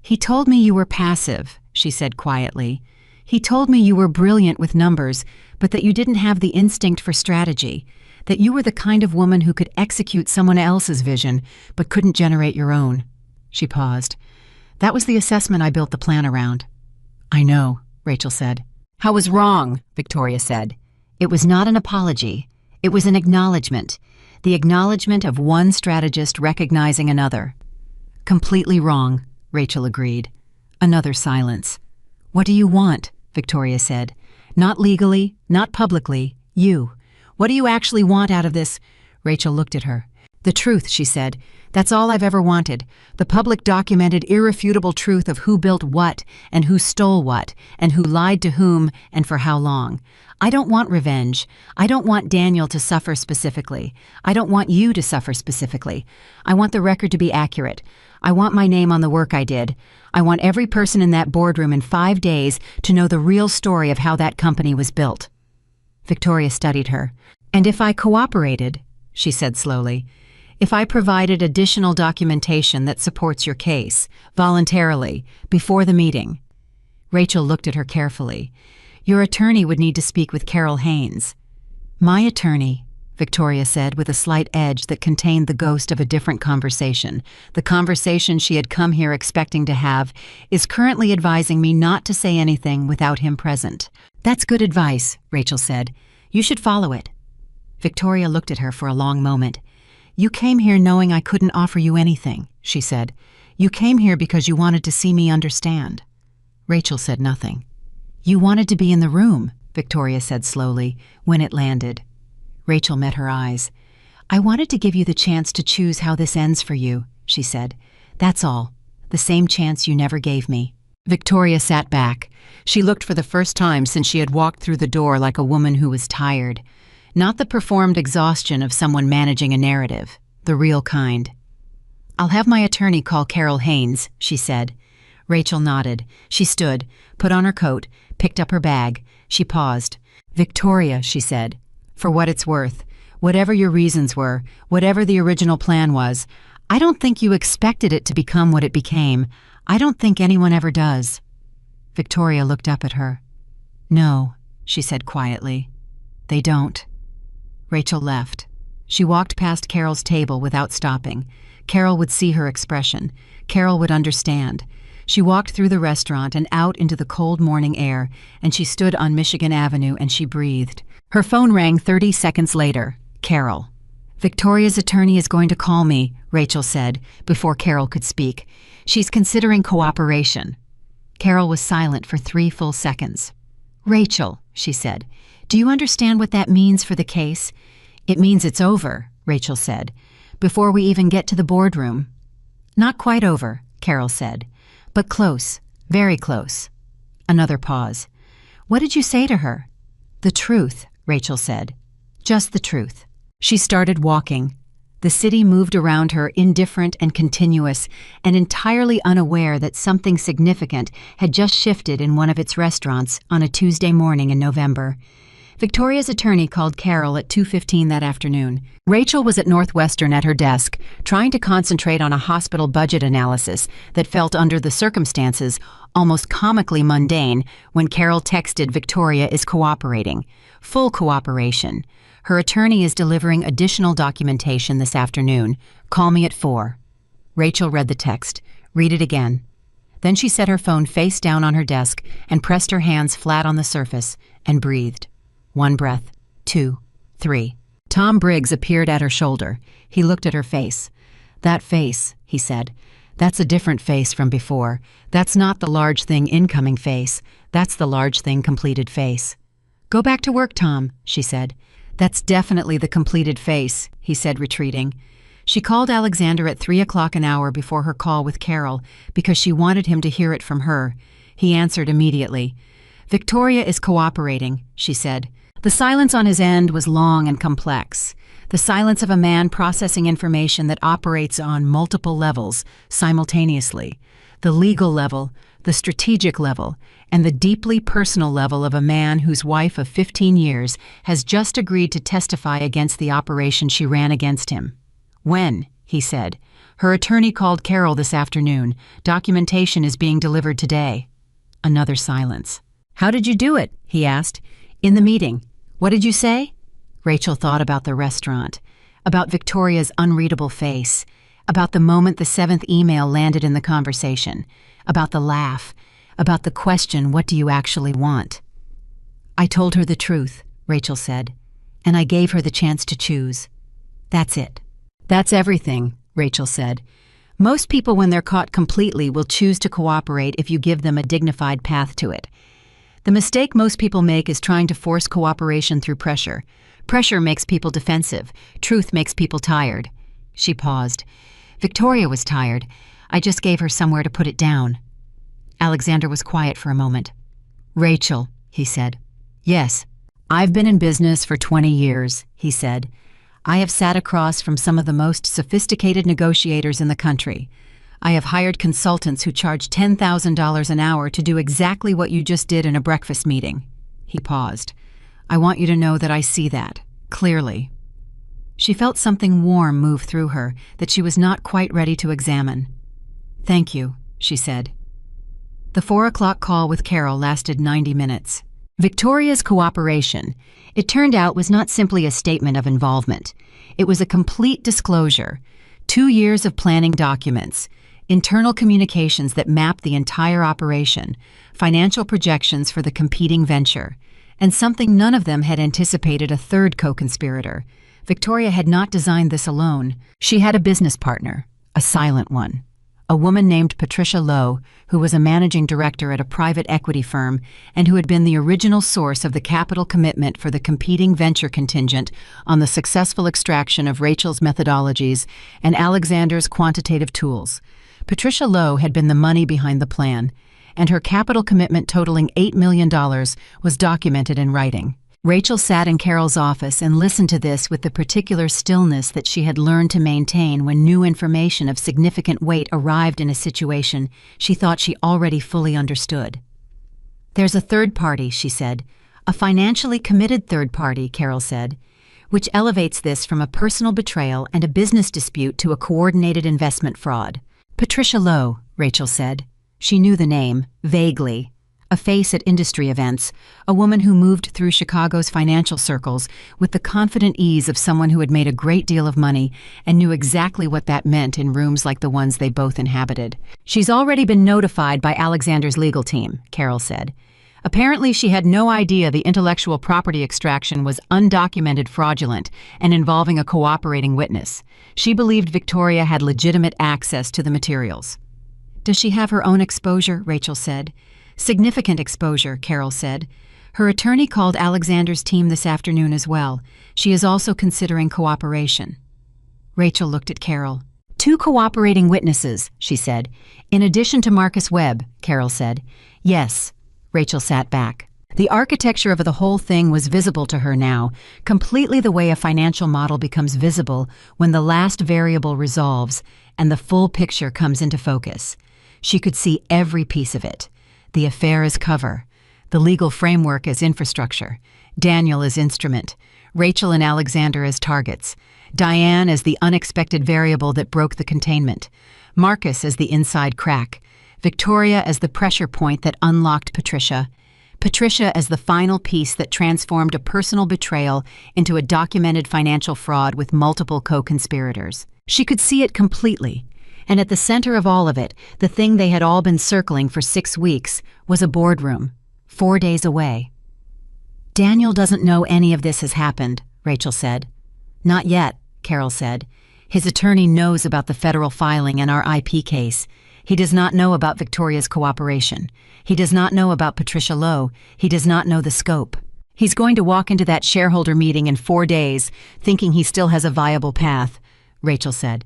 "He told me you were passive," she said quietly. "He told me you were brilliant with numbers, but that you didn't have the instinct for strategy, that you were the kind of woman who could execute someone else's vision, but couldn't generate your own." She paused. "That was the assessment I built the plan around." "I know," Rachel said. "I was wrong," Victoria said. "It was not an apology. It was an acknowledgement. The acknowledgement of one strategist recognizing another." "Completely wrong," Rachel agreed. Another silence. "What do you want?" Victoria said. "Not legally, not publicly. You. What do you actually want out of this?" Rachel looked at her. "The truth," she said. "That's all I've ever wanted. The public documented, irrefutable truth of who built what, and who stole what, and who lied to whom, and for how long. I don't want revenge. I don't want Daniel to suffer specifically. I don't want you to suffer specifically. I want the record to be accurate. I want my name on the work I did. I want every person in that boardroom in 5 days to know the real story of how that company was built." Victoria studied her. "And if I cooperated," she said slowly, "if I provided additional documentation that supports your case, voluntarily, before the meeting." Rachel looked at her carefully. "Your attorney would need to speak with Carol Haynes." "My attorney," Victoria said with a slight edge that contained the ghost of a different conversation, the conversation she had come here expecting to have, "is currently advising me not to say anything without him present." "That's good advice," Rachel said. "You should follow it." Victoria looked at her for a long moment. "You came here knowing I couldn't offer you anything," she said. "You came here because you wanted to see me understand." Rachel said nothing. "You wanted to be in the room," Victoria said slowly, when it landed. Rachel met her eyes. "I wanted to give you the chance to choose how this ends for you," she said. "That's all. The same chance you never gave me." Victoria sat back. She looked for the first time since she had walked through the door like a woman who was tired. Not the performed exhaustion of someone managing a narrative, the real kind. "I'll have my attorney call Carol Haynes," she said. Rachel nodded. She stood, put on her coat, picked up her bag. She paused. "Victoria," she said, "for what it's worth, whatever your reasons were, whatever the original plan was, I don't think you expected it to become what it became. I don't think anyone ever does." Victoria looked up at her. "No," she said quietly. "They don't." Rachel left. She walked past Carol's table without stopping. Carol would see her expression. Carol would understand. She walked through the restaurant and out into the cold morning air, and she stood on Michigan Avenue and she breathed. Her phone rang 30 seconds later. Carol. "Victoria's attorney is going to call me," Rachel said, before Carol could speak. "She's considering cooperation." Carol was silent for 3 full seconds. "Rachel," she said, "do you understand what that means for the case?" "It means it's over," Rachel said, "before we even get to the boardroom." "Not quite over," Carol said, "but close, very close." Another pause. "What did you say to her?" "The truth," Rachel said. "Just the truth." She started walking. The city moved around her, indifferent and continuous, and entirely unaware that something significant had just shifted in one of its restaurants on a Tuesday morning in November. Victoria's attorney called Carol at 2:15 that afternoon. Rachel was at Northwestern at her desk, trying to concentrate on a hospital budget analysis that felt, under the circumstances, almost comically mundane when Carol texted, "Victoria is cooperating. Full cooperation. Her attorney is delivering additional documentation this afternoon. Call me at 4. Rachel read the text. Read it again. Then she set her phone face down on her desk and pressed her hands flat on the surface and breathed. 1 breath, 2, 3. Tom Briggs appeared at her shoulder. He looked at her face. "That face," he said. "That's a different face from before. That's not the large thing incoming face. That's the large thing completed face." "Go back to work, Tom," she said. "That's definitely the completed face," he said, retreating. She called Alexander at 3 o'clock an hour before her call with Carol because she wanted him to hear it from her. He answered immediately. "Victoria is cooperating," she said. The silence on his end was long and complex. The silence of a man processing information that operates on multiple levels simultaneously. The legal level, the strategic level, and the deeply personal level of a man whose wife of 15 years has just agreed to testify against the operation she ran against him. "When?" he said. "Her attorney called Carol this afternoon. Documentation is being delivered today." Another silence. "How did you do it?" he asked. "In the meeting. What did you say?" Rachel thought about the restaurant, about Victoria's unreadable face, about the moment the 7th email landed in the conversation, about the laugh, about the question, "What do you actually want?" "I told her the truth," Rachel said, "and I gave her the chance to choose. That's it." "That's everything," Rachel said. "Most people, when they're caught completely, will choose to cooperate if you give them a dignified path to it. The mistake most people make is trying to force cooperation through pressure. Pressure makes people defensive. Truth makes people tired." She paused. "Victoria was tired. I just gave her somewhere to put it down." Alexander was quiet for a moment. "Rachel," he said. "Yes." "I've been in business for 20 years, he said. "I have sat across from some of the most sophisticated negotiators in the country. I have hired consultants who charge $10,000 an hour to do exactly what you just did in a breakfast meeting." He paused. "I want you to know that I see that, clearly." She felt something warm move through her that she was not quite ready to examine. "Thank you," she said. The 4 o'clock call with Carol lasted 90 minutes. Victoria's cooperation, it turned out, was not simply a statement of involvement. It was a complete disclosure. 2 years of planning documents, internal communications that mapped the entire operation, financial projections for the competing venture, and something none of them had anticipated: a third co-conspirator. Victoria had not designed this alone. She had a business partner, a silent one. A woman named Patricia Lowe, who was a managing director at a private equity firm and who had been the original source of the capital commitment for the competing venture contingent on the successful extraction of Rachel's methodologies and Alexander's quantitative tools. Patricia Lowe had been the money behind the plan, and her capital commitment totaling $8 million was documented in writing. Rachel sat in Carol's office and listened to this with the particular stillness that she had learned to maintain when new information of significant weight arrived in a situation she thought she already fully understood. "There's a third party," she said. "A financially committed third party," Carol said, "which elevates this from a personal betrayal and a business dispute to a coordinated investment fraud." "Patricia Lowe," Rachel said. She knew the name, vaguely. A face at industry events, a woman who moved through Chicago's financial circles with the confident ease of someone who had made a great deal of money and knew exactly what that meant in rooms like the ones they both inhabited. "She's already been notified by Alexander's legal team," Carol said. Apparently she had no idea the intellectual property extraction was undocumented, fraudulent, and involving a cooperating witness. She believed Victoria had legitimate access to the materials. "Does she have her own exposure?" Rachel said. "Significant exposure," Carol said. "Her attorney called Alexander's team this afternoon as well. She is also considering cooperation." Rachel looked at Carol. "2 cooperating witnesses," she said. "In addition to Marcus Webb," Carol said. "Yes." Rachel sat back. The architecture of the whole thing was visible to her now, completely the way a financial model becomes visible when the last variable resolves and the full picture comes into focus. She could see every piece of it. The affair as cover, the legal framework as infrastructure, Daniel as instrument, Rachel and Alexander as targets, Diane as the unexpected variable that broke the containment, Marcus as the inside crack, Victoria as the pressure point that unlocked Patricia, Patricia as the final piece that transformed a personal betrayal into a documented financial fraud with multiple co-conspirators. She could see it completely, and at the center of all of it, the thing they had all been circling for 6 weeks, was a boardroom, 4 days away. "Daniel doesn't know any of this has happened," Rachel said. "Not yet," Carol said. "His attorney knows about the federal filing and our IP case. He does not know about Victoria's cooperation. He does not know about Patricia Lowe. He does not know the scope. He's going to walk into that shareholder meeting in 4 days, thinking he still has a viable path," Rachel said.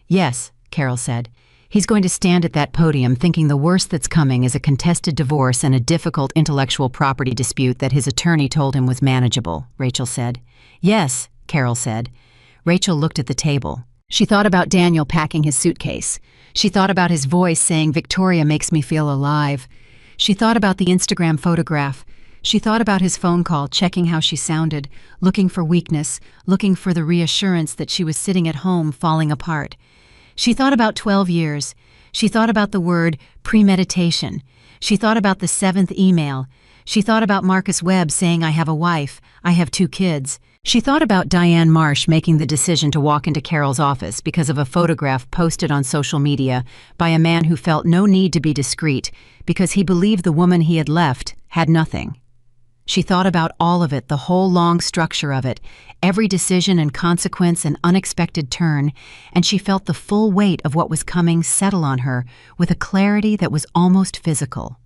"Yes," Carol said. "He's going to stand at that podium thinking the worst that's coming is a contested divorce and a difficult intellectual property dispute that his attorney told him was manageable," Rachel said. "Yes," Carol said. Rachel looked at the table. She thought about Daniel packing his suitcase. She thought about his voice saying, "Victoria makes me feel alive." She thought about the Instagram photograph. She thought about his phone call, checking how she sounded, looking for weakness, looking for the reassurance that she was sitting at home falling apart. She thought about 12 years. She thought about the word premeditation. She thought about the 7th email. She thought about Marcus Webb saying, "I have a wife. I have 2 kids." She thought about Diane Marsh making the decision to walk into Carol's office because of a photograph posted on social media by a man who felt no need to be discreet because he believed the woman he had left had nothing. She thought about all of it, the whole long structure of it, every decision and consequence and unexpected turn, and she felt the full weight of what was coming settle on her with a clarity that was almost physical.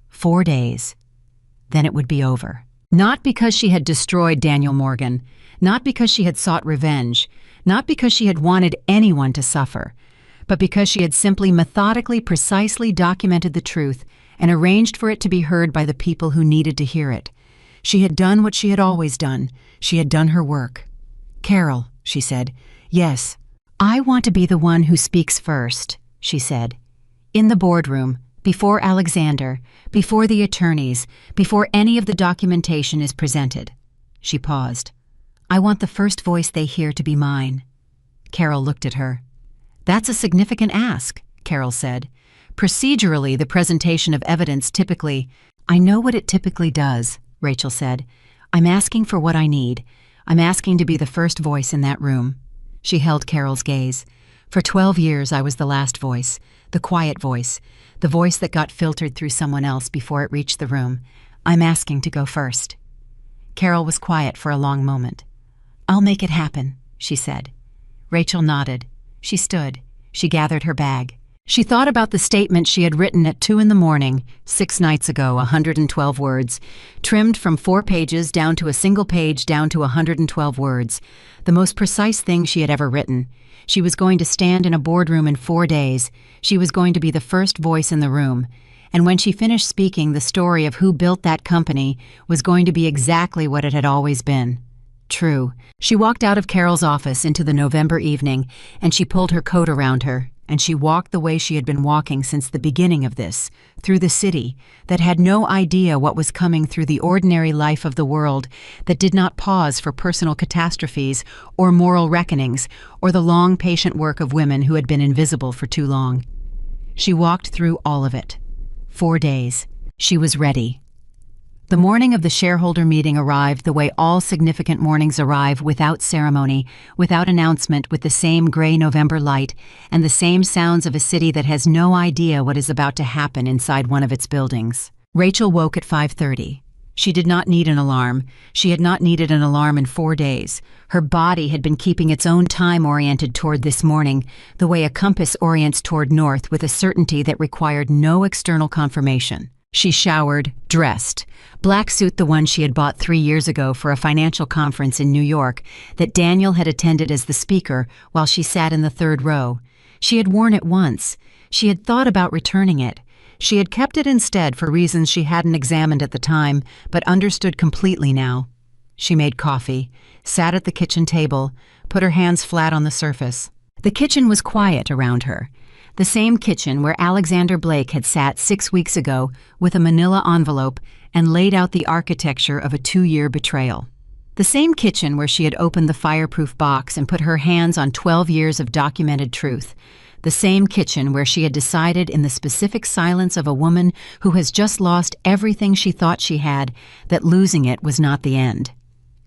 4 days. Then it would be over. Not because she had destroyed Daniel Morgan, not because she had sought revenge, not because she had wanted anyone to suffer, but because she had simply methodically, precisely documented the truth and arranged for it to be heard by the people who needed to hear it. She had done what she had always done. She had done her work. "Carol," she said. "Yes, I want to be the one who speaks first," she said. "In the boardroom, before Alexander, before the attorneys, before any of the documentation is presented." She paused. "I want the first voice they hear to be mine." Carol looked at her. "That's a significant ask," Carol said. "Procedurally, the presentation of evidence typically—" "I know what it typically does," Rachel said. "I'm asking for what I need. I'm asking to be the first voice in that room." She held Carol's gaze. "For 12 years, I was the last voice, the quiet voice, the voice that got filtered through someone else before it reached the room. I'm asking to go first." Carol was quiet for a long moment. "I'll make it happen," she said. Rachel nodded. She stood. She gathered her bag. She thought about the statement she had written at 2 a.m, 6 nights ago, 112 words, trimmed from 4 pages down to a single page down to 112 words, the most precise thing she had ever written. She was going to stand in a boardroom in 4 days. She was going to be the first voice in the room. And when she finished speaking, the story of who built that company was going to be exactly what it had always been. True. She walked out of Carol's office into the November evening, and she pulled her coat around her, and she walked the way she had been walking since the beginning of this, through the city, that had no idea what was coming through the ordinary life of the world, that did not pause for personal catastrophes or moral reckonings or the long, patient work of women who had been invisible for too long. She walked through all of it. 4 days. She was ready. The morning of the shareholder meeting arrived the way all significant mornings arrive, without ceremony, without announcement, with the same gray November light and the same sounds of a city that has no idea what is about to happen inside one of its buildings. Rachel woke at 5:30. She did not need an alarm. She had not needed an alarm in 4 days. Her body had been keeping its own time oriented toward this morning, the way a compass orients toward north, with a certainty that required no external confirmation. She showered, dressed. Black suit, the one she had bought 3 years ago for a financial conference in New York that Daniel had attended as the speaker while she sat in the 3rd row. She had worn it once. She had thought about returning it. She had kept it instead for reasons she hadn't examined at the time, but understood completely now. She made coffee, sat at the kitchen table, put her hands flat on the surface. The kitchen was quiet around her. The same kitchen where Alexander Blake had sat 6 weeks ago with a manila envelope and laid out the architecture of a 2-year betrayal. The same kitchen where she had opened the fireproof box and put her hands on 12 years of documented truth. The same kitchen where she had decided in the specific silence of a woman who has just lost everything she thought she had that losing it was not the end.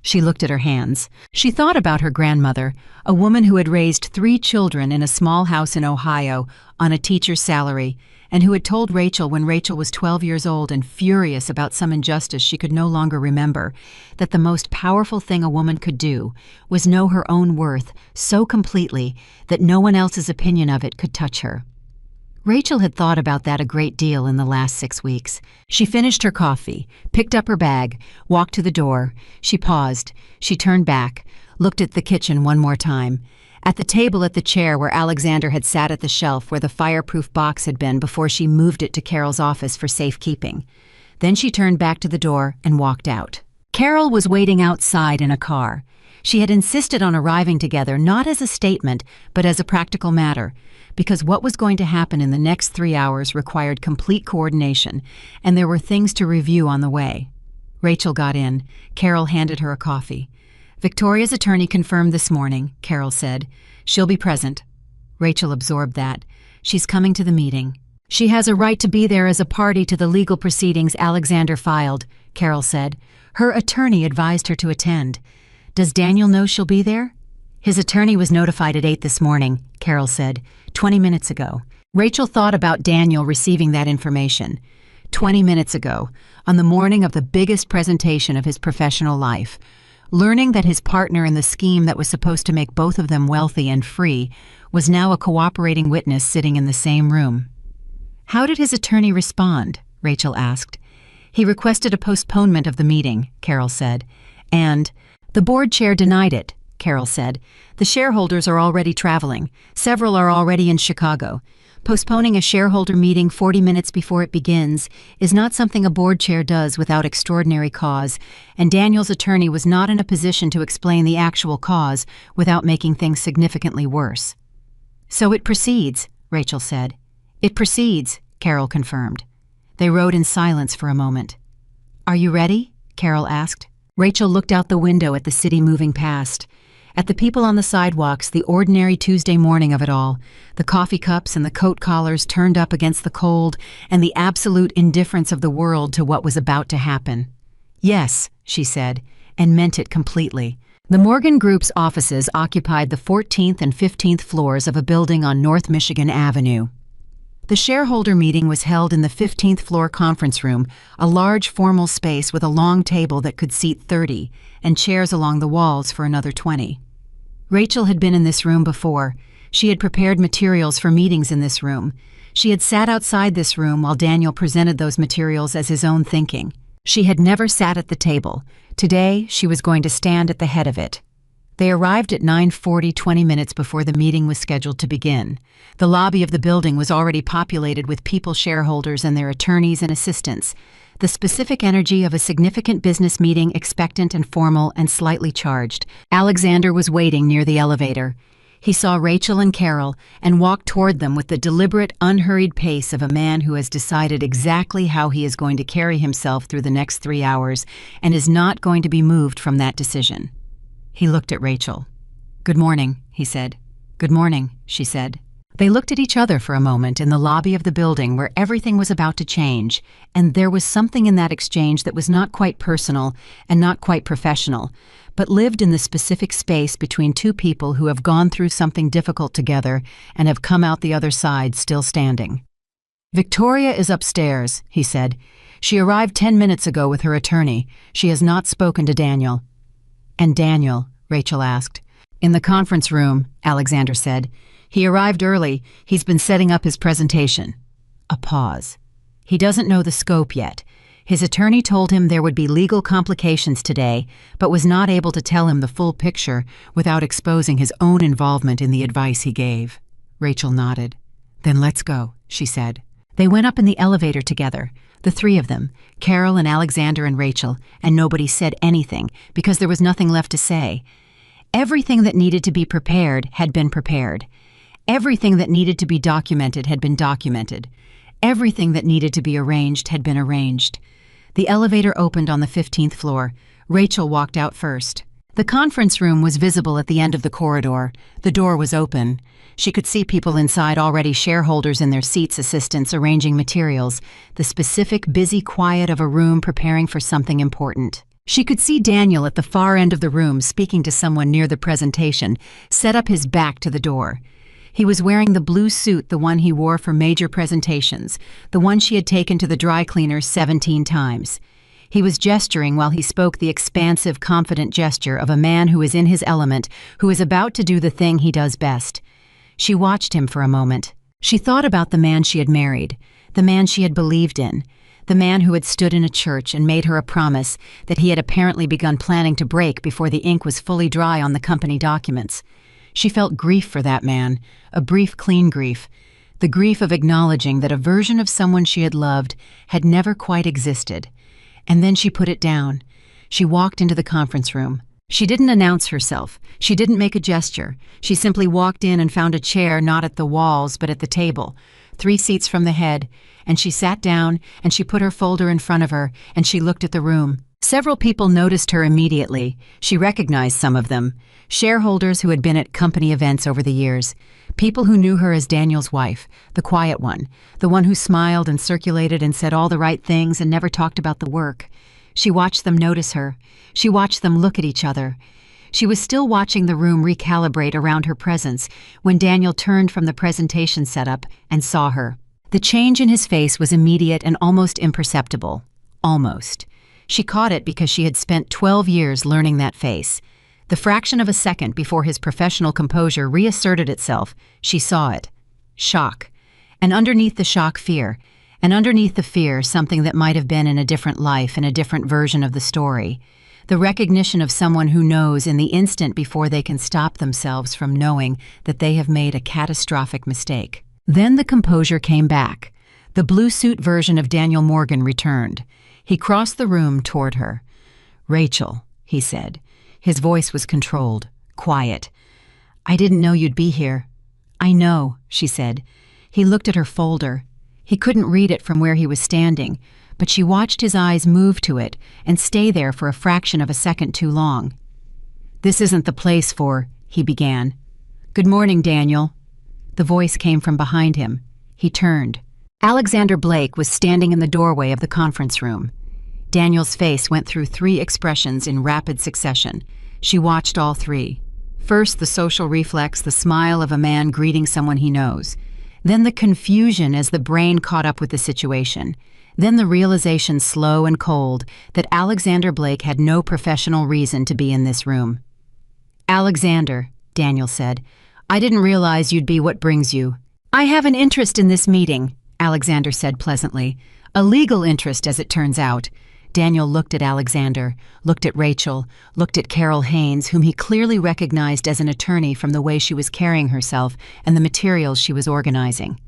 She looked at her hands. She thought about her grandmother, a woman who had raised 3 children in a small house in Ohio on a teacher's salary, and who had told Rachel when Rachel was 12 years old and furious about some injustice she could no longer remember, that the most powerful thing a woman could do was know her own worth so completely that no one else's opinion of it could touch her. Rachel had thought about that a great deal in the last 6 weeks. She finished her coffee, picked up her bag, walked to the door. She paused. She turned back, looked at the kitchen one more time. At the table at the chair where Alexander had sat at the shelf where the fireproof box had been before she moved it to Carol's office for safekeeping. Then she turned back to the door and walked out. Carol was waiting outside in a car. She had insisted on arriving together not as a statement, but as a practical matter, because what was going to happen in the next 3 hours required complete coordination, and there were things to review on the way. Rachel got in. Carol handed her a coffee. Victoria's attorney confirmed this morning, Carol said. She'll be present. Rachel absorbed that. She's coming to the meeting. She has a right to be there as a party to the legal proceedings Alexander filed, Carol said. Her attorney advised her to attend. Does Daniel know she'll be there? His attorney was notified at 8 this morning, Carol said, 20 minutes ago. Rachel thought about Daniel receiving that information. 20 minutes ago, on the morning of the biggest presentation of his professional life, learning that his partner in the scheme that was supposed to make both of them wealthy and free was now a cooperating witness sitting in the same room. How did his attorney respond? Rachel asked. He requested a postponement of the meeting, Carol said, and the board chair denied it, Carol said. The shareholders are already traveling. Several are already in Chicago. Postponing a shareholder meeting 40 minutes before it begins is not something a board chair does without extraordinary cause, and Daniel's attorney was not in a position to explain the actual cause without making things significantly worse. So it proceeds, Rachel said. It proceeds, Carol confirmed. They rode in silence for a moment. Are you ready? Carol asked. Rachel looked out the window at the city moving past, at the people on the sidewalks, the ordinary Tuesday morning of it all, the coffee cups and the coat collars turned up against the cold, and the absolute indifference of the world to what was about to happen. Yes, she said, and meant it completely. The Morgan Group's offices occupied the 14th and 15th floors of a building on North Michigan Avenue. The shareholder meeting was held in the 15th floor conference room, a large formal space with a long table that could seat 30, and chairs along the walls for another 20. Rachel had been in this room before. She had prepared materials for meetings in this room. She had sat outside this room while Daniel presented those materials as his own thinking. She had never sat at the table. Today, she was going to stand at the head of it. They arrived at 9:40, 20 minutes before the meeting was scheduled to begin. The lobby of the building was already populated with people shareholders and their attorneys and assistants, the specific energy of a significant business meeting, expectant and formal and slightly charged. Alexander was waiting near the elevator. He saw Rachel and Carol and walked toward them with the deliberate, unhurried pace of a man who has decided exactly how he is going to carry himself through the next 3 hours and is not going to be moved from that decision. He looked at Rachel. "Good morning," he said. "Good morning," she said. They looked at each other for a moment in the lobby of the building where everything was about to change, and there was something in that exchange that was not quite personal and not quite professional, but lived in the specific space between two people who have gone through something difficult together and have come out the other side still standing. "Victoria is upstairs," he said. "She arrived 10 minutes ago with her attorney. She has not spoken to Daniel." "And Daniel?" Rachel asked. "In the conference room," Alexander said. "He arrived early. He's been setting up his presentation." A pause. "He doesn't know the scope yet. His attorney told him there would be legal complications today, but was not able to tell him the full picture without exposing his own involvement in the advice he gave." Rachel nodded. "Then let's go," she said. They went up in the elevator together, the three of them, Carol and Alexander and Rachel, and nobody said anything because there was nothing left to say. Everything that needed to be prepared had been prepared. Everything that needed to be documented had been documented. Everything that needed to be arranged had been arranged. The elevator opened on the 15th floor. Rachel walked out first. The conference room was visible at the end of the corridor. The door was open. She could see people inside, already shareholders in their seats, assistants arranging materials, the specific busy quiet of a room preparing for something important. She could see Daniel at the far end of the room speaking to someone near the presentation, set up his back to the door. He was wearing the blue suit, the one he wore for major presentations, the one she had taken to the dry cleaner 17 times. He was gesturing while he spoke, the expansive, confident gesture of a man who is in his element, who is about to do the thing he does best. She watched him for a moment. She thought about the man she had married, the man she had believed in, the man who had stood in a church and made her a promise that he had apparently begun planning to break before the ink was fully dry on the company documents. She felt grief for that man, a brief, clean grief, the grief of acknowledging that a version of someone she had loved had never quite existed. And then she put it down. She walked into the conference room. She didn't announce herself. She didn't make a gesture. She simply walked in and found a chair not at the walls but at the table, 3 seats from the head, and she sat down and she put her folder in front of her and she looked at the room. Several people noticed her immediately. She recognized some of them. Shareholders who had been at company events over the years. People who knew her as Daniel's wife, the quiet one, the one who smiled and circulated and said all the right things and never talked about the work. She watched them notice her. She watched them look at each other. She was still watching the room recalibrate around her presence when Daniel turned from the presentation setup and saw her. The change in his face was immediate and almost imperceptible. Almost. She caught it because she had spent 12 years learning that face. The fraction of a second before his professional composure reasserted itself, she saw it. Shock. And underneath the shock, fear. And underneath the fear, something that might have been in a different life, in a different version of the story. The recognition of someone who knows in the instant before they can stop themselves from knowing that they have made a catastrophic mistake. Then the composure came back. The blue suit version of Daniel Morgan returned. He crossed the room toward her. "Rachel," he said. His voice was controlled, quiet. "I didn't know you'd be here." "I know," she said. He looked at her folder. He couldn't read it from where he was standing, but she watched his eyes move to it and stay there for a fraction of a second too long. "This isn't the place for," he began. "Good morning, Daniel." The voice came from behind him. He turned. Alexander Blake was standing in the doorway of the conference room. Daniel's face went through 3 expressions in rapid succession. She watched all 3. First, the social reflex, the smile of a man greeting someone he knows. Then the confusion as the brain caught up with the situation. Then the realization, slow and cold, that Alexander Blake had no professional reason to be in this room. "Alexander," Daniel said, "I didn't realize you'd be what brings you." "I have an interest in this meeting," Alexander said pleasantly. "A legal interest, as it turns out." Daniel looked at Alexander, looked at Rachel, looked at Carol Haynes, whom he clearly recognized as an attorney from the way she was carrying herself and the materials she was organizing.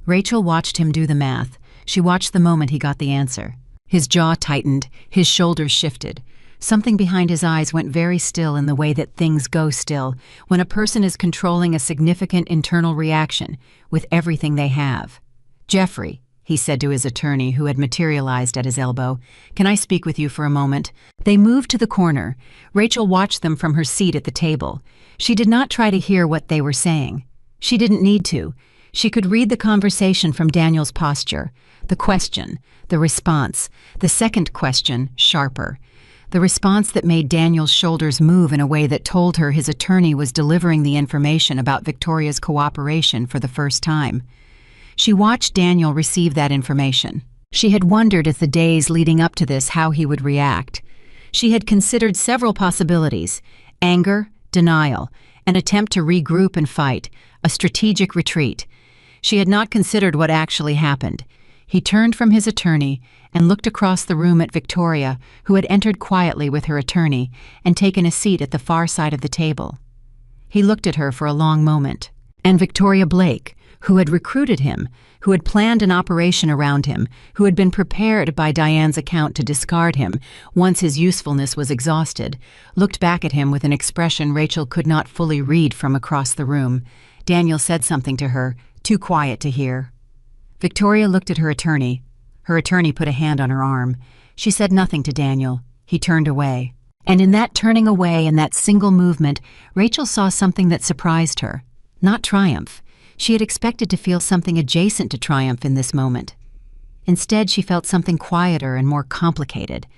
Rachel watched him do the math. She watched the moment he got the answer. His jaw tightened, his shoulders shifted. Something behind his eyes went very still in the way that things go still when a person is controlling a significant internal reaction with everything they have. "Jeffrey," he said to his attorney who had materialized at his elbow, "can I speak with you for a moment?" They moved to the corner. Rachel watched them from her seat at the table. She did not try to hear what they were saying. She didn't need to. She could read the conversation from Daniel's posture, the question, the response, the second question, sharper. The response that made Daniel's shoulders move in a way that told her his attorney was delivering the information about Victoria's cooperation for the first time. She watched Daniel receive that information. She had wondered if the days leading up to this how he would react. She had considered several possibilities: anger, denial, an attempt to regroup and fight, a strategic retreat. She had not considered what actually happened. He turned from his attorney and looked across the room at Victoria, who had entered quietly with her attorney and taken a seat at the far side of the table. He looked at her for a long moment. And Victoria Blake, who had recruited him, who had planned an operation around him, who had been prepared by Diane's account to discard him once his usefulness was exhausted, looked back at him with an expression Rachel could not fully read from across the room. Daniel said something to her, too quiet to hear. Victoria looked at her attorney. Her attorney put a hand on her arm. She said nothing to Daniel. He turned away. And in that turning away and that single movement, Rachel saw something that surprised her. Not triumph. She had expected to feel something adjacent to triumph in this moment. Instead, she felt something quieter and more complicated.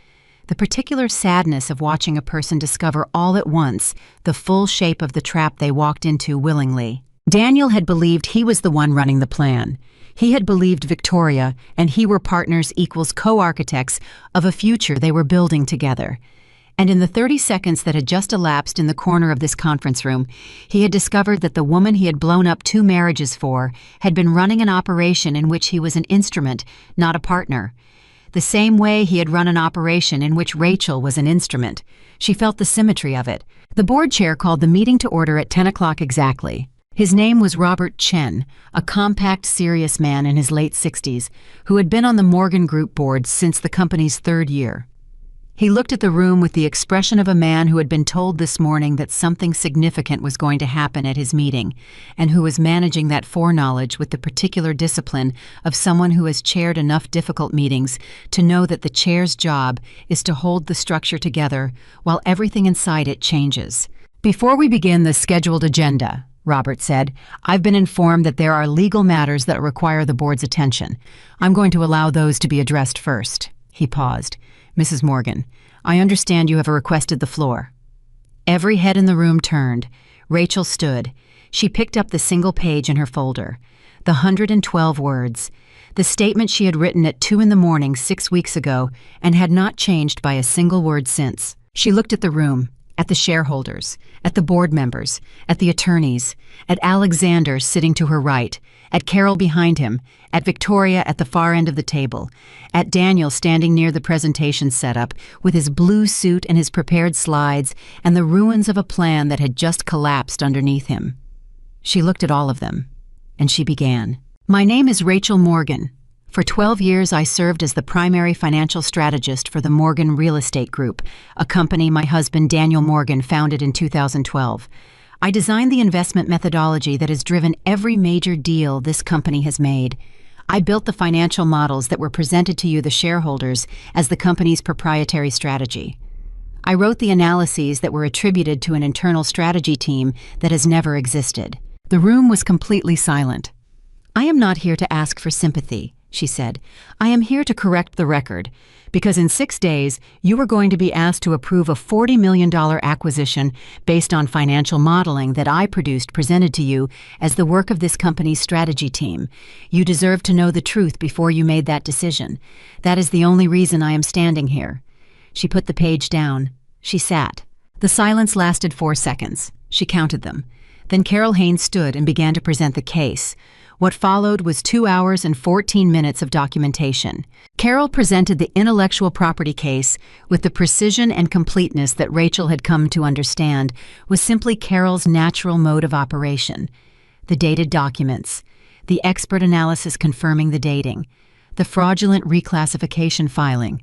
The particular sadness of watching a person discover all at once the full shape of the trap they walked into willingly. Daniel had believed he was the one running the plan. He had believed Victoria and he were partners equals co-architects of a future they were building together. And in the 30 seconds that had just elapsed in the corner of this conference room, he had discovered that the woman he had blown up 2 marriages for had been running an operation in which he was an instrument, not a partner. The same way he had run an operation in which Rachel was an instrument. She felt the symmetry of it. The board chair called the meeting to order at 10 o'clock exactly. His name was Robert Chen, a compact, serious man in his late 60s, who had been on the Morgan Group board since the company's 3rd year. He looked at the room with the expression of a man who had been told this morning that something significant was going to happen at his meeting, and who was managing that foreknowledge with the particular discipline of someone who has chaired enough difficult meetings to know that the chair's job is to hold the structure together while everything inside it changes. "Before we begin the scheduled agenda," Robert said, "I've been informed that there are legal matters that require the board's attention. I'm going to allow those to be addressed first." He paused. "Mrs. Morgan, I understand you have requested the floor." Every head in the room turned. Rachel stood. She picked up the single page in her folder. The 112 words. The statement she had written at 2 a.m. 6 weeks ago and had not changed by a single word since. She looked at the room, at the shareholders, at the board members, at the attorneys, at Alexander sitting to her right, at Carol behind him, at Victoria at the far end of the table, at Daniel standing near the presentation setup with his blue suit and his prepared slides and the ruins of a plan that had just collapsed underneath him. She looked at all of them, and she began. "My name is Rachel Morgan. For 12 years, I served as the primary financial strategist for the Morgan Real Estate Group, a company my husband Daniel Morgan founded in 2012. I designed the investment methodology that has driven every major deal this company has made. I built the financial models that were presented to you, the shareholders, as the company's proprietary strategy. I wrote the analyses that were attributed to an internal strategy team that has never existed." The room was completely silent. "I am not here to ask for sympathy," she said. "I am here to correct the record, because in 6 days you are going to be asked to approve a $40 million acquisition based on financial modeling that I produced presented to you as the work of this company's strategy team. You deserve to know the truth before you made that decision. That is the only reason I am standing here." She put the page down. She sat. The silence lasted 4 seconds. She counted them. Then Carol Haynes stood and began to present the case. What followed was 2 hours and 14 minutes of documentation. Carol presented the intellectual property case with the precision and completeness that Rachel had come to understand was simply Carol's natural mode of operation. The dated documents, the expert analysis confirming the dating, the fraudulent reclassification filing,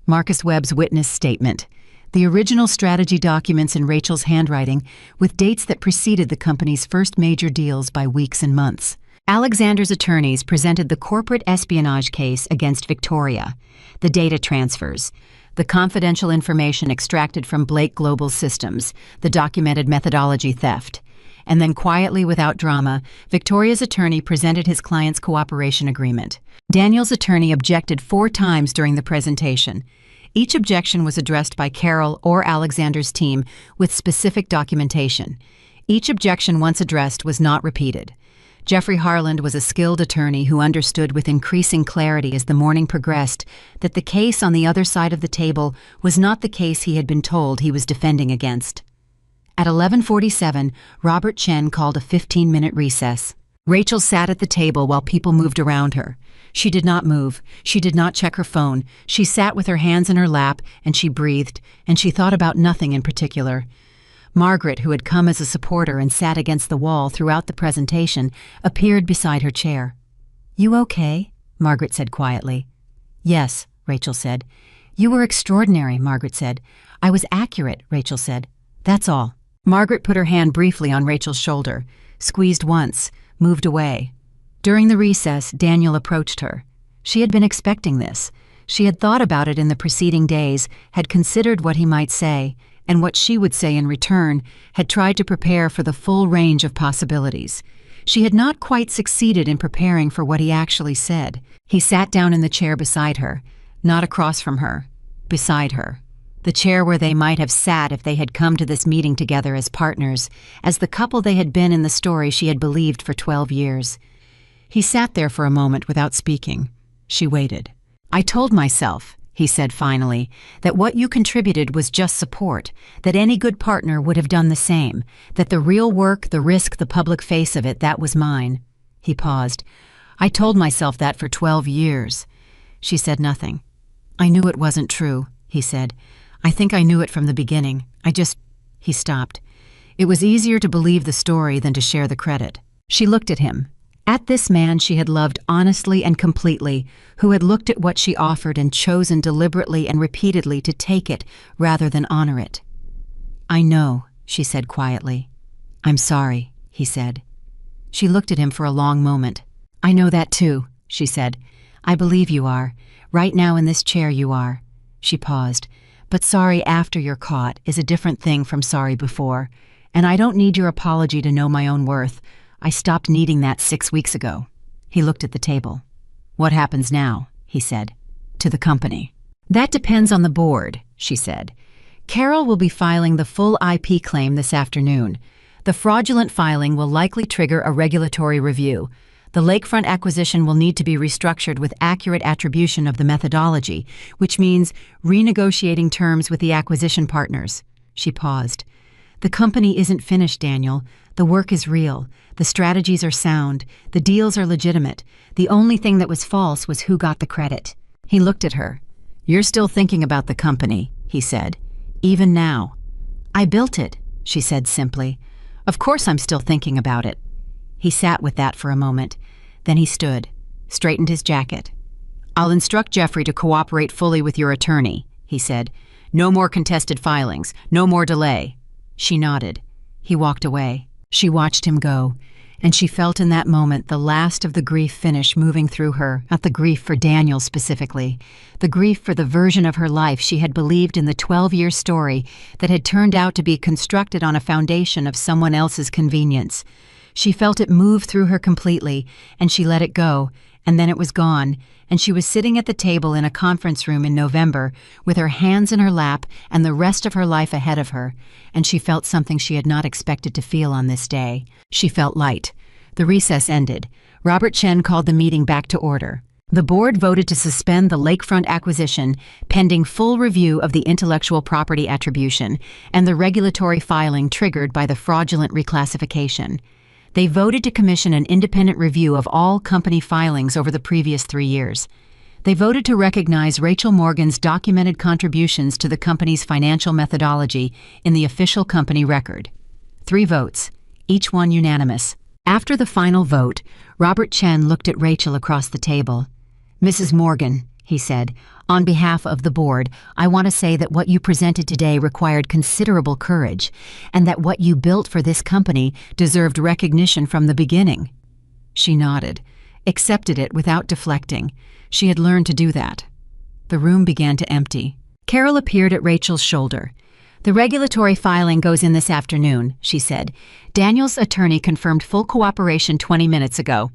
Marcus Webb's witness statement, the original strategy documents in Rachel's handwriting with dates that preceded the company's first major deals by weeks and months. Alexander's attorneys presented the corporate espionage case against Victoria, the data transfers, the confidential information extracted from Blake Global Systems, the documented methodology theft. And then quietly, without drama, Victoria's attorney presented his client's cooperation agreement. Daniel's attorney objected 4 times during the presentation. Each objection was addressed by Carol or Alexander's team with specific documentation. Each objection once addressed was not repeated. Jeffrey Harland was a skilled attorney who understood with increasing clarity as the morning progressed that the case on the other side of the table was not the case he had been told he was defending against. At 11:47, Robert Chen called a 15-minute recess. Rachel sat at the table while people moved around her. She did not move. She did not check her phone. She sat with her hands in her lap, and she breathed, and she thought about nothing in particular. Margaret, who had come as a supporter and sat against the wall throughout the presentation, appeared beside her chair. "You okay?" Margaret said quietly. "Yes," Rachel said. "You were extraordinary," Margaret said. "I was accurate," Rachel said. "That's all." Margaret put her hand briefly on Rachel's shoulder, squeezed once, moved away. During the recess, Daniel approached her. She had been expecting this. She had thought about it in the preceding days, had considered what he might say, and what she would say in return, had tried to prepare for the full range of possibilities. She had not quite succeeded in preparing for what he actually said. He sat down in the chair beside her, not across from her, beside her. The chair where they might have sat if they had come to this meeting together as partners, as the couple they had been in the story she had believed for 12 years. He sat there for a moment without speaking. She waited. "I told myself," he said finally, "that what you contributed was just support, that any good partner would have done the same, that the real work, the risk, the public face of it, that was mine." He paused. "I told myself that for 12 years. She said nothing. "I knew it wasn't true," he said. "I think I knew it from the beginning. He stopped. It was easier to believe the story than to share the credit. She looked at him. At this man she had loved honestly and completely, who had looked at what she offered and chosen deliberately and repeatedly to take it rather than honor it. "I know," she said quietly. "I'm sorry," he said. She looked at him for a long moment. "I know that too," she said. "I believe you are. Right now in this chair you are." She paused. "But sorry after you're caught is a different thing from sorry before, and I don't need your apology to know my own worth. I stopped needing that 6 weeks ago." He looked at the table. "What happens now?" he said. "To the company." "That depends on the board," she said. "Carol will be filing the full IP claim this afternoon. The fraudulent filing will likely trigger a regulatory review. The lakefront acquisition will need to be restructured with accurate attribution of the methodology, which means renegotiating terms with the acquisition partners." She paused. "The company isn't finished, Daniel. The work is real. The strategies are sound. The deals are legitimate. The only thing that was false was who got the credit." He looked at her. "You're still thinking about the company," he said. "Even now." "I built it," she said simply. "Of course I'm still thinking about it." He sat with that for a moment. Then he stood, straightened his jacket. "I'll instruct Jeffrey to cooperate fully with your attorney," he said. "No more contested filings, no more delay." She nodded. He walked away. She watched him go, and she felt in that moment the last of the grief finish moving through her, not the grief for Daniel specifically, the grief for the version of her life she had believed in the 12-year story that had turned out to be constructed on a foundation of someone else's convenience. She felt it move through her completely, and she let it go, and then it was gone, and she was sitting at the table in a conference room in November with her hands in her lap and the rest of her life ahead of her, and she felt something she had not expected to feel on this day. She felt light. The recess ended. Robert Chen called the meeting back to order. The board voted to suspend the lakefront acquisition pending full review of the intellectual property attribution and the regulatory filing triggered by the fraudulent reclassification. They voted to commission an independent review of all company filings over the previous 3 years. They voted to recognize Rachel Morgan's documented contributions to the company's financial methodology in the official company record. 3 votes, each one unanimous. After the final vote, Robert Chen looked at Rachel across the table. "Mrs. Morgan," he said, "on behalf of the board, I want to say that what you presented today required considerable courage, and that what you built for this company deserved recognition from the beginning." She nodded, accepted it without deflecting. She had learned to do that. The room began to empty. Carol appeared at Rachel's shoulder. "The regulatory filing goes in this afternoon," she said. "Daniel's attorney confirmed full cooperation 20 minutes ago."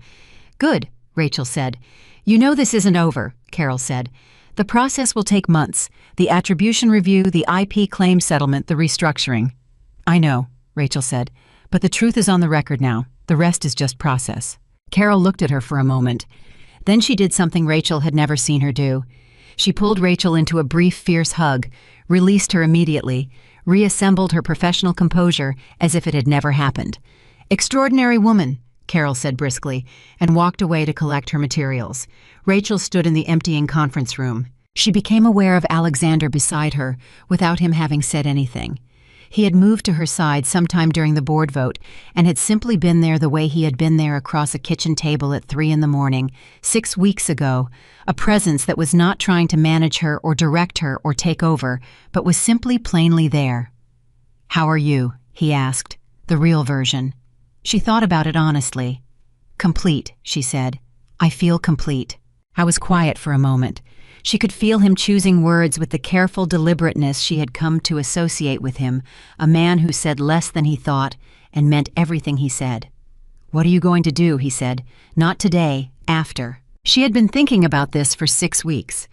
"Good," Rachel said. "You know this isn't over," Carol said. "The process will take months. The attribution review, the IP claim settlement, the restructuring." "I know," Rachel said. "But the truth is on the record now. The rest is just process." Carol looked at her for a moment. Then she did something Rachel had never seen her do. She pulled Rachel into a brief, fierce hug, released her immediately, reassembled her professional composure as if it had never happened. "Extraordinary woman," Carol said briskly, and walked away to collect her materials. Rachel stood in the emptying conference room. She became aware of Alexander beside her, without him having said anything. He had moved to her side sometime during the board vote, and had simply been there the way he had been there across a kitchen table at 3 a.m, 6 weeks ago, a presence that was not trying to manage her or direct her or take over, but was simply plainly there. "How are you?" he asked, the real version. She thought about it honestly. "Complete," she said. "I feel complete." I was quiet for a moment. She could feel him choosing words with the careful deliberateness she had come to associate with him, a man who said less than he thought and meant everything he said. "What are you going to do?" he said. "Not today, after." She had been thinking about this for 6 weeks.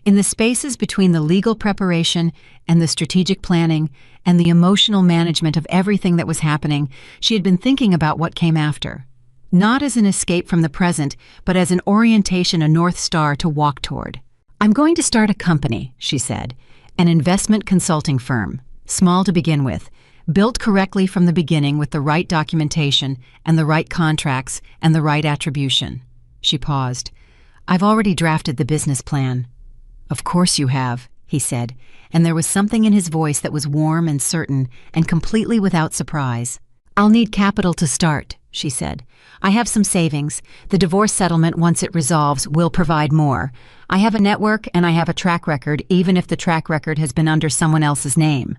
In the spaces between the legal preparation and the strategic planning and the emotional management of everything that was happening, she had been thinking about what came after. Not as an escape from the present, but as an orientation, a North Star to walk toward. "I'm going to start a company," she said, "an investment consulting firm, small to begin with, built correctly from the beginning with the right documentation and the right contracts and the right attribution." She paused. "I've already drafted the business plan." "Of course you have," he said, and there was something in his voice that was warm and certain and completely without surprise. "I'll need capital to start," she said. "I have some savings. The divorce settlement, once it resolves, will provide more. I have a network and I have a track record, even if the track record has been under someone else's name."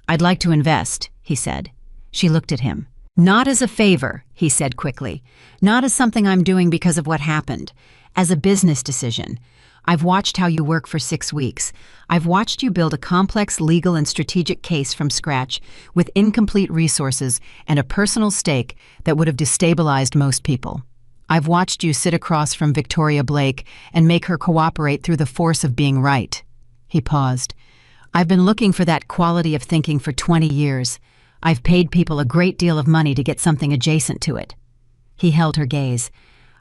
"I'd like to invest," he said. She looked at him. "Not as a favor," he said quickly. "Not as something I'm doing because of what happened. As a business decision. I've watched how you work for 6 weeks. I've watched you build a complex legal and strategic case from scratch with incomplete resources and a personal stake that would have destabilized most people. I've watched you sit across from Victoria Blake and make her cooperate through the force of being right." He paused. "I've been looking for that quality of thinking for 20 years. I've paid people a great deal of money to get something adjacent to it." He held her gaze.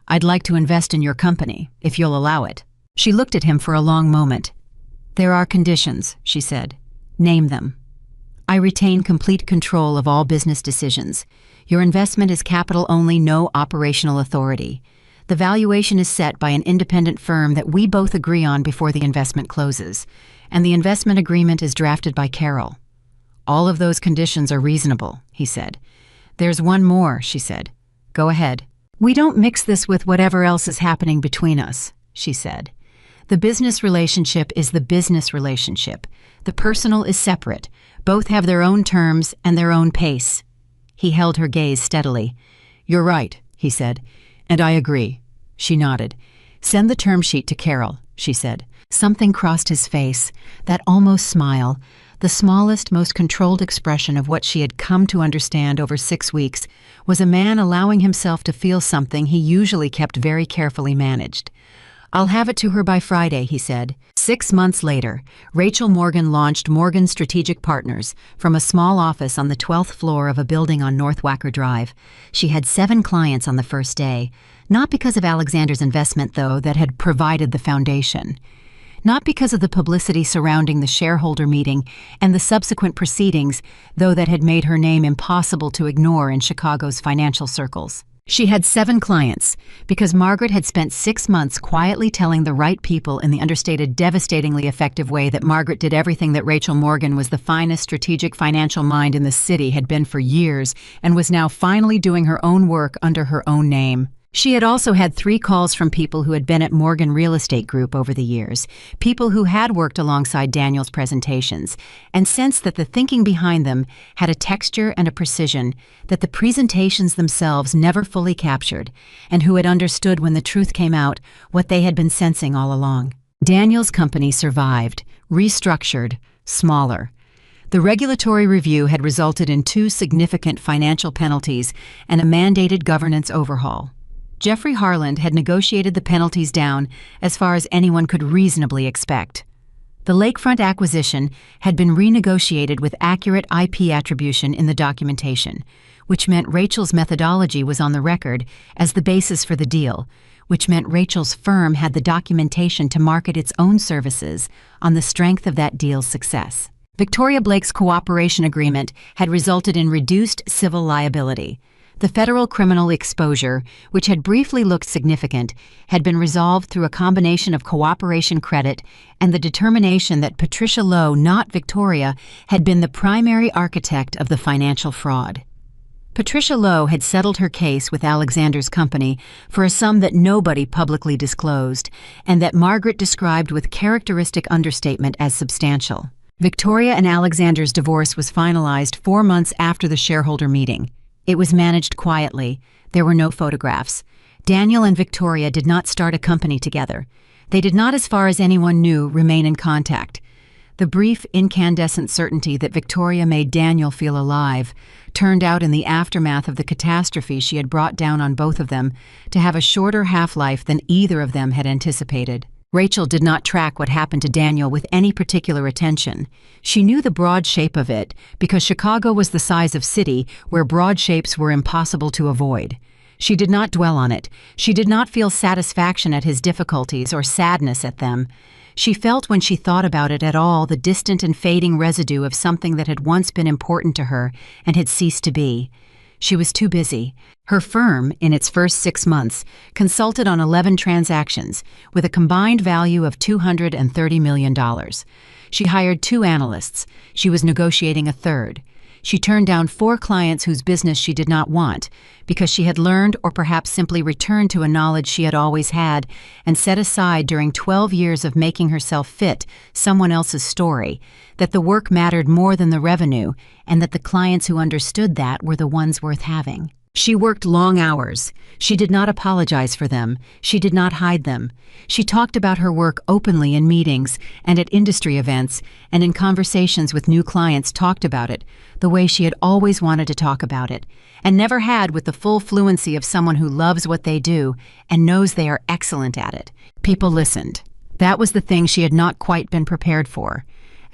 "I'd like to invest in your company, if you'll allow it." She looked at him for a long moment. "There are conditions," she said. "Name them." "I retain complete control of all business decisions. Your investment is capital only, no operational authority. The valuation is set by an independent firm that we both agree on before the investment closes, and the investment agreement is drafted by Carol." "All of those conditions are reasonable," he said. "There's one more," she said. "Go ahead." "We don't mix this with whatever else is happening between us," she said. "The business relationship is the business relationship. The personal is separate. Both have their own terms and their own pace." He held her gaze steadily. "You're right," he said, "and I agree." She nodded. "Send the term sheet to Carol," she said. Something crossed his face, that almost smile, the smallest, most controlled expression of what she had come to understand over 6 weeks, was a man allowing himself to feel something he usually kept very carefully managed. "I'll have it to her by Friday," he said. 6 months later, Rachel Morgan launched Morgan Strategic Partners from a small office on the 12th floor of a building on North Wacker Drive. She had 7 clients on the first day, not because of Alexander's investment, though, that had provided the foundation. Not because of the publicity surrounding the shareholder meeting and the subsequent proceedings, though that had made her name impossible to ignore in Chicago's financial circles. She had 7 clients because Margaret had spent 6 months quietly telling the right people in the understated, devastatingly effective way that Margaret did everything that Rachel Morgan was the finest strategic financial mind in the city, had been for years, and was now finally doing her own work under her own name. She had also had 3 calls from people who had been at Morgan Real Estate Group over the years, people who had worked alongside Daniel's presentations, and sensed that the thinking behind them had a texture and a precision that the presentations themselves never fully captured, and who had understood when the truth came out what they had been sensing all along. Daniel's company survived, restructured, smaller. The regulatory review had resulted in 2 significant financial penalties and a mandated governance overhaul. Jeffrey Harland had negotiated the penalties down as far as anyone could reasonably expect. The lakefront acquisition had been renegotiated with accurate IP attribution in the documentation, which meant Rachel's methodology was on the record as the basis for the deal, which meant Rachel's firm had the documentation to market its own services on the strength of that deal's success. Victoria Blake's cooperation agreement had resulted in reduced civil liability. The federal criminal exposure, which had briefly looked significant, had been resolved through a combination of cooperation credit and the determination that Patricia Lowe, not Victoria, had been the primary architect of the financial fraud. Patricia Lowe had settled her case with Alexander's company for a sum that nobody publicly disclosed, and that Margaret described with characteristic understatement as substantial. Victoria and Alexander's divorce was finalized 4 months after the shareholder meeting. It was managed quietly. There were no photographs. Daniel and Victoria did not start a company together. They did not, as far as anyone knew, remain in contact. The brief, incandescent certainty that Victoria made Daniel feel alive turned out in the aftermath of the catastrophe she had brought down on both of them to have a shorter half-life than either of them had anticipated. Rachel did not track what happened to Daniel with any particular attention. She knew the broad shape of it because Chicago was the size of city where broad shapes were impossible to avoid. She did not dwell on it. She did not feel satisfaction at his difficulties or sadness at them. She felt when she thought about it at all the distant and fading residue of something that had once been important to her and had ceased to be. She was too busy. Her firm, in its first 6 months, consulted on 11 transactions with a combined value of $230 million. She hired 2 analysts. She was negotiating a third. She turned down 4 clients whose business she did not want because she had learned or perhaps simply returned to a knowledge she had always had and set aside during 12 years of making herself fit someone else's story, that the work mattered more than the revenue and that the clients who understood that were the ones worth having. She worked long hours. She did not apologize for them. She did not hide them. She talked about her work openly in meetings and at industry events and in conversations with new clients talked about it the way she had always wanted to talk about it and never had with the full fluency of someone who loves what they do and knows they are excellent at it. People listened. That was the thing she had not quite been prepared for.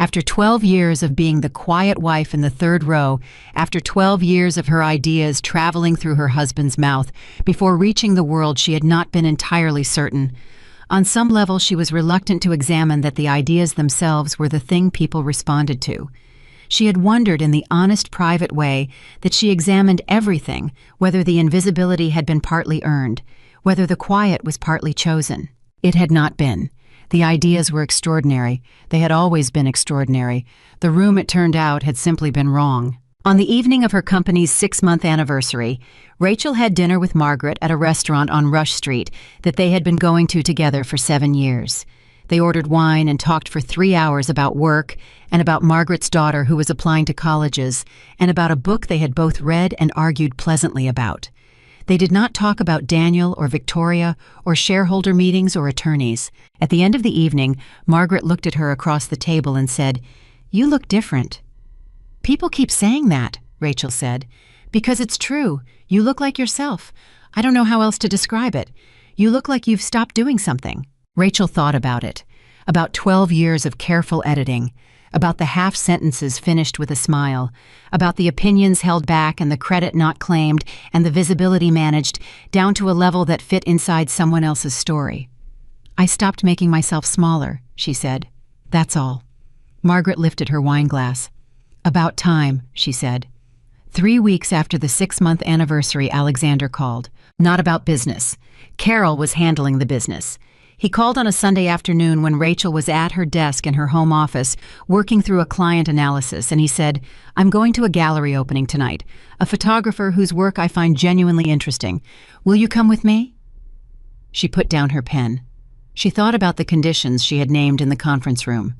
After 12 years of being the quiet wife in the third row, after 12 years of her ideas traveling through her husband's mouth, before reaching the world she had not been entirely certain. On some level she was reluctant to examine that the ideas themselves were the thing people responded to. She had wondered in the honest private way that she examined everything, whether the invisibility had been partly earned, whether the quiet was partly chosen. It had not been. The ideas were extraordinary. They had always been extraordinary. The room, it turned out, had simply been wrong. On the evening of her company's 6-month anniversary, Rachel had dinner with Margaret at a restaurant on Rush Street that they had been going to together for 7 years. They ordered wine and talked for 3 hours about work and about Margaret's daughter who was applying to colleges and about a book they had both read and argued pleasantly about. They did not talk about Daniel or Victoria or shareholder meetings or attorneys. At the end of the evening, Margaret looked at her across the table and said, "You look different." "People keep saying that," Rachel said. "Because it's true. You look like yourself. I don't know how else to describe it. You look like you've stopped doing something." Rachel thought about it, about 12 years of careful editing, about the half-sentences finished with a smile, about the opinions held back and the credit not claimed and the visibility managed down to a level that fit inside someone else's story. "I stopped making myself smaller," she said. "That's all." Margaret lifted her wine glass. "About time," she said. 3 weeks after the 6-month anniversary, Alexander called. Not about business. Carol was handling the business. He called on a Sunday afternoon when Rachel was at her desk in her home office, working through a client analysis, and he said, "I'm going to a gallery opening tonight, a photographer whose work I find genuinely interesting. Will you come with me?" She put down her pen. She thought about the conditions she had named in the conference room.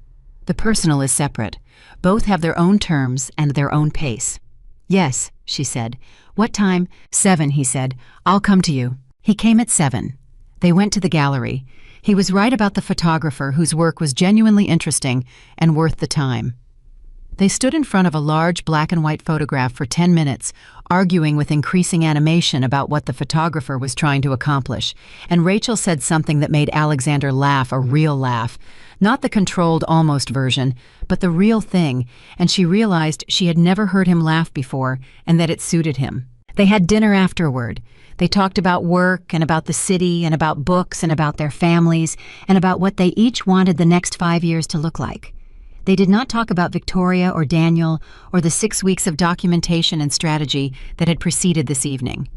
The personal is separate. Both have their own terms and their own pace. "Yes," she said. "What time?" "7," he said. "I'll come to you." He came at 7. They went to the gallery. He was right about the photographer whose work was genuinely interesting and worth the time. They stood in front of a large black and white photograph for 10 minutes, arguing with increasing animation about what the photographer was trying to accomplish, and Rachel said something that made Alexander laugh, a real laugh. Not the controlled almost version, but the real thing, and she realized she had never heard him laugh before and that it suited him. They had dinner afterward. They talked about work and about the city and about books and about their families and about what they each wanted the next 5 years to look like. They did not talk about Victoria or Daniel or the 6 weeks of documentation and strategy that had preceded this evening.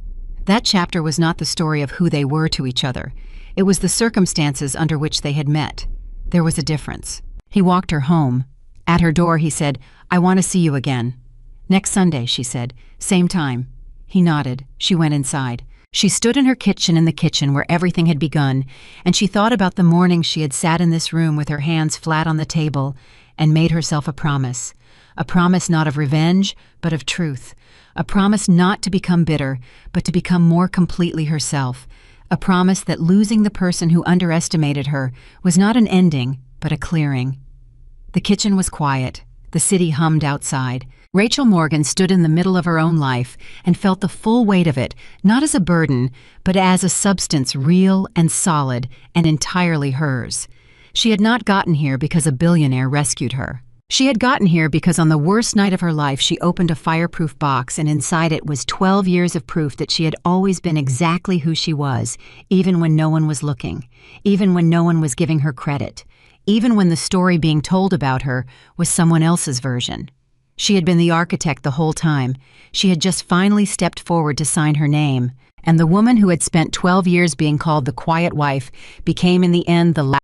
That chapter was not the story of who they were to each other. It was the circumstances under which they had met. There was a difference. He walked her home. At her door he said, "I want to see you again." "Next Sunday," she said. "Same time." He nodded. She went inside. She stood in her kitchen where everything had begun, and she thought about the morning she had sat in this room with her hands flat on the table and made herself a promise not of revenge, but of truth, a promise not to become bitter, but to become more completely herself, a promise that losing the person who underestimated her was not an ending, but a clearing. The kitchen was quiet. The city hummed outside. Rachel Morgan stood in the middle of her own life and felt the full weight of it, not as a burden, but as a substance real and solid and entirely hers. She had not gotten here because a billionaire rescued her. She had gotten here because on the worst night of her life she opened a fireproof box, and inside it was 12 years of proof that she had always been exactly who she was, even when no one was looking, even when no one was giving her credit, even when the story being told about her was someone else's version. She had been the architect the whole time. She had just finally stepped forward to sign her name, and the woman who had spent 12 years being called the quiet wife became in the end the